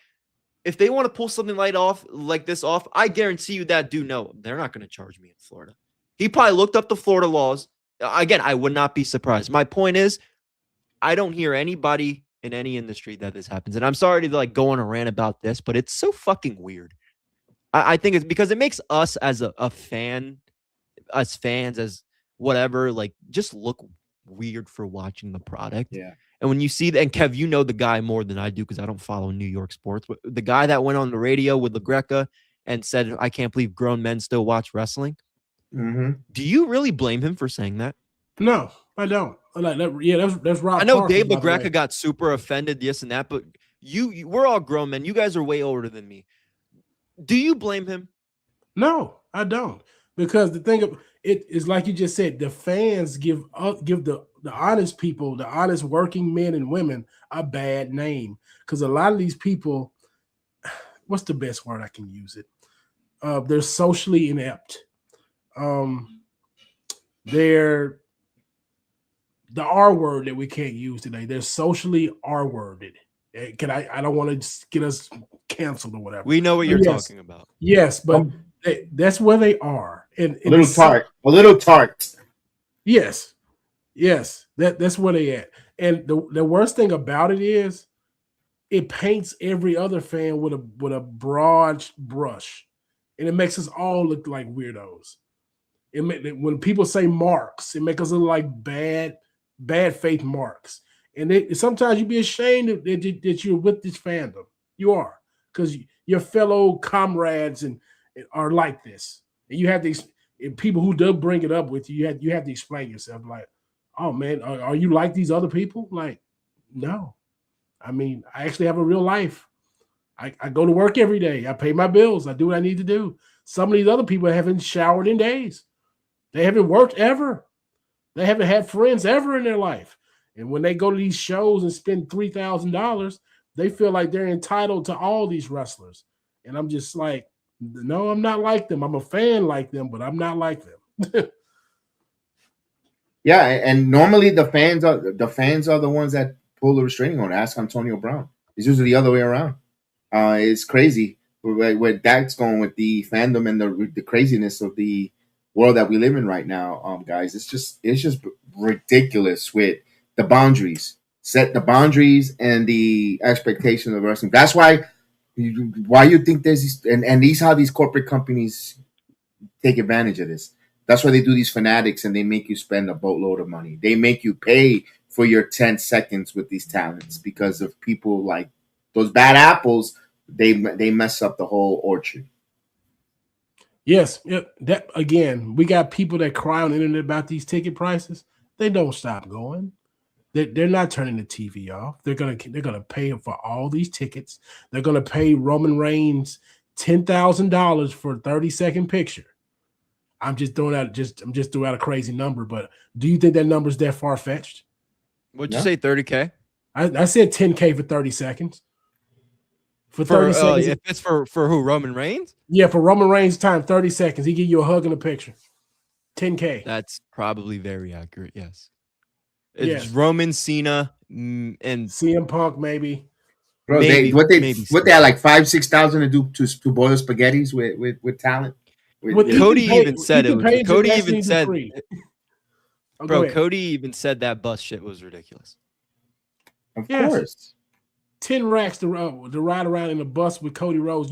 if they want to pull something like this off, I guarantee you that dude, no, they're not going to charge me in Florida. He probably looked up the Florida laws. Again, I would not be surprised. My point is, I don't hear anybody in any industry that this happens. And I'm sorry to like go on a rant about this, but it's so fucking weird. I think it's because it makes us as a fan, as fans, as whatever, like, just look weird for watching the product. Yeah. And when you see that, and Kev, you know the guy more than I do because I don't follow New York sports, but the guy that went on the radio with LaGreca and said, I can't believe grown men still watch wrestling. Mm-hmm. Do you really blame him for saying that? No, I don't. Like that, yeah, that's Rob. I know Parker, Dave LaGreca got super offended, this and that, but we're all grown men. You guys are way older than me. Do you blame him? No, I don't. Because the thing of it is, like you just said, the fans give the honest people, the honest working men and women, a bad name. Because a lot of these people, what's the best word I can use it? They're socially inept. They're the R word that we can't use today. They're socially R worded. I don't want to get us canceled or whatever. We know what you're talking about. Yes, but that's where they are. And a little tart. Yes. That's where they at. And the worst thing about it is it paints every other fan with a broad brush. And it makes us all look like weirdos. When people say marks, it makes us look like bad faith marks. And sometimes you be ashamed that you're with this fandom. You are, because your fellow comrades and are like this. And you have these people who do bring it up with you. You have to explain yourself. Like, oh man, are you like these other people? Like, no. I mean, I actually have a real life. I go to work every day. I pay my bills. I do what I need to do. Some of these other people haven't showered in days. They haven't worked ever. They haven't had friends ever in their life. And when they go to these shows and spend $3,000, they feel like they're entitled to all these wrestlers. And I'm just like, no, I'm not like them. I'm a fan like them, but I'm not like them. Yeah, and normally the fans are the ones that pull the restraining order. Ask Antonio Brown. It's usually the other way around. It's crazy where that's going with the fandom and the craziness of the world that we live in right now, guys. It's just ridiculous with the boundaries. Set the boundaries and the expectations of wrestling. That's why you think there's these and these how these corporate companies take advantage of this. That's why they do these fanatics and they make you spend a boatload of money. They make you pay for your 10 seconds with these talents because of people like those bad apples. They mess up the whole orchard. Yes, that again, we got people that cry on the internet about these ticket prices. They don't stop going. They're not turning the TV off. They're gonna pay for all these tickets. They're gonna pay Roman Reigns $10,000 for a 30-second picture. I'm just throwing out a crazy number, but do you think that number's that far fetched? What'd you say, 30K? I said 10K for 30 seconds. For 30 seconds. If it's for who? Roman Reigns? Yeah, for Roman Reigns' time, 30 seconds. He give you a hug and a picture. 10K. That's probably very accurate, yes. It's Roman, Cena, and CM Punk, maybe. Bro, maybe, they had like 5,000-6,000 to do to boil spaghettis with talent. Cody even said it. Cody even said, bro, Cody even said that bus shit was ridiculous. Of course. 10 racks to ride around in a bus with Cody Rhodes.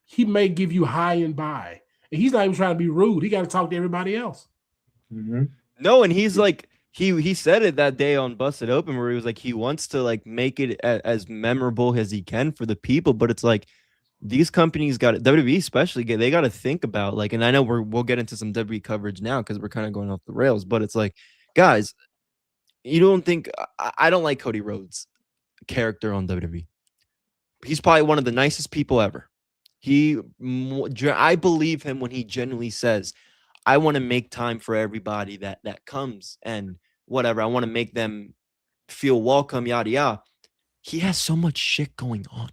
He may give you high and by. And he's not even trying to be rude. He got to talk to everybody else. Mm-hmm. No, and he's like, he said it that day on Busted Open where he was like, he wants to like make it as memorable as he can for the people. But it's like, these companies got WWE especially, they got to think about like, and I know we'll get into some WWE coverage now because we're kind of going off the rails, but it's like, guys, you don't think I don't like Cody Rhodes' character on WWE. He's probably one of the nicest people ever. I believe him when he genuinely says, I want to make time for everybody that comes and whatever. I want to make them feel welcome, yada yada. He has so much shit going on.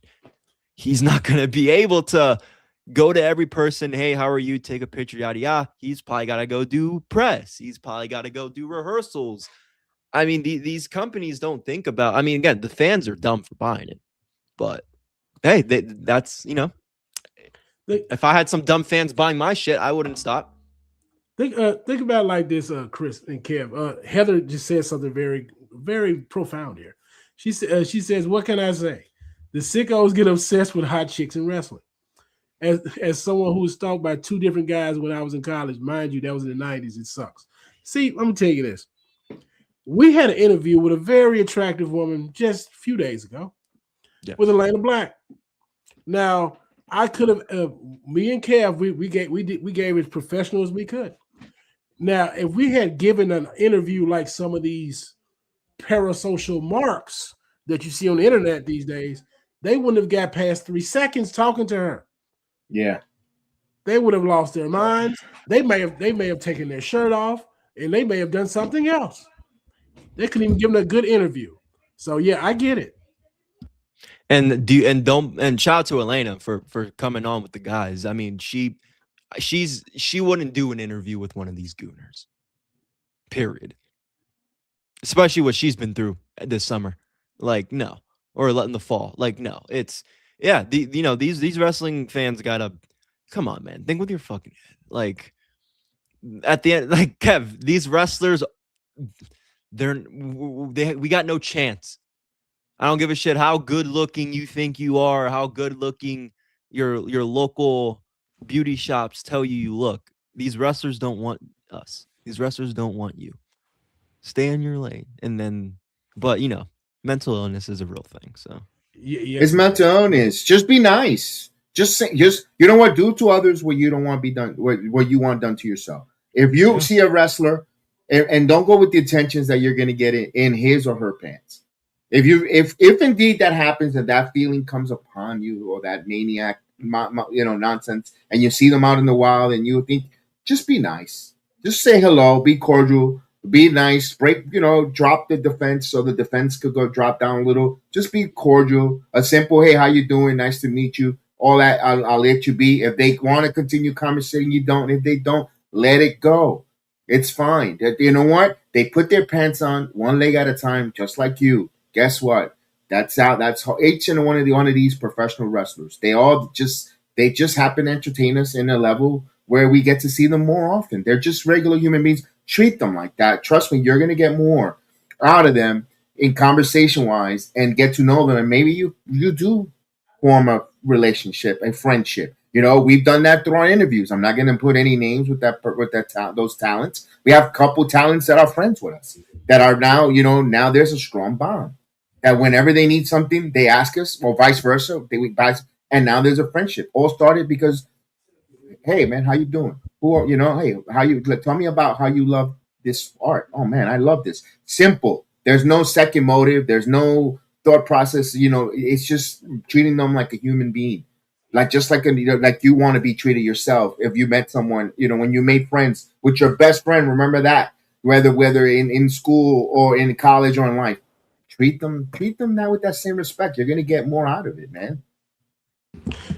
He's not going to be able to go to every person, hey, how are you? Take a picture, yada, yada. He's probably got to go do press. He's probably got to go do rehearsals. I mean, these companies don't think about, I mean, again, the fans are dumb for buying it. But, hey, that's, you know, if I had some dumb fans buying my shit, I wouldn't stop. Think about it like this, Chris and Kev. Heather just said something very, very profound here. She says, what can I say? The sickos get obsessed with hot chicks in wrestling. As someone who was stalked by two different guys when I was in college, mind you, that was in the 90s. It sucks. See, let me tell you this. We had an interview with a very attractive woman just a few days ago with Elena Black. Now, I could have, me and Kev, we gave as professional as we could. Now, if we had given an interview like some of these parasocial marks that you see on the internet these days, they wouldn't have got past 3 seconds talking to her. Yeah. They would have lost their minds. They may have taken their shirt off and they may have done something else. They couldn't even give them a good interview. So yeah, I get it. And shout out to Elena for coming on with the guys. I mean, she wouldn't do an interview with one of these gooners. Period. Especially what she's been through this summer. Like, no. Or in the fall. Like, no. It's these wrestling fans gotta come on, man. Think with your fucking head. Like, at the end, like, Kev, these wrestlers, we got no chance. I don't give a shit how good looking you think you are, how good looking your local beauty shops tell you look. These wrestlers don't want us. These wrestlers don't want you. Stay in your lane. And then, but mental illness is a real thing. So it's mental illness. Just be nice. Just you know what? Do to others what you don't want to be done, what you want done to yourself. If you see a wrestler, and don't go with the intentions that you're going to get in his or her pants. If indeed that happens and that feeling comes upon you or that maniac, nonsense, and you see them out in the wild and you think, just be nice. Just say hello, be cordial, be nice, drop the defense so the defense could go drop down a little. Just be cordial. A simple, hey, how you doing? Nice to meet you. All that, I'll let you be. If they want to continue conversating, you don't. If they don't, let it go. It's fine. You know what? They put their pants on one leg at a time, just like you. Guess what? That's how each and one of these professional wrestlers. They just happen to entertain us in a level where we get to see them more often. They're just regular human beings. Treat them like that. Trust me, you're gonna get more out of them in conversation wise and get to know them. And maybe you do form a relationship, a friendship. We've done that through our interviews. I'm not gonna put any names with those talents. We have a couple talents that are friends with us that are now, now there's a strong bond. That whenever they need something, they ask us, or vice versa. And now there's a friendship. All started because, hey man, how you doing? Hey, how you? Tell me about how you love this art. Oh man, I love this. Simple. There's no second motive. There's no thought process. It's just treating them like a human being, like you want to be treated yourself. If you met someone, when you made friends with your best friend, remember that. Whether in school or in college or in life. Treat them now with that same respect. You're gonna get more out of it, man.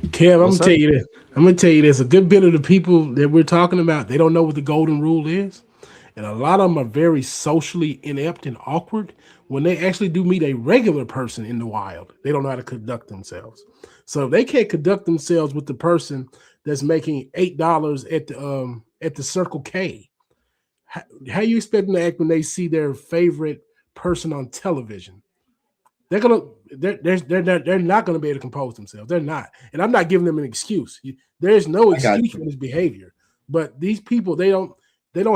Kev, I'm gonna tell you this. I'm gonna tell you this. A good bit of the people that we're talking about, they don't know what the golden rule is, and a lot of them are very socially inept and awkward. When they actually do meet a regular person in the wild, they don't know how to conduct themselves. So if they can't conduct themselves with the person that's making $8 at the Circle K, how you expect them to act when they see their favorite person on television? They're not gonna be able to compose themselves. They're not, and I'm not giving them an excuse. There's no excuse for this behavior. But these people, they don't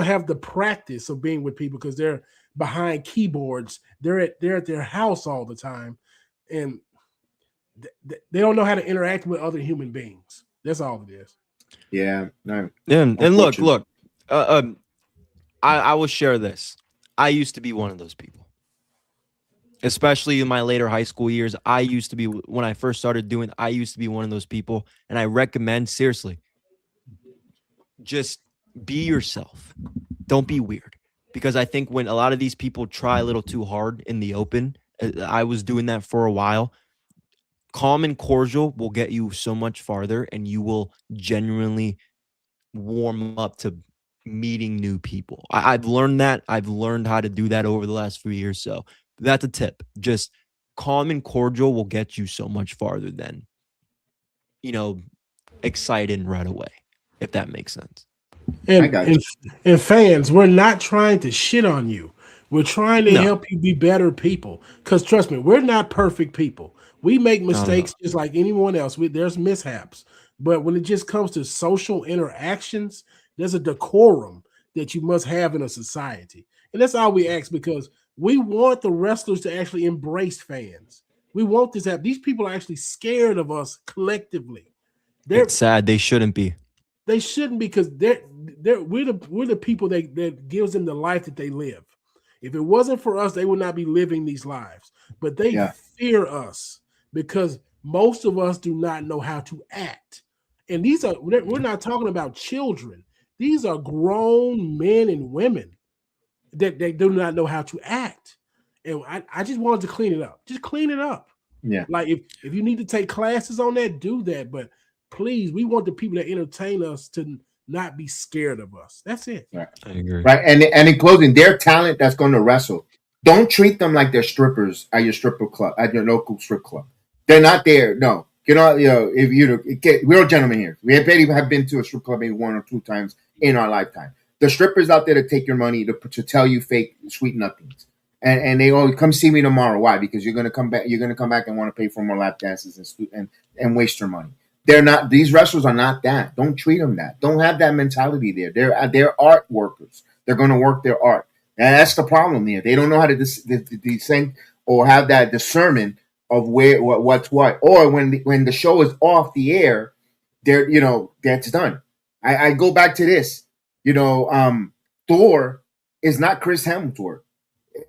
have the practice of being with people because they're behind keyboards. They're at their house all the time, and they don't know how to interact with other human beings. That's all it is. Yeah. No. And look. I will share this. I used to be one of those people. Especially in my later high school years, I used to be, when I first started doing, I used to be one of those people. And I recommend, seriously, just be yourself. Don't be weird. Because I think when a lot of these people try a little too hard in the open, I was doing that for a while. Calm and cordial will get you so much farther, and you will genuinely warm up to meeting new people. I've learned that. I've learned how to do that over the last few years. So that's a tip. Just calm and cordial will get you so much farther than, excited right away, if that makes sense. And fans, we're not trying to shit on you. We're trying to help you be better people. Because trust me, we're not perfect people. We make mistakes just like anyone else. There's mishaps. But when it just comes to social interactions, there's a decorum that you must have in a society. And that's all we ask, because we want the wrestlers to actually embrace fans. We want this to happen. These people are actually scared of us collectively. It's sad. They shouldn't be. They shouldn't, because we're the people that gives them the life that they live. If it wasn't for us, they would not be living these lives. But they fear us because most of us do not know how to act. And we're not talking about children. These are grown men and women that they do not know how to act. And I just wanted to clean it up. Just clean it up. Yeah. Like if you need to take classes on that, do that. But please, we want the people that entertain us to not be scared of us. That's it. Right. I agree. Right. And in closing, their talent that's going to wrestle, don't treat them like they're strippers at your stripper club, at your local strip club. They're not there. No. If we're gentlemen here. We have been to a strip club maybe 1 or 2 times in our lifetime. The strippers out there to take your money to tell you fake sweet nothings. And they always come see me tomorrow. Why? Because you're gonna come back. You're gonna come back and want to pay for more lap dances and waste your money. They're not. These wrestlers are not that. Don't treat them that. Don't have that mentality there. They're art workers. They're gonna work their art, and that's the problem here. They don't know how to descend or have that discernment of what's what. Or when the show is off the air, that's done. I go back to this. Thor is not Chris Hemsworth.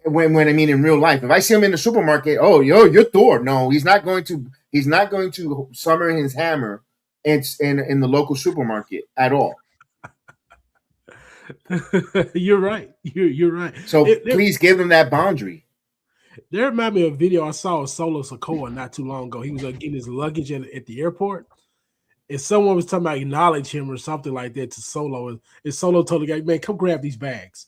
When I mean in real life, if I see him in the supermarket, you're Thor. No, he's not going to summon his hammer. It's in the local supermarket at all. You're right. You're right. So please give him that boundary. There reminded me of a video I saw of Solo Sikoa not too long ago. He was getting his luggage at the airport, and someone was talking about acknowledge him or something like that to Solo. And Solo told the guy, "Man, come grab these bags."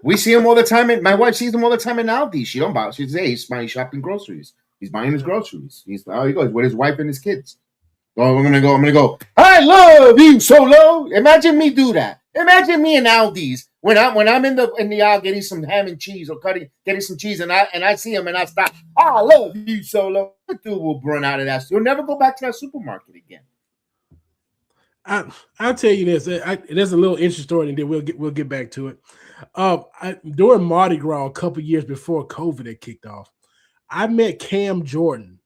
We see him all the time. My wife sees him all the time in Aldi. She don't buy. She says, "Hey, he's buying shopping groceries. He's buying his groceries." He goes with his wife and his kids. Oh, I'm gonna go. I love you, Solo. Imagine me do that. Imagine me in Aldi's when I'm in the aisle getting some ham and cheese or getting some cheese, and I see him and I stop. I love you, Solo. That dude will burn out of that. You'll never go back to that supermarket again. I'll tell you this. There's a little interesting story, and then we'll get back to it. During Mardi Gras, a couple years before COVID had kicked off, I met Cam Jordan.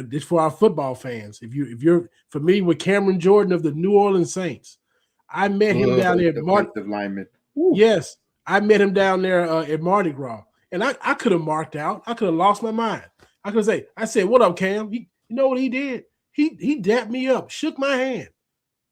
This for our football fans. If you're familiar with Cameron Jordan of the New Orleans Saints, I met him down there at Mardi Gras. Yes, I met him down there at Mardi Gras, and I could have marked out. I could have lost my mind. I said, "What up, Cam?" You know what he did? He dapped me up, shook my hand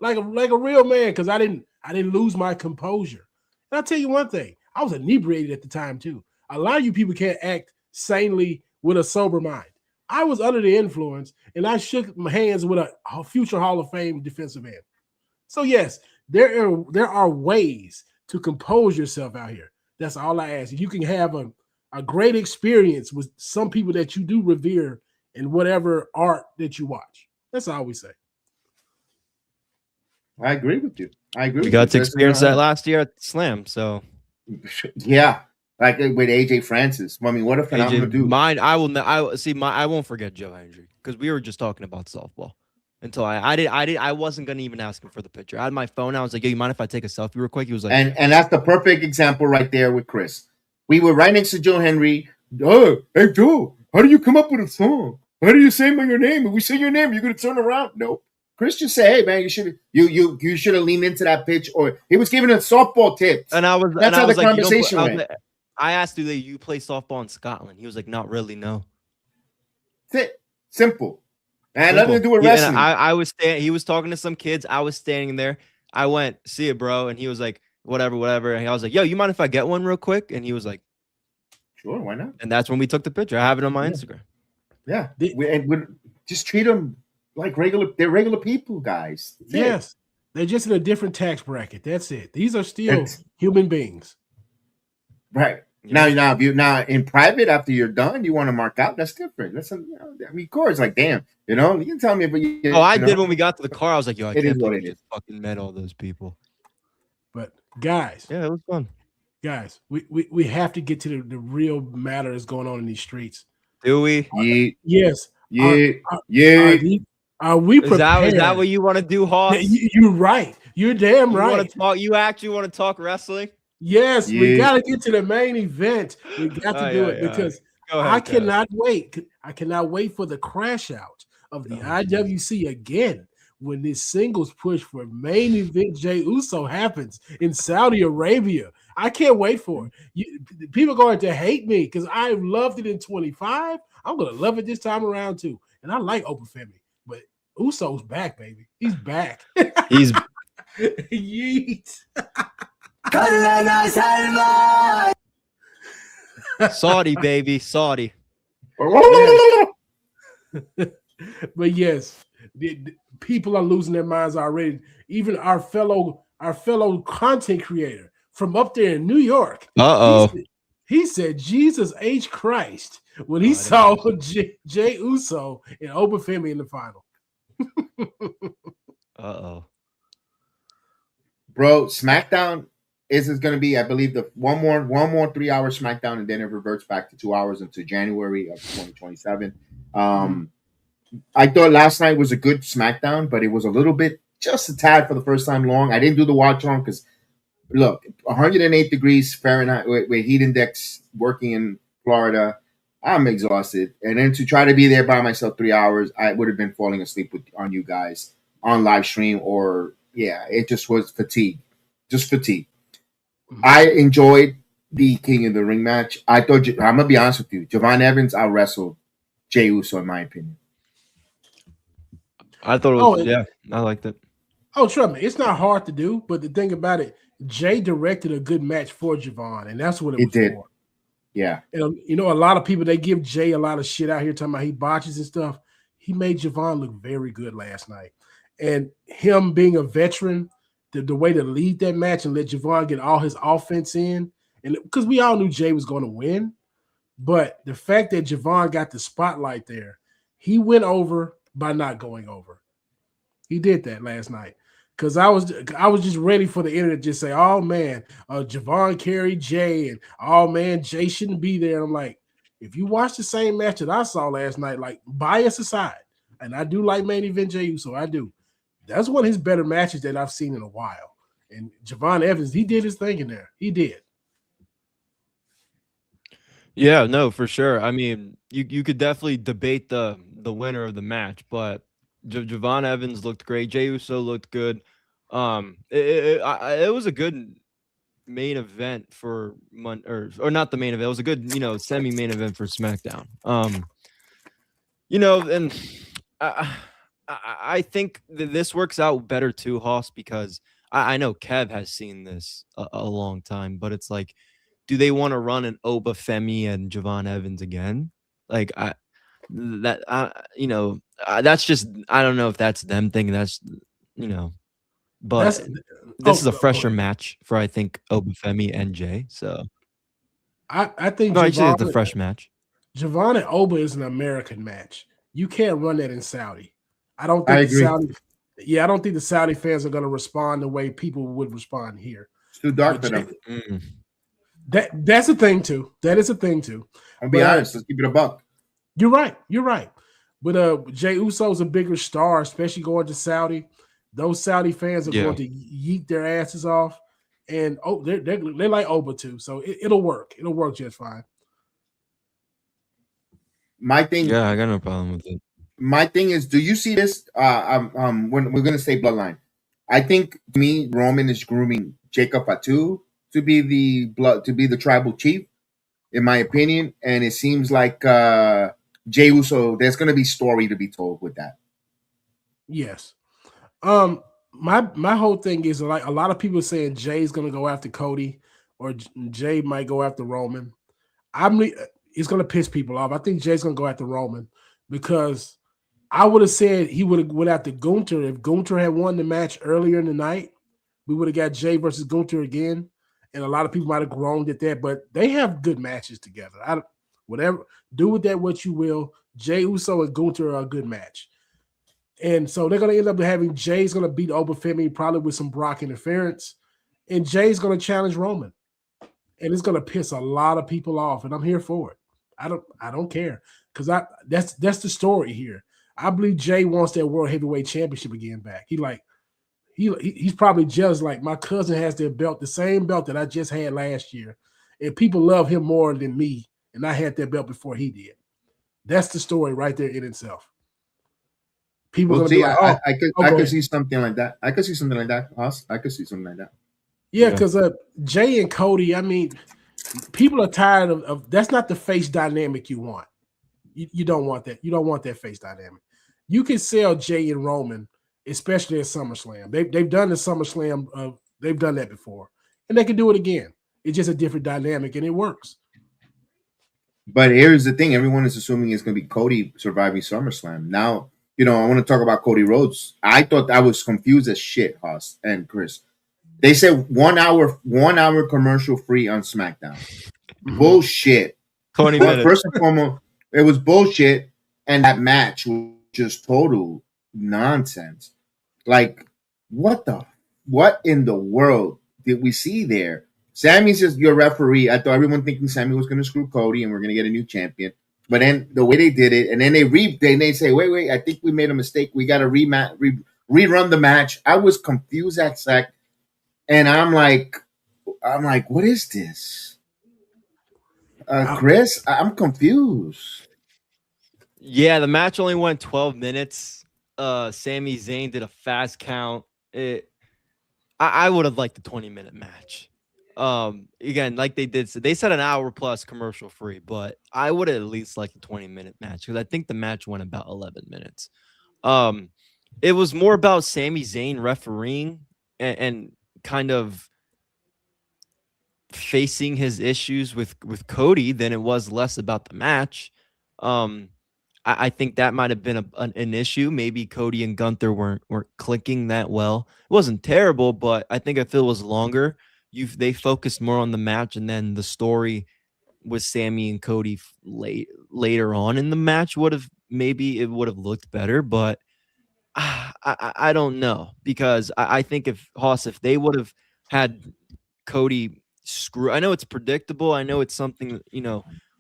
like a real man, because I didn't lose my composure. And I'll tell you one thing, I was inebriated at the time too. A lot of you people can't act sanely with a sober mind. I was under the influence, and I shook my hands with a future Hall of Fame defensive end. So yes, there are ways to compose yourself out here. That's all I ask. You can have a great experience with some people that you do revere in whatever art that you watch. That's all we say. I agree with you. We got to experience that last year at Slam. So yeah, like with AJ Francis. I mean, what a phenomenal dude. I won't forget Joe Hendry, because we were just talking about softball until I wasn't gonna even ask him for the picture. I had my phone. I was like, "Yo, you mind if I take a selfie real quick?" He was like, and that's the perfect example right there with Chris. We were right next to Joe Henry. Oh, hey Joe, how do you come up with a song? How do you say your name? If we say your name, you're gonna turn around. No. Chris just said, "Hey man, you should have leaned into that pitch," or he was giving a softball tips. And that's how the like, conversation went. I asked him, "You play softball in Scotland?" He was like, "Not really, no." That's it. Simple. And had nothing to do with wrestling. He was talking to some kids. I was standing there. I went, "See it, bro," and he was like, "Whatever." And I was like, "Yo, you mind if I get one real quick?" And he was like, "Sure, why not?" And that's when we took the picture. I have it on my Instagram. Yeah, we just treat them like they're regular people, guys. Yes, they're just in a different tax bracket. That's it. These are still human beings. Right. Yeah. Now in private, after you're done, you want to mark out. That's different. That's of course, like damn, you can tell me. But I did when we got to the car. I was like, "Yo, I can't believe I just fucking met all those people." But guys, yeah, it was fun. Guys, we have to get to the real matter that's going on in these streets. Do we? Yes. Yeah. Are we prepared? Is that what you want to do, Hoss? You're right. You're damn right. You actually want to talk wrestling? Yes, we got to get to the main event. We got to do it because I cannot wait. I cannot wait for the crash out of the IWC again when this singles push for main event Jey Uso happens in Saudi Arabia. I can't wait for it. People are going to hate me because I loved it in 25. I'm going to love it this time around too. And I like Open Femi, but Uso's back, baby. He's back. He's yeet. Saudi, baby. Saudi. But yes, people are losing their minds already. Even our fellow content creator from up there in New York. He said Jesus H. Christ when he saw Jey Uso and Oba Femi in the final. Bro, SmackDown is going to be, I believe, the one more 3-hour SmackDown, and then it reverts back to 2 hours until January of 2027. I thought last night was a good SmackDown, but it was a little bit, just a tad for the first time long. I didn't do the watch on because, look, 108 degrees Fahrenheit with heat index working in Florida, I'm exhausted. And then to try to be there by myself 3 hours, I would have been falling asleep on you guys on live stream, or it just was fatigue. Just fatigue. I enjoyed the King of the Ring match. I thought, I'm going to be honest with you, Javon Evans out-wrestled Jey Uso, in my opinion. I thought it was, I liked it. Oh, trust me, it's not hard to do, but the thing about it, Jey directed a good match for Javon, and that's what it was for. Yeah. And, a lot of people, they give Jey a lot of shit out here talking about he botches and stuff. He made Javon look very good last night. And him being a veteran, the way to lead that match and let Javon get all his offense in, and because we all knew Jey was going to win, but the fact that Javon got the spotlight there, he went over by not going over. He did that last night. Because I was just ready for the internet to just say, oh, man, Javon carried Jey, and oh, man, Jey shouldn't be there. And I'm like, if you watch the same match that I saw last night, like, bias aside, and I do like main event Jey Uso, I do. That's one of his better matches that I've seen in a while. And Javon Evans, he did his thing in there. He did. Yeah, no, for sure. I mean, you could definitely debate the winner of the match, but Javon Evans looked great. Jey Uso looked good. It was a good main event for or not the main event. It was a good, semi-main event for SmackDown. And I think that this works out better too, Hoss, because I know Kev has seen this a long time, but it's like, do they want to run an Oba Femi and Javon Evans again? Like that's just, I don't know if that's them thinking, that's, but this is a fresher match for, I think, Oba Femi and Jey. So I think it's a fresh match. Javon and Oba is an American match. You can't run that in Saudi. I don't think I don't think the Saudi fans are going to respond the way people would respond here. It's too dark for them. That's a thing too. That is a thing too. I'll be honest. Let's keep it a buck. You're right. But Jey Uso's a bigger star, especially going to Saudi. Those Saudi fans are going to yeet their asses off, and they like Oba too. So it'll work. It'll work just fine. My thing. Yeah, I got no problem with it. My thing is, do you see this? When we're gonna say bloodline, I think to me Roman is grooming Jacob Fatu to be the tribal chief, in my opinion, and it seems like Jey Uso, there's gonna be story to be told with that. Yes. My whole thing is, like, a lot of people saying Jay's gonna go after Cody or Jey might go after Roman. It's gonna piss people off. I think Jay's gonna go after Roman because I would have said he would have went after Gunther if Gunther had won the match earlier in the night. We would have got Jey versus Gunther again, and a lot of people might have groaned at that. But they have good matches together. Whatever, do with that what you will. Jey Uso and Gunther are a good match. And so they're going to end up having Jay's going to beat Oba Femi probably with some Brock interference. And Jay's going to challenge Roman. And it's going to piss a lot of people off. And I'm here for it. I don't care. Because that's the story here. I believe Jey wants that World Heavyweight Championship again back. He's probably jealous, like my cousin has their belt, the same belt that I just had last year. And people love him more than me. And I had that belt before he did. That's the story right there in itself. People well, gonna be like, I could see something like that. I could see something like that. I could see something like that. Yeah, because Jey and Cody, I mean, people are tired of that's not the face dynamic you want. You don't want that. You don't want that face dynamic. You can sell Jey and Roman, especially at SummerSlam. They've done the SummerSlam. They've done that before, and they can do it again. It's just a different dynamic, and it works. But here's the thing: everyone is assuming it's going to be Cody surviving SummerSlam. Now, I want to talk about Cody Rhodes. I thought I was confused as shit, Haas and Chris. They said 1 hour commercial free on SmackDown. Bullshit. 20 Well, minutes. first and foremost, it was bullshit, and that match was just total nonsense. Like, what in the world did we see there? Sammy's just your referee. I thought everyone thinking Sammy was going to screw Cody and we're going to get a new champion. But then the way they did it, and then they say, wait, I think we made a mistake. We got to rerun the match. I was confused at sec, and I'm like, what is this? Chris, I'm confused. Yeah, the match only went 12 minutes. Sami Zayn did a fast count. I would have liked the 20-minute match. Again, like they said an hour plus commercial free, but I would have at least liked the 20-minute match because I think the match went about 11 minutes. It was more about Sami Zayn refereeing and kind of facing his issues with Cody than it was less about the match. I think that might have been an issue. Maybe Cody and Gunther weren't clicking that well. It wasn't terrible, but I think if it was longer, they focused more on the match, and then the story with Sami and Cody later on in the match would have looked better. But I don't know, because I think if they would have had Cody I know it's predictable. I know it's something,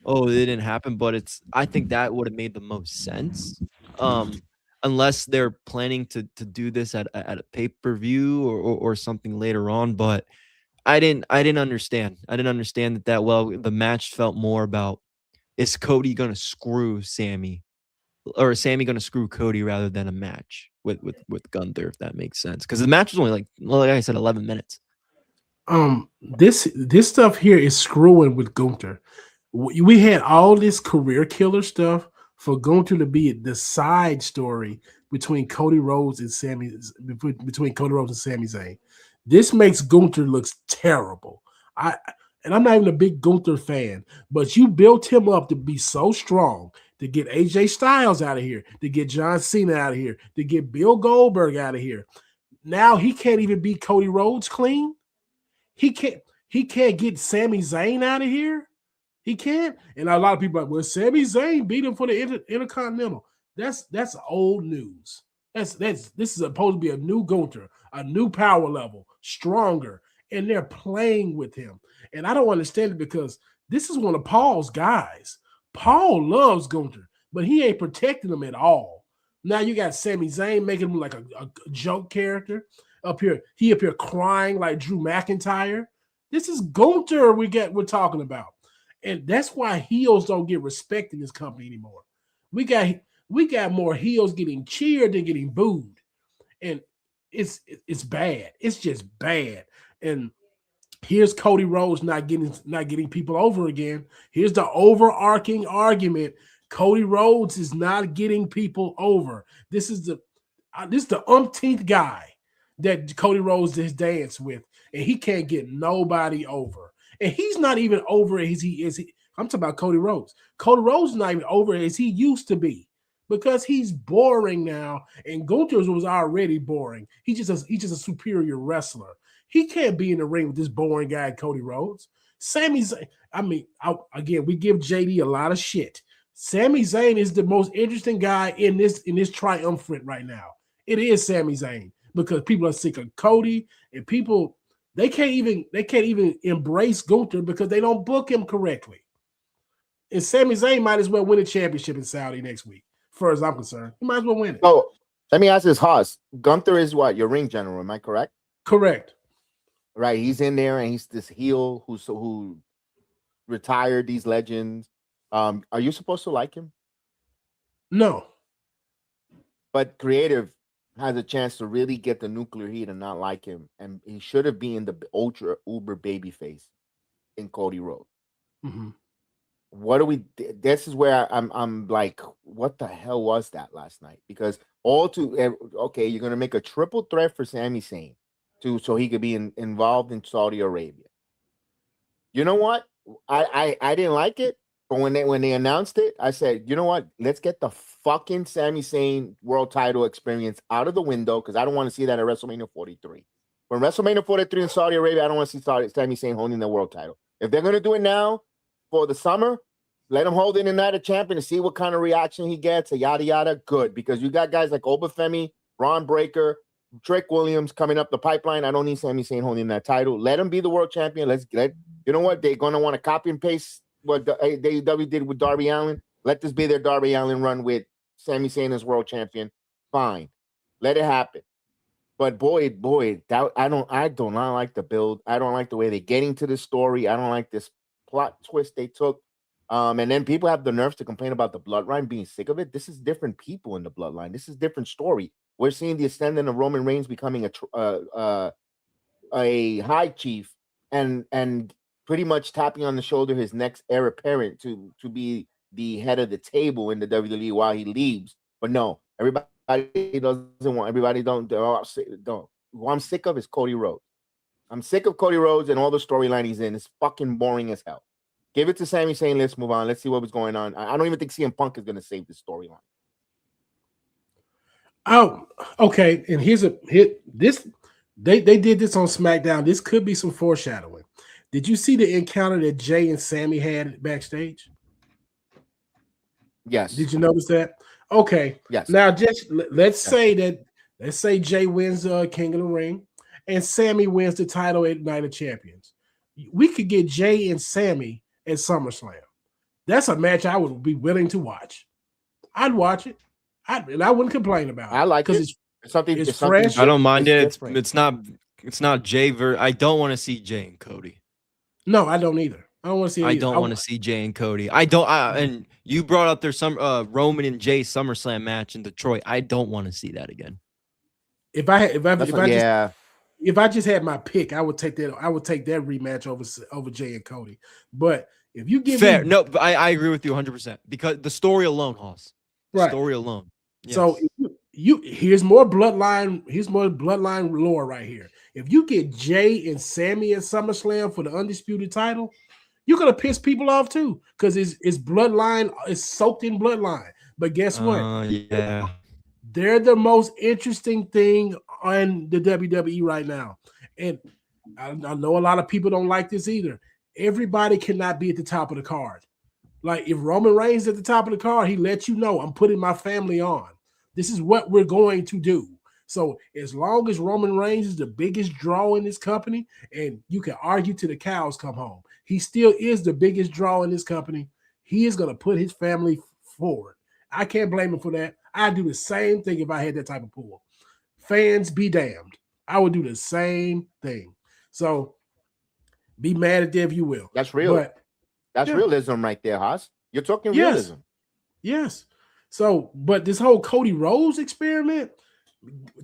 oh, it didn't happen, but I think that would have made the most sense. Unless they're planning to do this at a pay-per-view or something later on. But I didn't understand. I didn't understand that well. The match felt more about, is Cody going to screw Sami, or is Sami going to screw Cody, rather than a match with Gunther, if that makes sense. Because the match was only like I said, 11 minutes. This stuff here is screwing with Gunther. We had all this career killer stuff for Gunther to be the side story between Cody Rhodes and Sami Zayn. This makes Gunther looks terrible. I'm not even a big Gunther fan, but you built him up to be so strong, to get AJ Styles out of here, to get John Cena out of here, to get Bill Goldberg out of here. Now he can't even beat Cody Rhodes clean. He can't get Sami Zayn out of here. He can't. And a lot of people are like, well, Sami Zayn beat him for the Intercontinental. That's old news. This is supposed to be a new Gunther, a new power level, stronger, and they're playing with him. And I don't understand it, because this is one of Paul's guys. Paul loves Gunther, but he ain't protecting him at all. Now you got Sami Zayn making him like a joke character. Up here crying like Drew McIntyre. This is Gunther we're talking about. And that's why heels don't get respect in this company anymore. We got more heels getting cheered than getting booed. And it's bad. It's just bad. And here's Cody Rhodes not getting people over again. Here's the overarching argument. Cody Rhodes is not getting people over. This is the umpteenth guy that Cody Rhodes has danced with, and he can't get nobody over. And he's not even over as he is. I'm talking about Cody Rhodes. Cody Rhodes is not even over as he used to be, because he's boring now, and Gunther was already boring. He's just a superior wrestler. He can't be in the ring with this boring guy, Cody Rhodes. Sami Zayn, again, we give JD a lot of shit. Sami Zayn is the most interesting guy in this triumvirate right now. It is Sami Zayn, because people are sick of Cody, and people they can't even embrace Gunther because they don't book him correctly. And Sami Zayn might as well win a championship in Saudi next week, as far as I'm concerned. He might as well win it. So let me ask this, Haas. Gunther is what, your ring general? Am I correct? Correct. Right. He's in there, and he's this heel who retired these legends. Are you supposed to like him? No. But creative has a chance to really get the nuclear heat and not like him, and he should have been the ultra uber baby face in Cody Rhodes. Mm-hmm. What do we? This is where I'm like, what the hell was that last night? Because you're gonna make a triple threat for Sami Zayn so he could be involved in Saudi Arabia. You know what? I didn't like it, But when they announced it, I said, you know what? Let's get the fucking Sami Zayn world title experience out of the window because I don't want to see that at WrestleMania 43. When WrestleMania 43 in Saudi Arabia, I don't want to see Sami Zayn holding the world title. If they're going to do it now for the summer, let him hold it in Night of Champion and see what kind of reaction he gets, yada, yada. Good, because you got guys like Femi, Ron Breakker, Drake Williams coming up the pipeline. I don't need Sami Zayn holding that title. Let him be the world champion. You know what? They're going to want to copy and paste what the AEW did with Darby Allin. Let this be their Darby Allin run with Sami Zayn as world champion. Fine. Let it happen. But boy, that I do not like the build. I don't like the way they're getting to this story. I don't like this plot twist they took. And then people have the nerves to complain about the bloodline being sick of it. This is different people in the bloodline. This is different story. We're seeing the ascendant of Roman Reigns becoming a high chief and pretty much tapping on the shoulder his next heir apparent to be the head of the table in the WWE while he leaves. But no, everybody doesn't want. Everybody don't. What I'm sick of is Cody Rhodes. I'm sick of Cody Rhodes and all the storyline he's in. It's fucking boring as hell. Give it to Sami Zayn. Let's move on. Let's see what was going on. I don't even think CM Punk is going to save this storyline. Oh, okay. And this. They did this on SmackDown. This could be some foreshadowing. Did you see the encounter that Jey and Sami had backstage? Yes. Did you notice that? Okay. Yes. Now, just let's say Jey wins King of the Ring, and Sami wins the title at Night of Champions. We could get Jey and Sami at SummerSlam. That's a match I would be willing to watch. I'd watch it. And I wouldn't complain about it. I like it. It's fresh. I don't mind it. It's not Jey. I don't want to see Jey and Cody. No, I don't either. I don't want to see. I don't want to see Jey and Cody. And you brought up there's some Roman and Jey SummerSlam match in Detroit. I don't want to see that again. If I just had my pick, I would take that. I would take that rematch over Jey and Cody. But if you give fair, no, but I agree with you 100% because the story alone, Hoss. Right. Story alone. Yes. So here's more bloodline. Here's more bloodline lore right here. If you get Jey and Sami at SummerSlam for the undisputed title, you're gonna piss people off too because it's bloodline. It's soaked in bloodline. But guess what? Yeah, they're the most interesting thing on the WWE right now. And I know a lot of people don't like this either. Everybody cannot be at the top of the card. Like if Roman Reigns is at the top of the card, he lets you know I'm putting my family on. This is what we're going to do. So as long as Roman Reigns is the biggest draw in this company, and you can argue till the cows come home, he still is the biggest draw in this company. He is going to put his family forward. I can't blame him for that. I'd do the same thing if I had that type of pool. Fans be damned. I would do the same thing. So be mad at that if you will. That's real. But, that's realism right there, Haas. You're talking realism. Yes. So, but this whole Cody Rhodes experiment,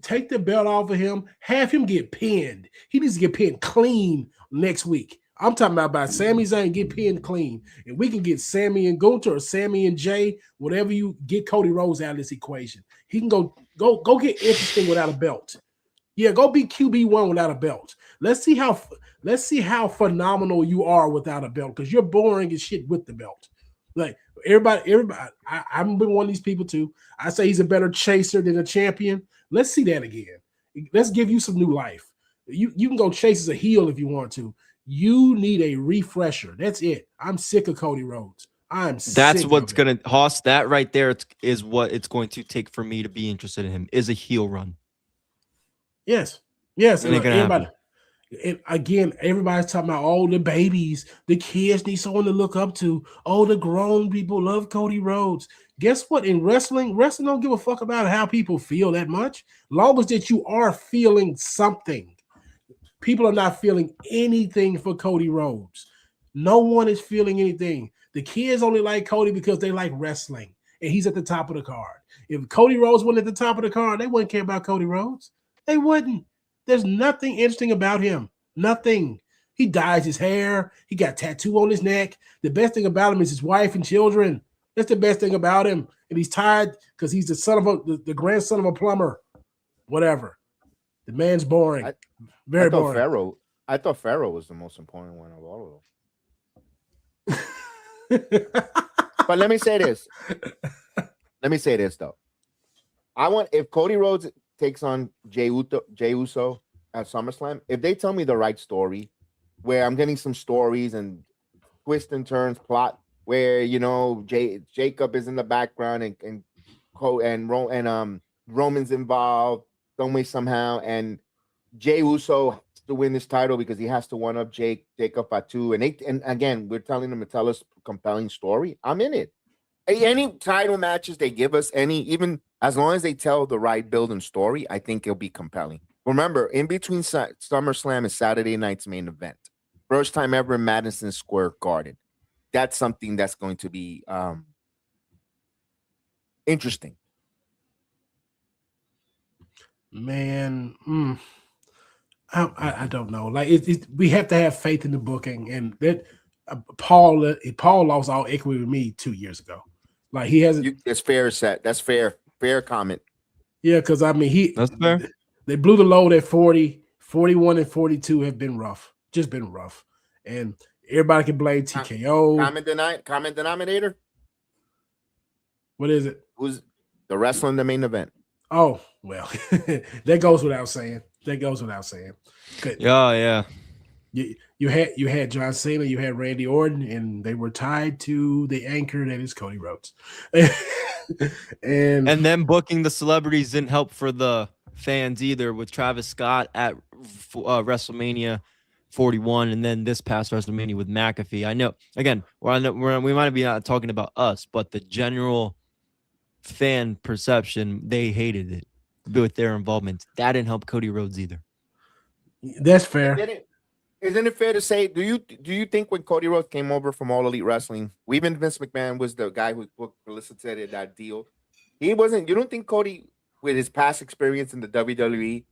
take the belt off of him, have him get pinned. He needs to get pinned clean next week. I'm talking about Sami Zayn get pinned clean. And we can get Sami and Gunther or Sami and Jey, whatever you get Cody Rhodes out of this equation. He can go get interesting without a belt. Yeah, go be QB1 without a belt. Let's see how phenomenal you are without a belt because you're boring as shit with the belt. Like everybody, I've been one of these people too. I say he's a better chaser than a champion. Let's see that again. Let's give you some new life. You can go chase as a heel if you want to. You need a refresher. That's it. I'm sick of Cody Rhodes. That's what's gonna Hoss. That right there is what it's going to take for me to be interested in him. Is a heel run. Yes. And again, everybody's talking about all the babies, the kids need someone to look up to. Oh, the grown people love Cody Rhodes. Guess what? In wrestling don't give a fuck about how people feel that much. Long as that you are feeling something. People are not feeling anything for Cody Rhodes. No one is feeling anything. The kids only like Cody because they like wrestling, and he's at the top of the card. If Cody Rhodes wasn't at the top of the card, they wouldn't care about Cody Rhodes. They wouldn't. There's nothing interesting about him. Nothing. He dyes his hair. He got a tattoo on his neck. The best thing about him is his wife and children. That's the best thing about him. And he's tired because he's the grandson of a plumber. Whatever. The man's boring. Very boring. I thought Pharaoh was the most important one of all of them. But let me say this. Though. I want if Cody Rhodes takes on Jey Uso at SummerSlam, if they tell me the right story, where I'm getting some stories and twists and turns, plot, where Jacob is in the background and Roman's involved some way somehow, and Jey Uso has to win this title because he has to one up Jacob Fatu, and again we're telling them to tell us a compelling story. I'm in it. Any title matches they give us, even as long as they tell the right building story, I think it'll be compelling. Remember, in between SummerSlam and Saturday night's main event, first time ever in Madison Square Garden. That's something that's going to be interesting. Man, I don't know. Like we have to have faith in the booking, and that Paul lost all equity with me 2 years ago. Like he hasn't. That's fair. That's fair. Fair comment. Yeah, because I mean that's fair. They blew the load at 40, 41, and 42 have been rough. Just been rough, and everybody can blame TKO. Common denominator. What is it? Who's the wrestler in the main event? Oh, well, that goes without saying. Yeah. You had John Cena, you had Randy Orton, and they were tied to the anchor that is Cody Rhodes. and then booking the celebrities didn't help for the fans either, with Travis Scott at WrestleMania 41, and then this past WrestleMania with McAfee. I know, again, we might be not talking about us, but the general fan perception, they hated it with their involvement. That didn't help Cody Rhodes either. That's fair. Isn't it fair to say? Do you think when Cody Rhodes came over from All Elite Wrestling, even Vince McMahon was the guy who solicited that deal? He wasn't. You don't think Cody, with his past experience in the WWE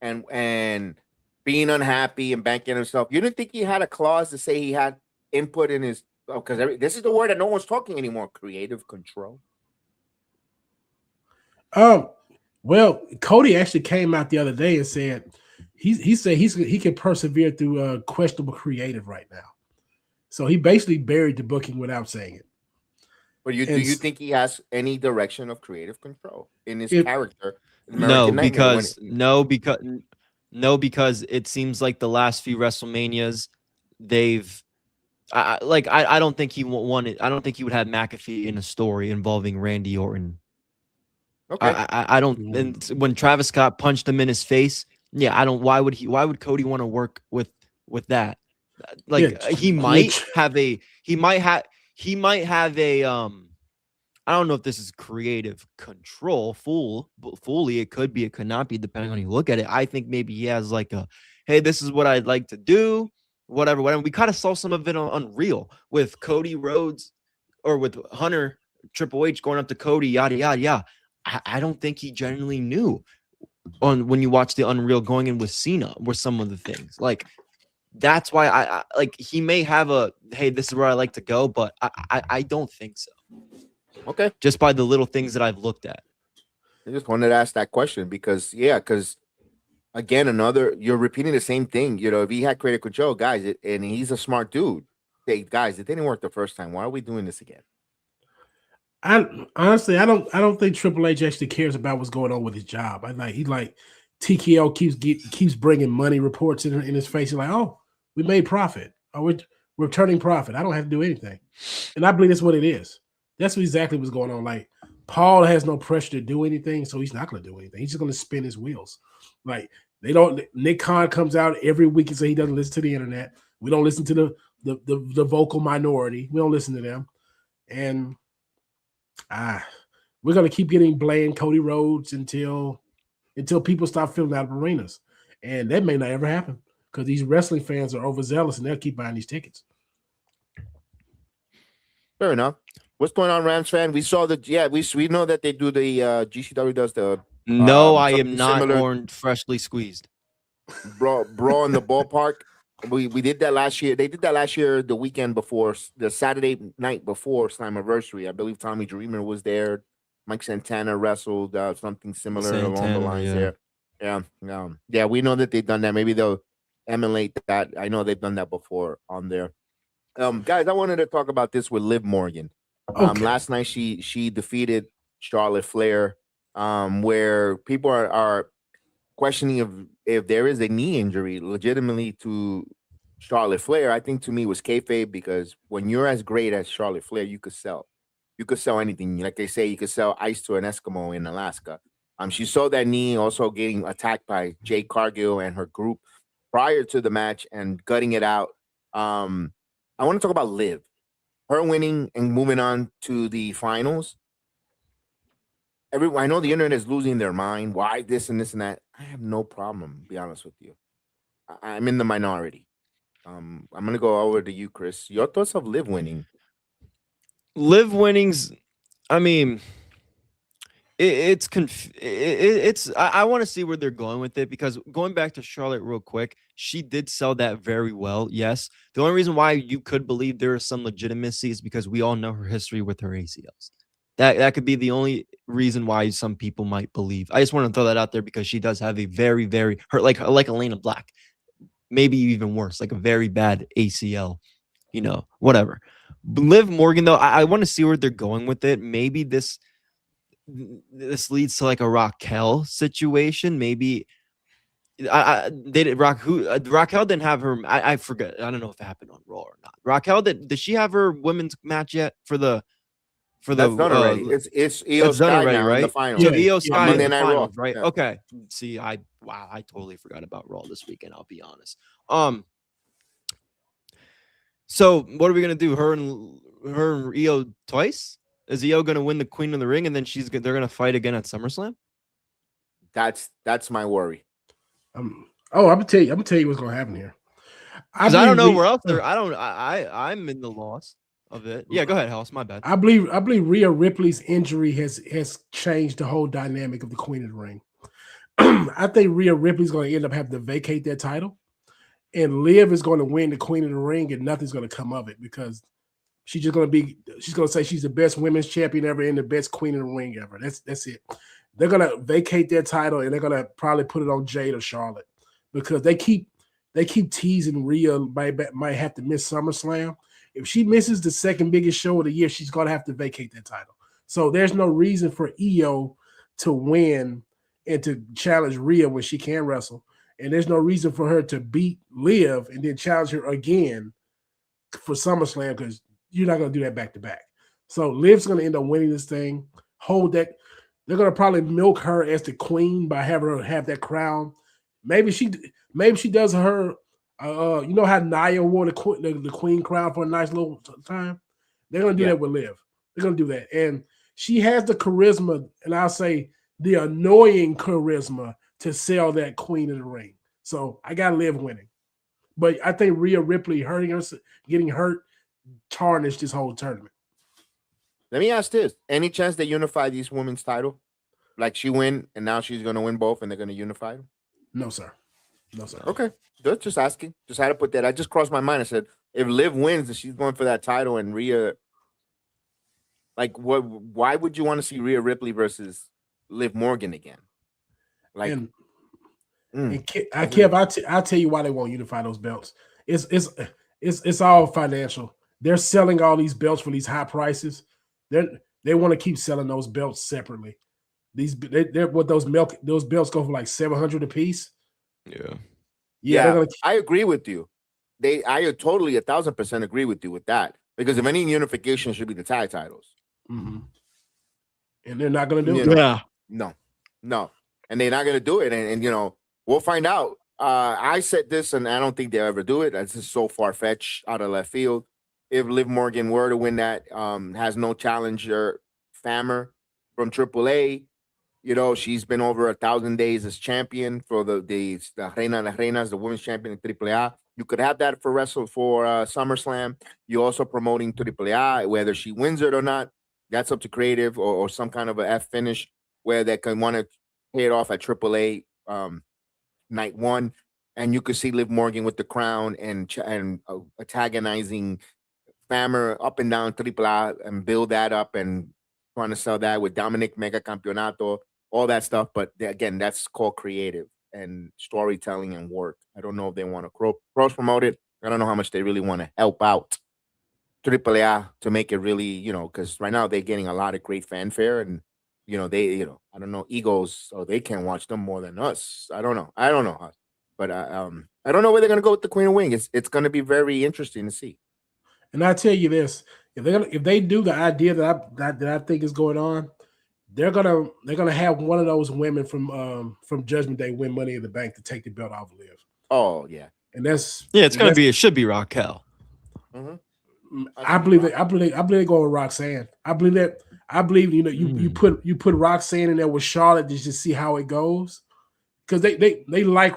and being unhappy and banking himself, you didn't think he had a clause to say he had input in his? Because this is the word that no one's talking anymore. Creative control. Well, Cody actually came out the other day and said he said he can persevere through questionable creative right now. So he basically buried the booking without saying it. But do you think he has any direction of creative control in his character? No, because it seems like the last few WrestleManias they've I don't think he wanted. I don't think he would have McAfee in a story involving Randy Orton. Okay. I don't. And when Travis Scott punched him in his face, yeah, I don't. Why would Cody want to work with that? Like he might have a. I don't know if this is creative control. Fully, it could be. It could not be, depending on how you look at it. I think maybe he has like a, hey, this is what I'd like to do. Whatever. We kind of saw some of it on Unreal with Cody Rhodes, or with Hunter Triple H going up to Cody, yada yada yada. I don't think he genuinely knew when you watch the Unreal going in with Cena were some of the things. Like, that's why I like, he may have a, hey, this is where I like to go, but I don't think so. Okay. Just by the little things that I've looked at. I just wanted to ask that question because again, you're repeating the same thing. You know, if he had creative control, guys, and he's a smart dude, hey, guys, it didn't work the first time. Why are we doing this again? I don't think Triple H actually cares about what's going on with his job. TKO keeps bringing money reports in his face. He's like, oh, we made profit. Oh, we're turning profit. I don't have to do anything. And I believe that's what it is. That's exactly what's going on. Like, Paul has no pressure to do anything, so he's not going to do anything. He's just going to spin his wheels. Like, Nick Khan comes out every week and says he doesn't listen to the internet. We don't listen to the vocal minority. We don't listen to them. And we're going to keep getting blamed Cody Rhodes until people stop filling out of arenas. And that may not ever happen because these wrestling fans are overzealous and they'll keep buying these tickets. Fair enough. What's going on, Rams fan? We saw we know that they do the GCW does the. No, I am not orange freshly squeezed. Bro in the ballpark. We did that last year. They did that last year, the weekend before, the Saturday night before Slammiversary. I believe Tommy Dreamer was there. Mike Santana wrestled, something similar along the lines there. Yeah, we know that they've done that. Maybe they'll emulate that. I know they've done that before on there. Guys, I wanted to talk about this with Liv Morgan. Okay. Last night she defeated Charlotte Flair, where people are questioning if there is a knee injury legitimately to Charlotte Flair. I think to me was kayfabe, because when you're as great as Charlotte Flair, you could sell anything. Like they say, you could sell ice to an Eskimo in Alaska. She saw that knee also getting attacked by Jade Cargill and her group prior to the match and gutting it out. I want to talk about Liv, her winning and moving on to the finals. I know the internet is losing their mind. Why this and this and that? I have no problem, to be honest with you. I'm in the minority. I'm gonna go over to you, Chris. Your thoughts of Liv winning? Liv winnings, I mean, I want to see where they're going with it, because going back to Charlotte real quick, she did sell that very well. Yes. The only reason why you could believe there is some legitimacy is because we all know her history with her ACLs. That could be the only reason why some people might believe. I just want to throw that out there, because she does have a very, very hurt, like Elena Black, maybe even worse, like a very bad ACL, whatever. Liv Morgan, though, I want to see where they're going with it. Maybe this leads to like a Raquel situation. Maybe they did Raquel didn't have her. I forget. I don't know if it happened on Raw or not. Raquel did she have her women's match yet for the That's done already. It's IYO SKY already, now right? in the finals. So IYO SKY in Monday the Night finals, Raw. right? Yeah. Okay. See, I totally forgot about Raw this weekend. I'll be honest. So what are we gonna do? Her and IYO twice? Is IYO gonna win the Queen of the Ring, and then they're gonna fight again at SummerSlam? That's my worry. I'm gonna tell you what's gonna happen here. I don't know where else they're. I'm in the loss of it. Yeah, go ahead, House. My bad. I believe Rhea Ripley's injury has changed the whole dynamic of the Queen of the Ring. I think Rhea Ripley's going to end up having to vacate that title, and Liv is going to win the Queen of the Ring, and nothing's going to come of it, because she's going to say she's the best women's champion ever and the best Queen of the Ring ever. That's it. They're going to vacate their title, and they're going to probably put it on Jade or Charlotte, because they keep teasing Rhea might have to miss SummerSlam. If she misses the second biggest show of the year, she's going to have to vacate that title. So there's no reason for IYO to win and to challenge Rhea when she can wrestle. And there's no reason for her to beat Liv and then challenge her again for SummerSlam, because you're not going to do that back-to-back. So Liv's going to end up winning this thing, hold that. They're going to probably milk her as the queen by having her have that crown. Maybe she does her you know how Nia wore the queen crown for a nice little time? They're going to do that with Liv. They're going to do that. And she has the charisma, and I'll say the annoying charisma, to sell that Queen of the Ring. So I got Liv winning. But I think Rhea Ripley getting hurt, tarnished this whole tournament. Let me ask this. Any chance they unify these women's title? Like she win, and now she's going to win both, and they're going to unify them? No, sir. No, sir. Okay. Just asking. Just had to put that. I just crossed my mind. I said, if Liv wins and she's going for that title, and Rhea, like, why would you want to see Rhea Ripley versus Liv Morgan again? Like, Kev, I'll tell you why they won't unify those belts. It's all financial. They're selling all these belts for these high prices. They want to keep selling those belts separately. Those belts go for like $700 a piece. Yeah. I agree with you. I totally 1,000% agree with you with that, because if any unification should be the tag titles, and they're not going to do it. No, and they're not going to do it, and we'll find out. I said this, and I don't think they'll ever do it. This is so far fetched, out of left field. If Liv Morgan were to win that, has no challenger, Famer from AAA. She's been over 1,000 days as champion for the Reina de Reinas, the women's champion in AAA. You could have that for SummerSlam. You're also promoting AAA, whether she wins it or not. That's up to creative or some kind of a F finish where they can want to pay it off at AAA night one, and you could see Liv Morgan with the crown and antagonizing Famer up and down AAA and build that up and trying to sell that with Dominic Mega Campeonato, all that stuff. But again, that's called creative and storytelling and work. I don't know if they want to cross promote it. I don't know how much they really want to help out AAA to make it really, you know, because right now they're getting a lot of great fanfare, and you know they, you know, I don't know, egos, so they can watch them more than us. I don't know, but I don't know where they're gonna go with the Queen of Wing. It's gonna be very interesting to see. And I tell you this: if they do the idea that I think is going on, they're gonna have one of those women from Judgment Day win Money in the Bank to take the belt off of Liv. Oh yeah, and that's it should be Raquel. I believe they go with Roxanne. I believe you know you put Roxanne in there with Charlotte just to see how it goes, because they like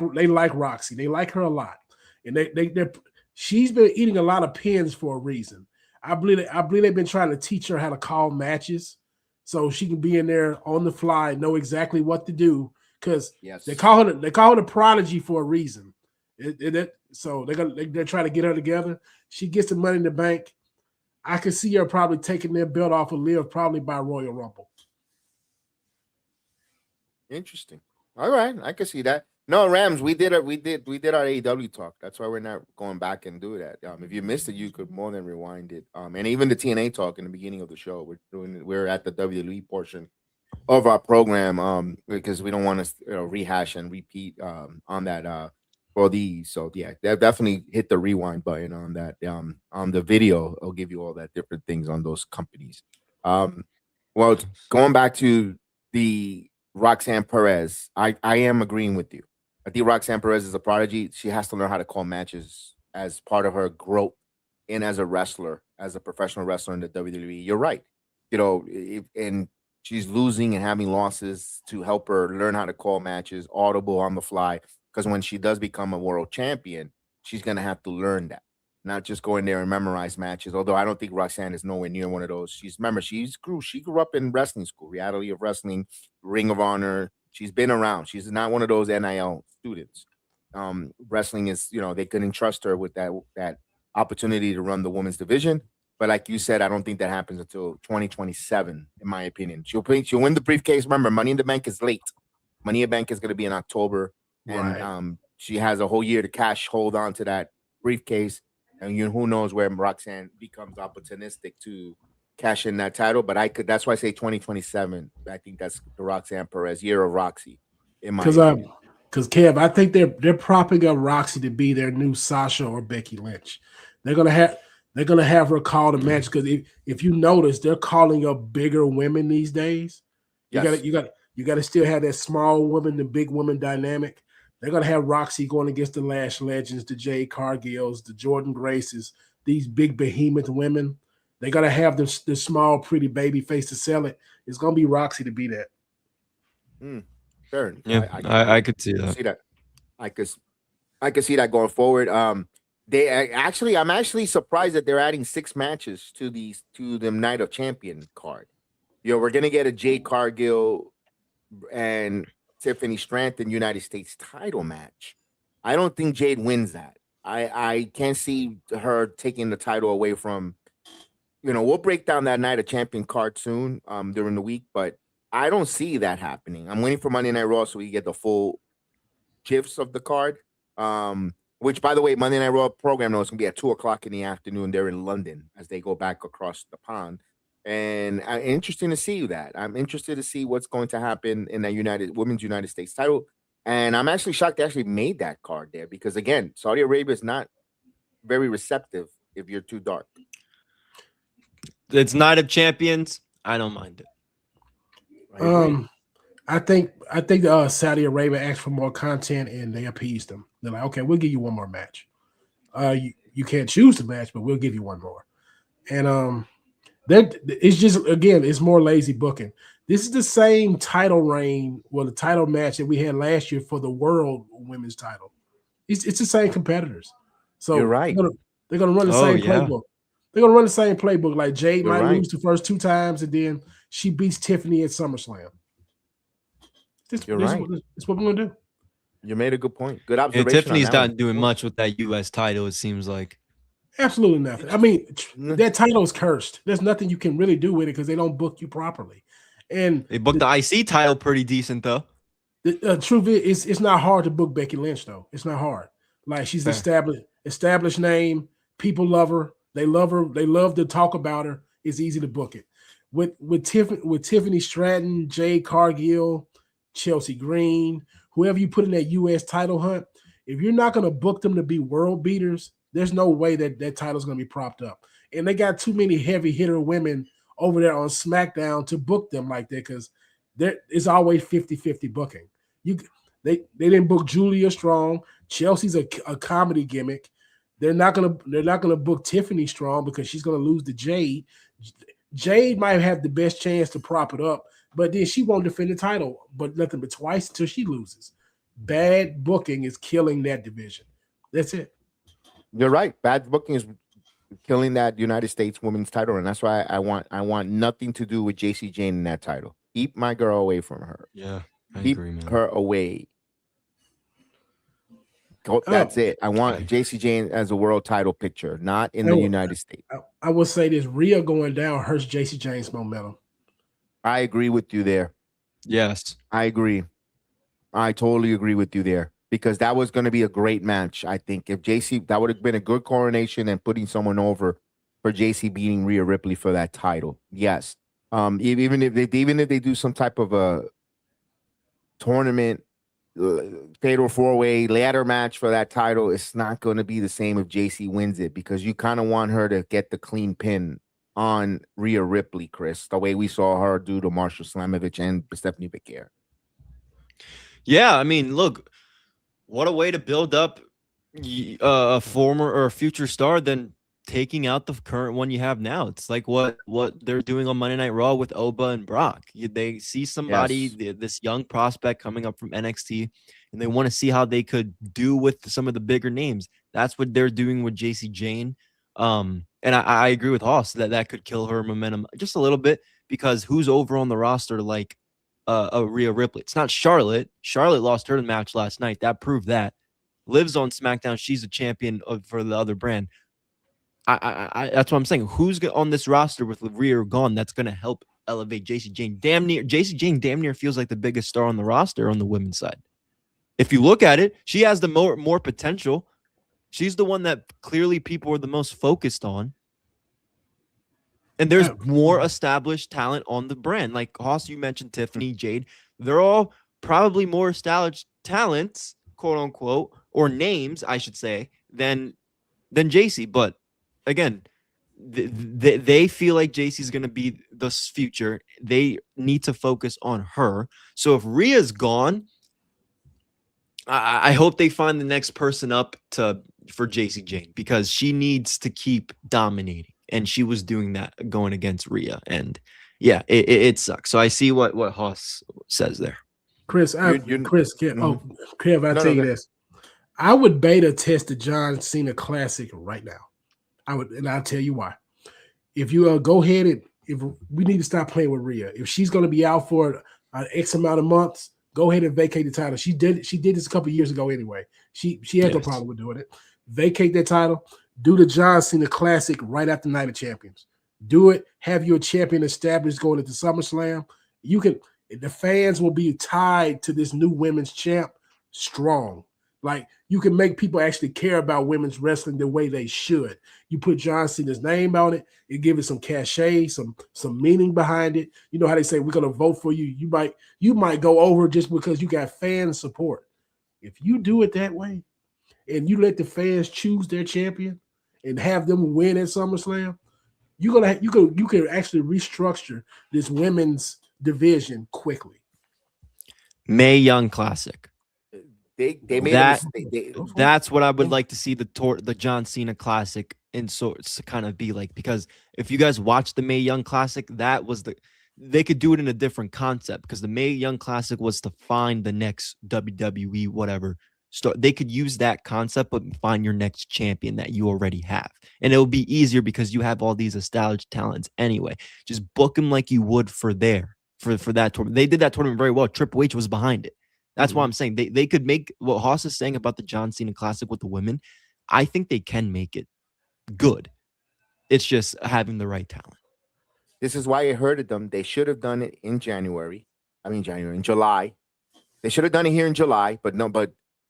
Roxy. They like her a lot, and she's been eating a lot of pins for a reason. I believe they've been trying to teach her how to call matches, so she can be in there on the fly, know exactly what to do. Because they call her the prodigy for a reason. So they're trying to get her together. She gets the Money in the Bank. I could see her probably taking their belt off of Liv probably by Royal Rumble. Interesting. All right, I can see that. No, Rams, we did our AEW talk. That's why we're not going back and do that. If you missed it, you could more than rewind it. And even the TNA talk in the beginning of the show, we're at the WWE portion of our program, because we don't want to rehash and repeat on that for these. So yeah, definitely hit the rewind button on that. On the video, I'll give you all that different things on those companies. Well, going back to the Roxanne Perez, I am agreeing with you. I think Roxanne Perez is a prodigy. She has to learn how to call matches as part of her growth and as a wrestler, as a professional wrestler in the WWE. You're right. You know, and she's losing and having losses to help her learn how to call matches, audible on the fly. Because when she does become a world champion, she's going to have to learn that, not just go in there and memorize matches. Although I don't think Roxanne is nowhere near one of those. She grew up in wrestling school, Reality of Wrestling, Ring of Honor. She's been around. She's not one of those NIL students. Wrestling is, they couldn't trust her with that opportunity to run the women's division. But like you said, I don't think that happens until 2027, in my opinion. She'll win the briefcase. Remember, Money in the Bank is late. Money in the Bank is going to be in October. And Right. She has a whole year to hold on to that briefcase. And who knows where Roxanne becomes opportunistic to cash in that title. But that's why I say 2027. I think that's the Roxanne Perez year of Roxy, in my opinion. Because Kev, I think they're propping up Roxy to be their new Sasha or Becky Lynch. They're gonna have her call the match, because if you notice, they're calling up bigger women these days. You got to still have that small woman, the big woman dynamic. They're gonna have Roxy going against the Lash Legends, the Jade Cargills, the Jordan Graces, these big behemoth women. They're gonna have the small, pretty baby face to sell it. It's gonna be Roxy to be that. Sure. Yeah, I could see that. I could see that going forward. I'm actually surprised that they're adding 6 matches to the Night of Champion card. We're gonna get a Jade Cargill and Tiffany Stratton United States title match. I don't think Jade wins that. I can't see her taking the title away from. We'll break down that Night of Champion card soon during the week, but I don't see that happening. I'm waiting for Monday Night Raw so we get the full gifs of the card. Which, by the way, Monday Night Raw program is going to be at 2:00 in the afternoon. They're in London as they go back across the pond. And interesting to see that. I'm interested to see what's going to happen in that Women's United States title. And I'm actually shocked they actually made that card there because, again, Saudi Arabia is not very receptive if you're too dark. It's Night of Champions. I don't mind it. I think Saudi Arabia asked for more content and they appeased them. They're like, okay, we'll give you one more match. You can't choose the match, but we'll give you one more. And it's just, again, it's more lazy booking. This is the same title reign, the title match that we had last year for the world women's title. It's the same competitors. So you're right. They're gonna run the same playbook. They're gonna run the same playbook. Like Jade might lose the first 2 times, and then she beats Tiffany at SummerSlam. You're right. It's what we're gonna do. You made a good point. Good observation. Tiffany's not doing much with that U.S. title, it seems like. Absolutely nothing. I mean, that title is cursed. There's nothing you can really do with it because they don't book you properly. And they booked the IC title pretty decent, though. The truth is, it's not hard to book Becky Lynch, though. It's not hard. Like, she's an established name. People love her. They love her. They love to talk about her. It's easy to book it. With Tiffany Stratton, Jade Cargill, Chelsea Green, whoever you put in that U.S. title hunt, if you're not going to book them to be world beaters, there's no way that title's going to be propped up. And they got too many heavy hitter women over there on SmackDown to book them like that because it's always 50-50 booking. They didn't book Julia Strong. Chelsea's a comedy gimmick. They're not gonna book Tiffany Strong because she's gonna lose to Jade. Jade might have the best chance to prop it up, but then she won't defend the title, but nothing but twice until she loses. Bad booking is killing that division. That's it. You're right. Bad booking is killing that United States women's title, and that's why I want nothing to do with JC Jane in that title. Keep my girl away from her. Yeah, I Keep agree, man. her away. That's it. I want JC Jane as a world title picture, not in the United States. I will say this: Rhea going down hurts JC Jane's momentum. I agree with you there. Yes, I agree. I totally agree with you there because that was going to be a great match. I think if JC, that would have been a good coronation and putting someone over for JC beating Rhea Ripley for that title. Yes. Even if they do some type of a tournament, fatal four-way ladder match for that title, it's not going to be the same if JC wins it because you kind of want her to get the clean pin on Rhea Ripley, Chris, the way we saw her do to Marsha Slamovich and Stephanie Becker. Yeah, I mean, look, what a way to build up a former or a future star than taking out the current one you have now. It's like what they're doing on Monday Night Raw with Oba and Brock. They see somebody, this young prospect coming up from NXT, and they want to see how they could do with some of the bigger names. That's what they're doing with JC Jane. And I agree with Hoss that could kill her momentum just a little bit because who's over on the roster like Rhea Ripley? It's not Charlotte. Charlotte lost her match last night. That proved that. Liv's on SmackDown. She's a champion for the other brand. I that's what I'm saying. Who's on this roster with Rhea gone that's going to help elevate JC Jane? JC Jane damn near feels like the biggest star on the roster on the women's side. If you look at it, she has the more potential. She's the one that clearly people are the most focused on. And there's more established talent on the brand. Like Hoss, you mentioned Tiffany, Jade. They're all probably more established talents, quote unquote, or names, I should say, than JC. But again, they feel like JC's going to be the future. They need to focus on her. So if Rhea's gone, I hope they find the next person up for JC Jane because she needs to keep dominating. And she was doing that going against Rhea. And yeah, it sucks. So I see what Hoss says there. Chris, Kev, I'll tell you this. I would beta test the John Cena Classic right now. And I'll tell you why. If you go ahead and if we need to stop playing with Rhea, if she's going to be out for an X amount of months, go ahead and vacate the title. She did this a couple of years ago anyway. She had no problem with doing it. Vacate that title. Do the John Cena Classic right after Night of Champions. Do it. Have your champion established going into SummerSlam. The fans will be tied to this new women's champ strong. Like you can make people actually care about women's wrestling the way they should. You put John Cena's name on it, you give it some cachet, some meaning behind it. You know how they say we're gonna vote for you. You might go over just because you got fan support. If you do it that way, and you let the fans choose their champion and have them win at SummerSlam, you can actually restructure this women's division quickly. Mae Young Classic. They made that's what I would like to see the John Cena Classic in sorts to kind of be like, because if you guys watch the Mae Young Classic, they could do it in a different concept because the Mae Young Classic was to find the next WWE whatever. They could use that concept, but find your next champion that you already have. And it will be easier because you have all these established talents anyway. Just book them like you would for that tournament. They did that tournament very well. Triple H was behind it. That's why I'm saying they could make what Hoss is saying about the John Cena Classic with the women. I think they can make it good. It's just having the right talent. This is why I hurted them. They should have done it in July. They should have done it here in July, but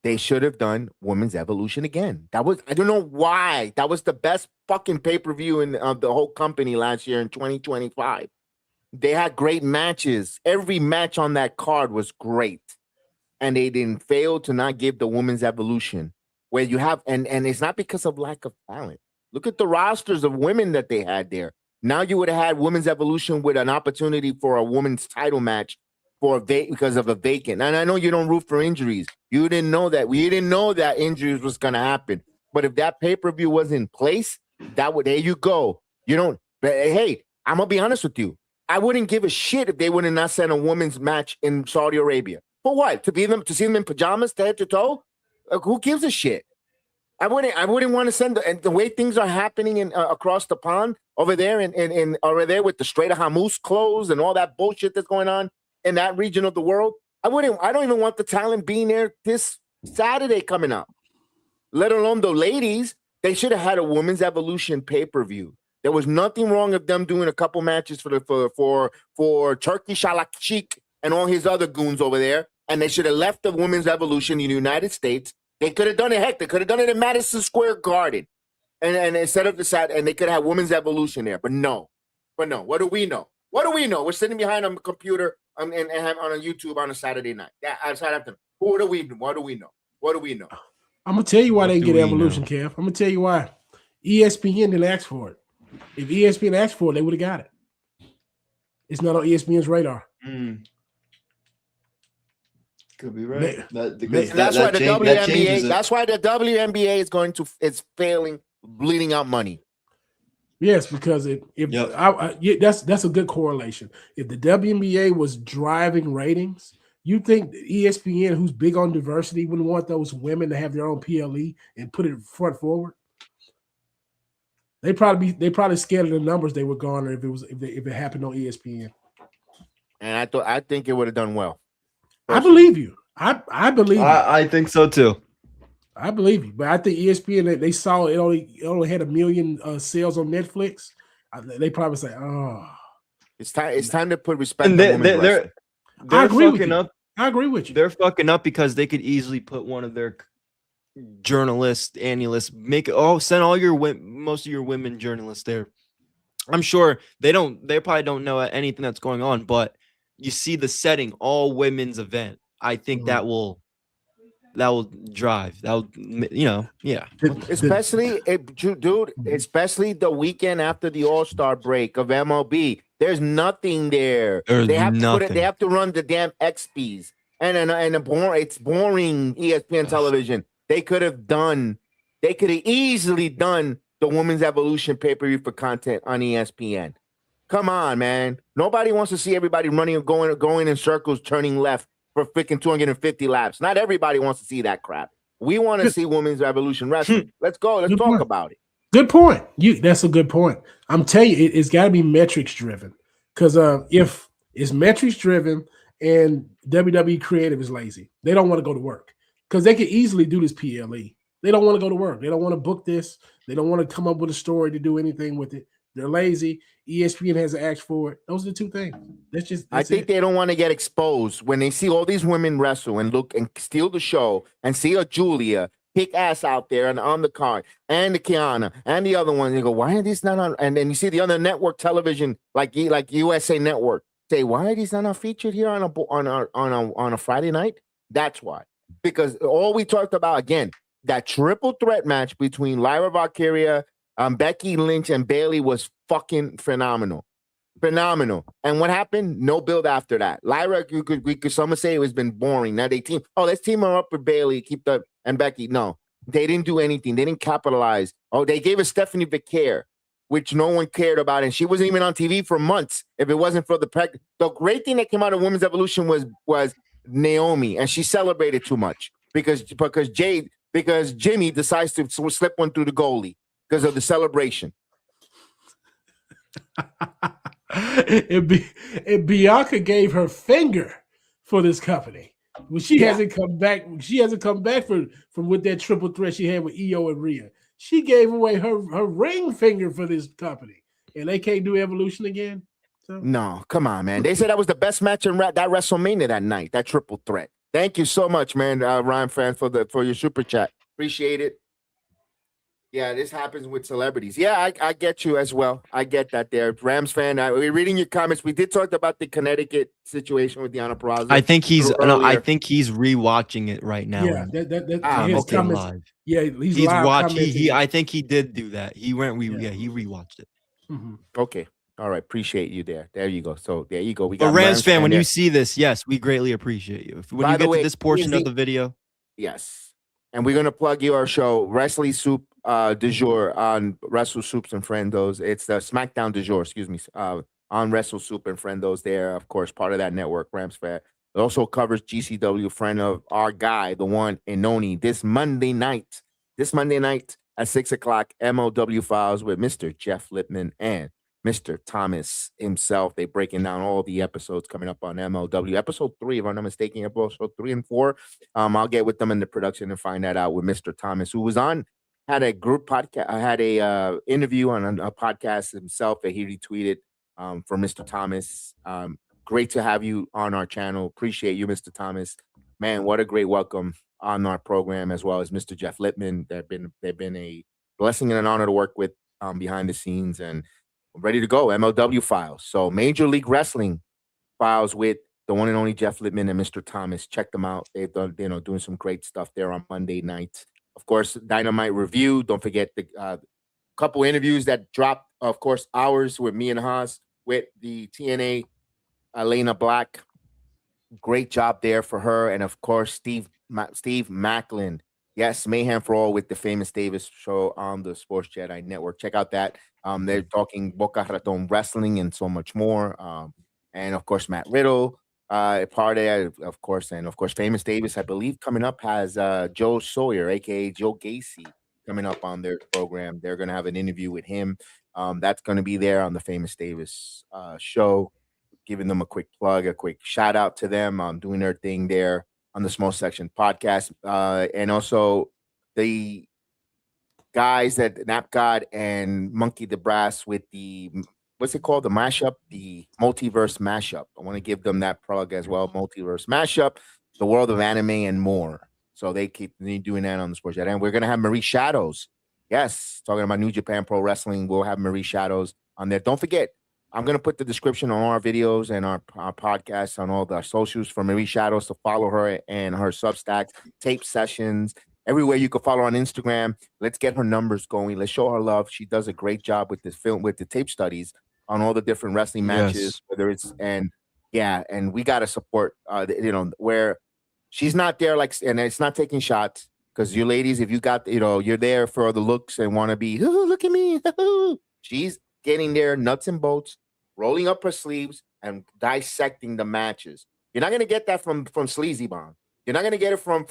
they should have done Women's Evolution again. I don't know why. That was the best fucking pay-per-view in the whole company last year in 2025. They had great matches. Every match on that card was great. And they didn't fail to not give the Women's Evolution where you have, and it's not because of lack of talent. Look at the rosters of women that they had there. Now you would have had Women's Evolution with an opportunity for a women's title match because of a vacant. And I know you don't root for injuries. You didn't know that. We didn't know that injuries was going to happen. But if that pay-per-view was in place, there you go. You don't, but hey, I'm going to be honest with you. I wouldn't give a shit if they would have not sent a women's match in Saudi Arabia. For what? To see them in pajamas, head to toe? Who gives a shit? I wouldn't want to send the way things are happening in across the pond over there in over there with the Strait of Hormuz closed and all that bullshit that's going on in that region of the world. I don't even want the talent being there this Saturday coming up. Let alone the ladies. They should have had a Women's Evolution pay-per-view. There was nothing wrong with them doing a couple matches for Turkey Shalak and all his other goons over there. And they should have left the Women's Evolution in the United States. They could have done it. Heck, they could have done it in Madison Square Garden. And instead of and they could have Women's Evolution there. But no. What do we know? What do we know? We're sitting behind a computer and on a YouTube on a Saturday night. Yeah, Saturday afternoon. What do we know? What do we know? I'm going to tell you why they get Evolution, Kev. I'm going to tell you why. ESPN didn't ask for it. If ESPN asked for it, they would have got it. It's not on ESPN's radar. Could be right. That's why the WNBA is failing, bleeding out money. Yes, because that's a good correlation. If the WNBA was driving ratings, you think ESPN, who's big on diversity, wouldn't want those women to have their own PLE and put it front forward? They probably scared of the numbers they would garner if it happened on ESPN. And I think it would have done well. I believe you. I believe you. I think so too. I believe you, but I think ESPN, they saw it only had 1 million sales on Netflix. They probably say, "Oh, it's time to put respect." And they're fucking up. I agree with you. They're fucking up because they could easily put one of their journalists, analysts, send most of your women journalists there. I'm sure they probably don't know anything that's going on, but you see the setting, all women's event. I think that will drive. Especially the weekend after the All-Star break of MLB. There's nothing there. They have to run the damn XPs. And it's boring ESPN television. They could have easily done the Women's Evolution pay-per-view for content on ESPN. Come on, man. Nobody wants to see everybody running and going in circles, turning left for freaking 250 laps. Not everybody wants to see that crap. We want to see Women's Evolution Wrestling. Let's go. Let's talk about it. Good point. That's a good point. I'm telling you, it's got to be metrics driven. Because if it's metrics driven and WWE creative is lazy, they don't want to go to work. Because they could easily do this PLE. They don't want to go to work. They don't want to book this. They don't want to come up with a story to do anything with it. They're lazy. ESPN has to ask for it. Those are the two things. I think they don't want to get exposed when they see all these women wrestle and look and steal the show and see a Julia kick ass out there and on the card and the Kiana and the other one. They go, why are these not on? And then you see the other network television like USA Network say, why are these not featured here on a Friday night? That's why. Because all we talked about again, that triple threat match between Lyra Valkyria, Becky Lynch, and Bayley was fucking phenomenal. And what happened? No build after that. Lyra, someone say it was been boring. Now let's team her up with Bayley, and Becky. No, they didn't do anything. They didn't capitalize. Oh, they gave us Stephanie Vicaire, which no one cared about, and she wasn't even on TV for months. If it wasn't for the great thing that came out of Women's Evolution was Naomi, and she celebrated too much because Jimmy decides to slip one through the goalie because of the celebration. And Bianca gave her finger for this company. Well, she hasn't come back. She hasn't come back from with that triple threat she had with Io and Rhea. She gave away her ring finger for this company, and they can't do Evolution again. So. No, come on, man. They said that was the best match in that WrestleMania that night. That triple threat. Thank you so much, man, Ryan fan, for your super chat. Appreciate it. Yeah, this happens with celebrities. Yeah, I get you as well. I get that there. Rams fan, we're reading your comments. We did talk about the Connecticut situation with Deanna Peraza. I think he's rewatching it right now. Yeah, his okay, comments. live. Yeah, he's live commenting. I think he did do that. He went. He rewatched it. Mm-hmm. Okay. All right. Appreciate you there. There you go. So there you go. We got Rams fan. When there. you see this, yes, we greatly appreciate you. When you get to this portion of the video, yes. And we're gonna plug your show, Wrestling Soup du jour on Wrestle Soups and Friendos. It's the SmackDown du jour, excuse me, on Wrestle Soup and Friendos. There, of course, part of that network, Rams fan. It also covers GCW, friend of our guy, the one Inoni. This Monday night at 6:00, MOW Files with Mr. Jeff Lippman and Mr. Thomas himself. They breaking down all the episodes coming up on MLW. Episode 3, if I'm not mistaken, episode 3 and 4. I'll get with them in the production and find that out with Mr. Thomas, who was had a group podcast, had a interview on a podcast himself that he retweeted for Mr. Thomas. Great to have you on our channel. Appreciate you, Mr. Thomas. Man, what a great welcome on our program, as well as Mr. Jeff Lippman. They've been a blessing and an honor to work with behind the scenes, and ready to go. MLW Files. So Major League Wrestling Files with the one and only Jeff Lippman and Mr. Thomas. Check them out. They've done, doing some great stuff there on Monday night. Of course, Dynamite Review. Don't forget the couple interviews that dropped. Of course, ours with me and Haas with the TNA Elena Black. Great job there for her. And of course, Steve Macklin. Yes, Mayhem for All with the Famous Davis show on the Sports Jedi Network. Check out that. They're talking Boca Raton wrestling and so much more. And of course, Matt Riddle, part of course, and of course, Famous Davis, I believe, coming up has Joe Sawyer, aka Joe Gacy, coming up on their program. They're going to have an interview with him. That's going to be there on the Famous Davis show. Giving them a quick plug, a quick shout out to them on doing their thing there on the Small Section podcast. And also the guys at Nap God and Monkey the Brass with the, what's it called? The mashup, the multiverse mashup. I want to give them that plug as well. Multiverse mashup, the world of anime and more. So they keep doing that on the Sports Jet. And we're going to have Marie Shadows. Yes. Talking about New Japan Pro Wrestling. We'll have Marie Shadows on there. Don't forget, I'm going to put the description on our videos and our podcasts on all the socials for Marie Shadows to follow her and her Substack, tape sessions, everywhere you can follow her on Instagram. Let's get her numbers going. Let's show her love. She does a great job with this film, with the tape studies on all the different wrestling matches, whether it's, and we got to support, where she's not there, like, and it's not taking shots, because you ladies, if you got, you're there for the looks and want to be, oh, look at me. She's getting there, nuts and bolts, rolling up her sleeves and dissecting the matches. You're not going to get that from Sleazy Bond. You're not going to get it from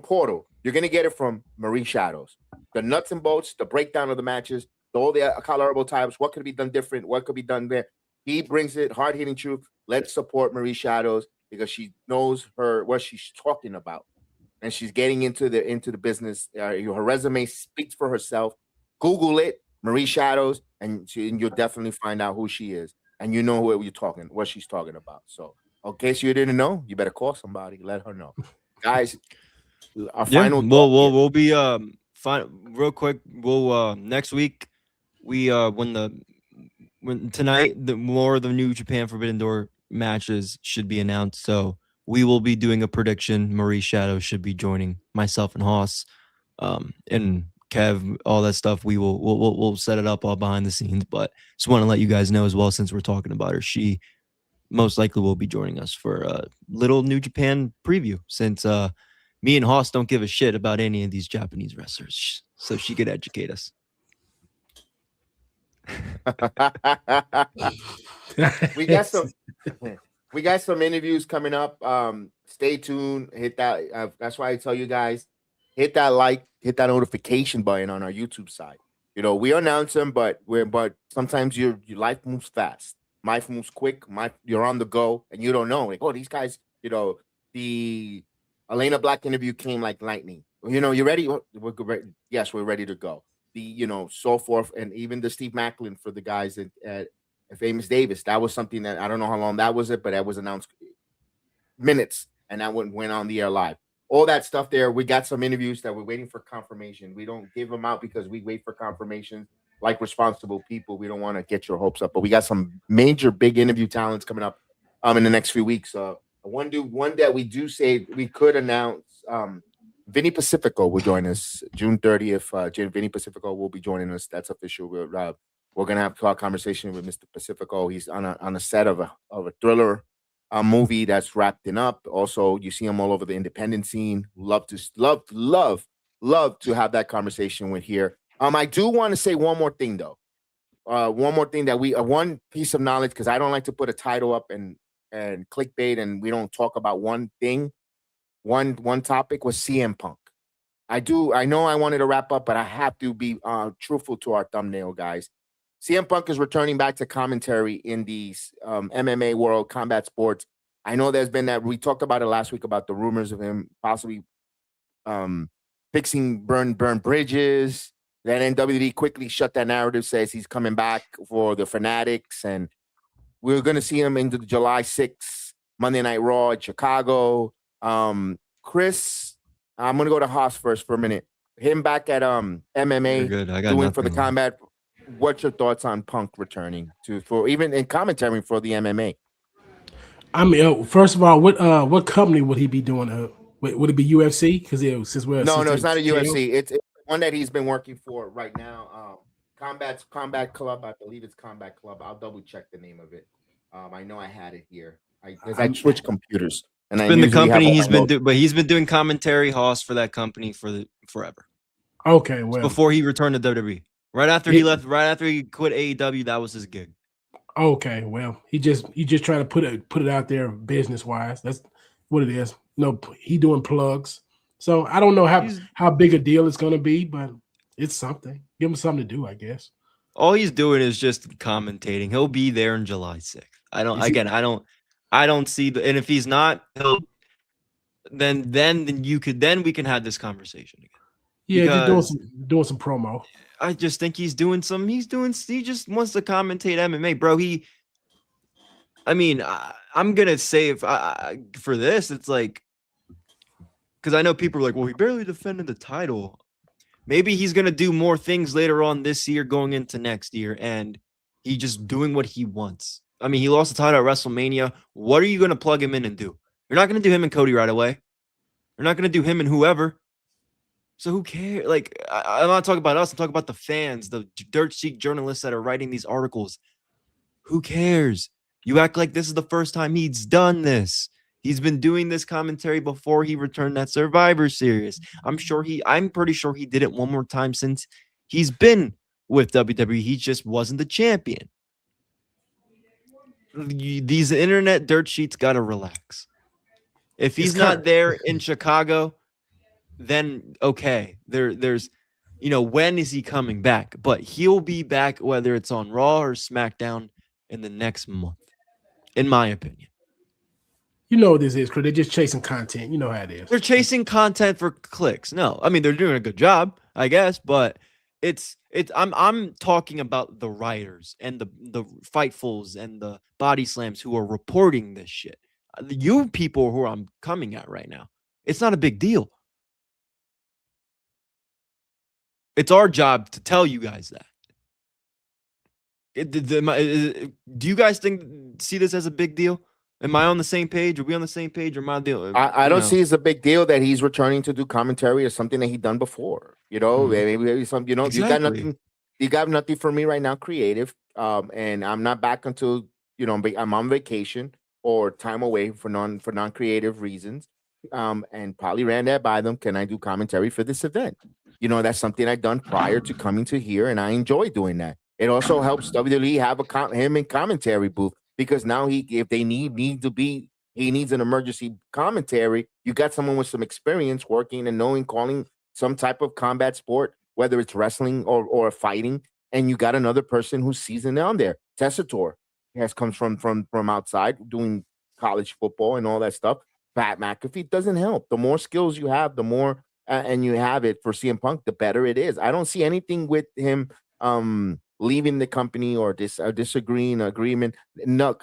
Portal. You're going to get it from Marie Shadows. The nuts and bolts, the breakdown of the matches, all the colorable types, what could be done different, what could be done there. He brings it, hard-hitting truth. Let's support Marie Shadows because she knows what she's talking about. And she's getting into the business. Her resume speaks for herself. Google it, Marie Shadows, and you'll definitely find out who she is. And you know what she's talking about. So, in case you didn't know, you better call somebody, let her know. Guys, our final. We'll be fine real quick. We'll next week when tonight the more of the New Japan Forbidden Door matches should be announced. So we will be doing a prediction. Marie Shadow should be joining myself and Haas, and Kev, all that stuff. We'll set it up all behind the scenes, but just want to let you guys know as well, since we're talking about her, she most likely will be joining us for a little New Japan preview, since me and Haas don't give a shit about any of these Japanese wrestlers, so she could educate us. We got some interviews coming up. Stay tuned. Hit that. That's why I tell you guys, hit that like, hit that notification button on our YouTube side. We announce them, but sometimes your life moves fast. Life moves quick. You're on the go, and you don't know. Like, oh, these guys. The Elena Black interview came like lightning. You ready? We're ready. Yes, we're ready to go. So forth, and even the Steve Macklin for the guys at Famous Davis. That was something that I don't know how long that was but that was announced minutes and that went on the air live. All that stuff there. We got some interviews that we're waiting for confirmation. We don't give them out because we wait for confirmation. Like responsible people, we don't want to get your hopes up. But we got some major big interview talents coming up in the next few weeks. One that we do say we could announce. Vinny Pacifico will join us June 30th. Vinny Pacifico will be joining us. That's official. We're gonna have a conversation with Mr. Pacifico. He's on a set of a thriller movie that's wrapping up. Also, you see him all over the independent scene. Love to have that conversation with here. I do want to say one more thing though. One more thing that one piece of knowledge, because I don't like to put a title up and clickbait and we don't talk about one thing. One topic was CM Punk. I know I wanted to wrap up, but I have to be truthful to our thumbnail, guys. CM Punk is returning back to commentary in the MMA world, combat sports. I know there's been that. We talked about it last week about the rumors of him possibly fixing burn bridges. Then WWE quickly shut that narrative, says he's coming back for the Fanatics, and we're going to see him into the July 6th Monday Night Raw at Chicago. Chris, I'm going to go to Haas first for a minute. Him back at MMA doing for the combat. What's your thoughts on Punk returning for even in commentary for the MMA? I mean, first of all, what company would he be doing? Would it be UFC? Because since we're no, it's not a UFC. It's one that he's been working for right now. Combat Club, I believe it's Combat Club. I'll double check the name of it. I know I had it here. I switched computers. And it's been the company he's been doing commentary host for that company for forever. Okay, well, before he returned to WWE, right after he left, right after he quit AEW, that was his gig. Okay, well, he just trying to put it out there business wise. That's what it is. No, he doing plugs. So I don't know how big a deal it's going to be, but it's something. Give him something to do, I guess. All he's doing is just commentating. He'll be there on July 6th. I don't see and if he's not, then we can have this conversation again. Yeah, just doing some promo. I just think he just wants to commentate MMA, bro. I'm gonna say for this, it's like, because I know people are like, well, he barely defended the title. Maybe he's gonna do more things later on this year, going into next year, and he's just doing what he wants. I mean, he lost the title at WrestleMania. What are you going to plug him in and do? You're not going to do him and Cody right away. You're not going to do him and whoever. So who cares? Like, I'm not talking about us. I'm talking about the fans, the dirt sheet journalists that are writing these articles. Who cares? You act like this is the first time he's done this. He's been doing this commentary before he returned that Survivor Series. I'm pretty sure he did it one more time since he's been with WWE. He just wasn't the champion. These internet dirt sheets got to relax. If he's not there in Chicago, then okay. There's, when is he coming back? But he'll be back whether it's on Raw or SmackDown in the next month, in my opinion. You know what this is, because they're just chasing content. You know how it is. They're chasing content for clicks. No, I mean, they're doing a good job, I guess, but I'm talking about the writers and the Fightfuls and the Body Slams who are reporting this shit. You people who I'm coming at right now, it's not a big deal. It's our job to tell you guys that. Do you guys see this as a big deal? Am I on the same page? Are we on the same page? Or am I deal? I don't see it's a big deal that he's returning to do commentary or something that he's done before. Maybe some. Exactly. You got nothing for me right now, creative. And I'm not back until I'm on vacation or time away for non-creative reasons. And probably ran that by them. Can I do commentary for this event? That's something I've done prior to coming to here, and I enjoy doing that. It also helps WWE have him in commentary booth. Because now if they he needs an emergency commentary, you got someone with some experience working and calling some type of combat sport, whether it's wrestling or fighting, and you got another person who's seasoned on there. Tessitore comes from outside doing college football and all that stuff. Pat McAfee doesn't help. The more skills you have, the more and you have it for CM Punk, the better it is. I don't see anything with him leaving the company or disagreeing agreement. No,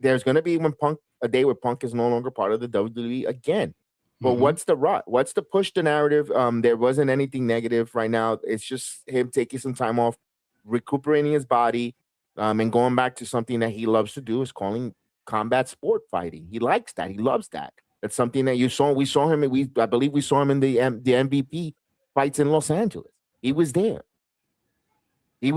there's going to be when Punk a day where Punk is no longer part of the WWE again. But Mm-hmm. what's the rot? What's the push the narrative? There wasn't anything negative right now. It's just him taking some time off, recuperating his body, and going back to something that he loves to do, is calling combat sport fighting. He likes that. He loves that. That's something that we saw him. I believe we saw him in the MVP fights in Los Angeles. He was there. He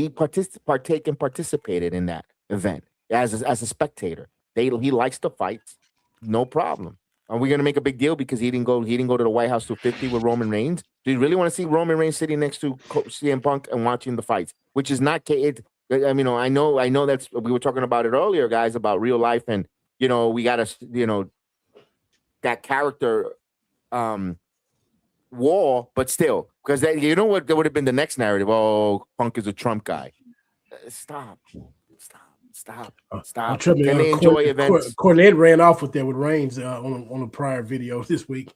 participated in that event as a spectator. He likes the fights, no problem. Are we going to make a big deal because he didn't go to the White House 250 with Roman Reigns? Do you really want to see Roman Reigns sitting next to CM Punk and watching the fights? Which is not it. I mean, I know that's, we were talking about it earlier, guys, about real life, and we got to that character wall, but still, because what that would have been the next narrative. Oh, Punk is a Trump guy. Stop. Can they enjoy events? Cornette ran off with that with Reigns on a prior video this week.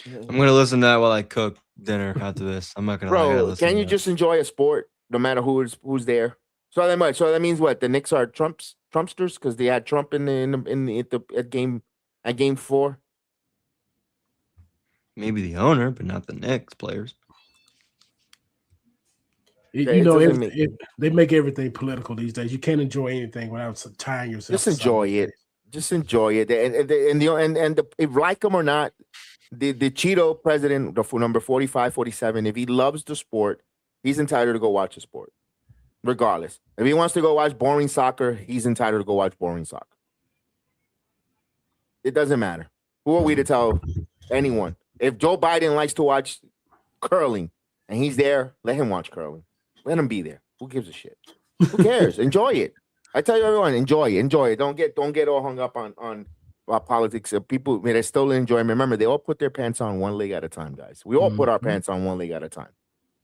I'm gonna listen to that while I cook dinner after this. I'm not gonna. Bro, can you just enjoy a sport no matter who's there? So that means what? The Knicks are Trumpsters because they had Trump at game 4. Maybe the owner, but not the Knicks players. They make everything political these days. You can't enjoy anything without tying yourself. Just enjoy it. And if like him or not, the Cheeto president, number 45, 47, if he loves the sport, he's entitled to go watch the sport, regardless. If he wants to go watch boring soccer, he's entitled to go watch boring soccer. It doesn't matter. Who are we to tell anyone? If Joe Biden likes to watch curling and he's there, let him watch curling. Let him be there. Who gives a shit? Who cares? Enjoy it. I tell you, everyone, enjoy it. Don't get all hung up on politics. People, they still enjoy. Remember, they all put their pants on one leg at a time, guys. We all put our pants on one leg at a time.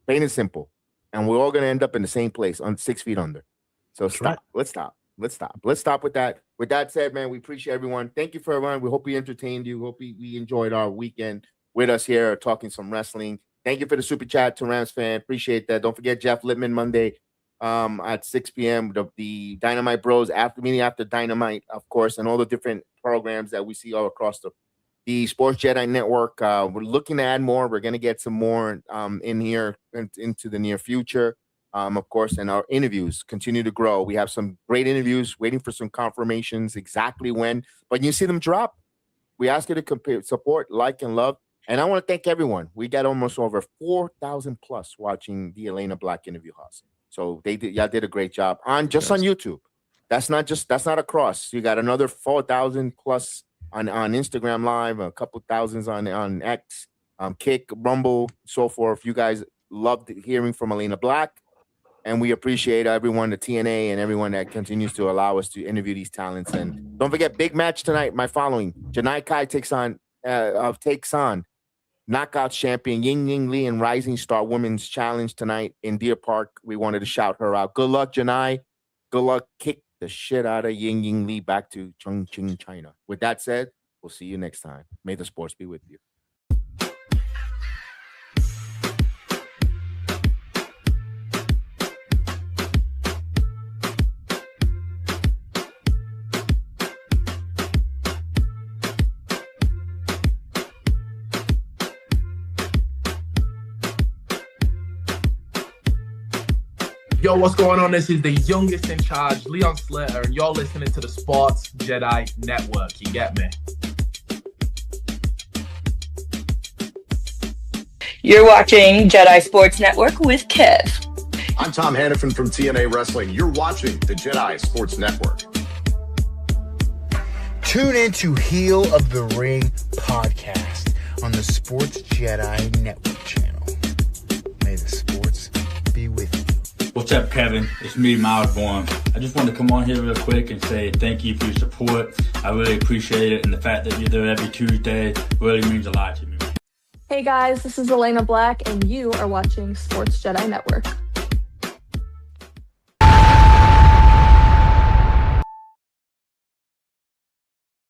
Plain and simple. And we're all going to end up in the same place, on 6 feet under. So stop. Right. Let's stop with that. With that said, man, we appreciate everyone. Thank you for everyone. We hope we entertained you. Hope we enjoyed our weekend with us here talking some wrestling. Thank you for the super chat to Rams fan. Appreciate that. Don't forget Jeff Lippman Monday at 6 p.m. The Dynamite Bros after Dynamite, of course, and all the different programs that we see all across the Sports Jedi Network. We're looking to add more. We're going to get some more in here into the near future, of course, and our interviews continue to grow. We have some great interviews waiting for some confirmations exactly when, but you see them drop. We ask you to support, like, and love. And I want to thank everyone. We got almost over 4,000 plus watching the Elena Black interview, House. So y'all did a great job on YouTube. That's not across. You got another 4,000 plus on Instagram Live, a couple thousands on X, Kick, Rumble, so forth. You guys loved hearing from Elena Black, and we appreciate everyone, the TNA, and everyone that continues to allow us to interview these talents. And don't forget, big match tonight. My following, Janai Kai takes on Knockout champion Ying Ying Lee and Rising Star Women's Challenge tonight in Deer Park. We wanted to shout her out. Good luck, Janai. Good luck. Kick the shit out of Ying Ying Lee back to Chongqing, China. With that said, we'll see you next time. May the sports be with you. Yo, what's going on? This is the youngest in charge, Leon Slater, and you're listening to the Sports Jedi Network. You get me? You're watching Jedi Sports Network with Kev. I'm Tom Hannafin from TNA Wrestling. You're watching the Jedi Sports Network. Tune in to Heel of the Ring podcast on the Sports Jedi Network channel. May the sports be with you. What's up, Kevin? It's me, Miles Bourne. I just wanted to come on here real quick and say thank you for your support. I really appreciate it, and the fact that you're there every Tuesday really means a lot to me. Hey guys, this is Elena Black, and you are watching Sports Jedi Network.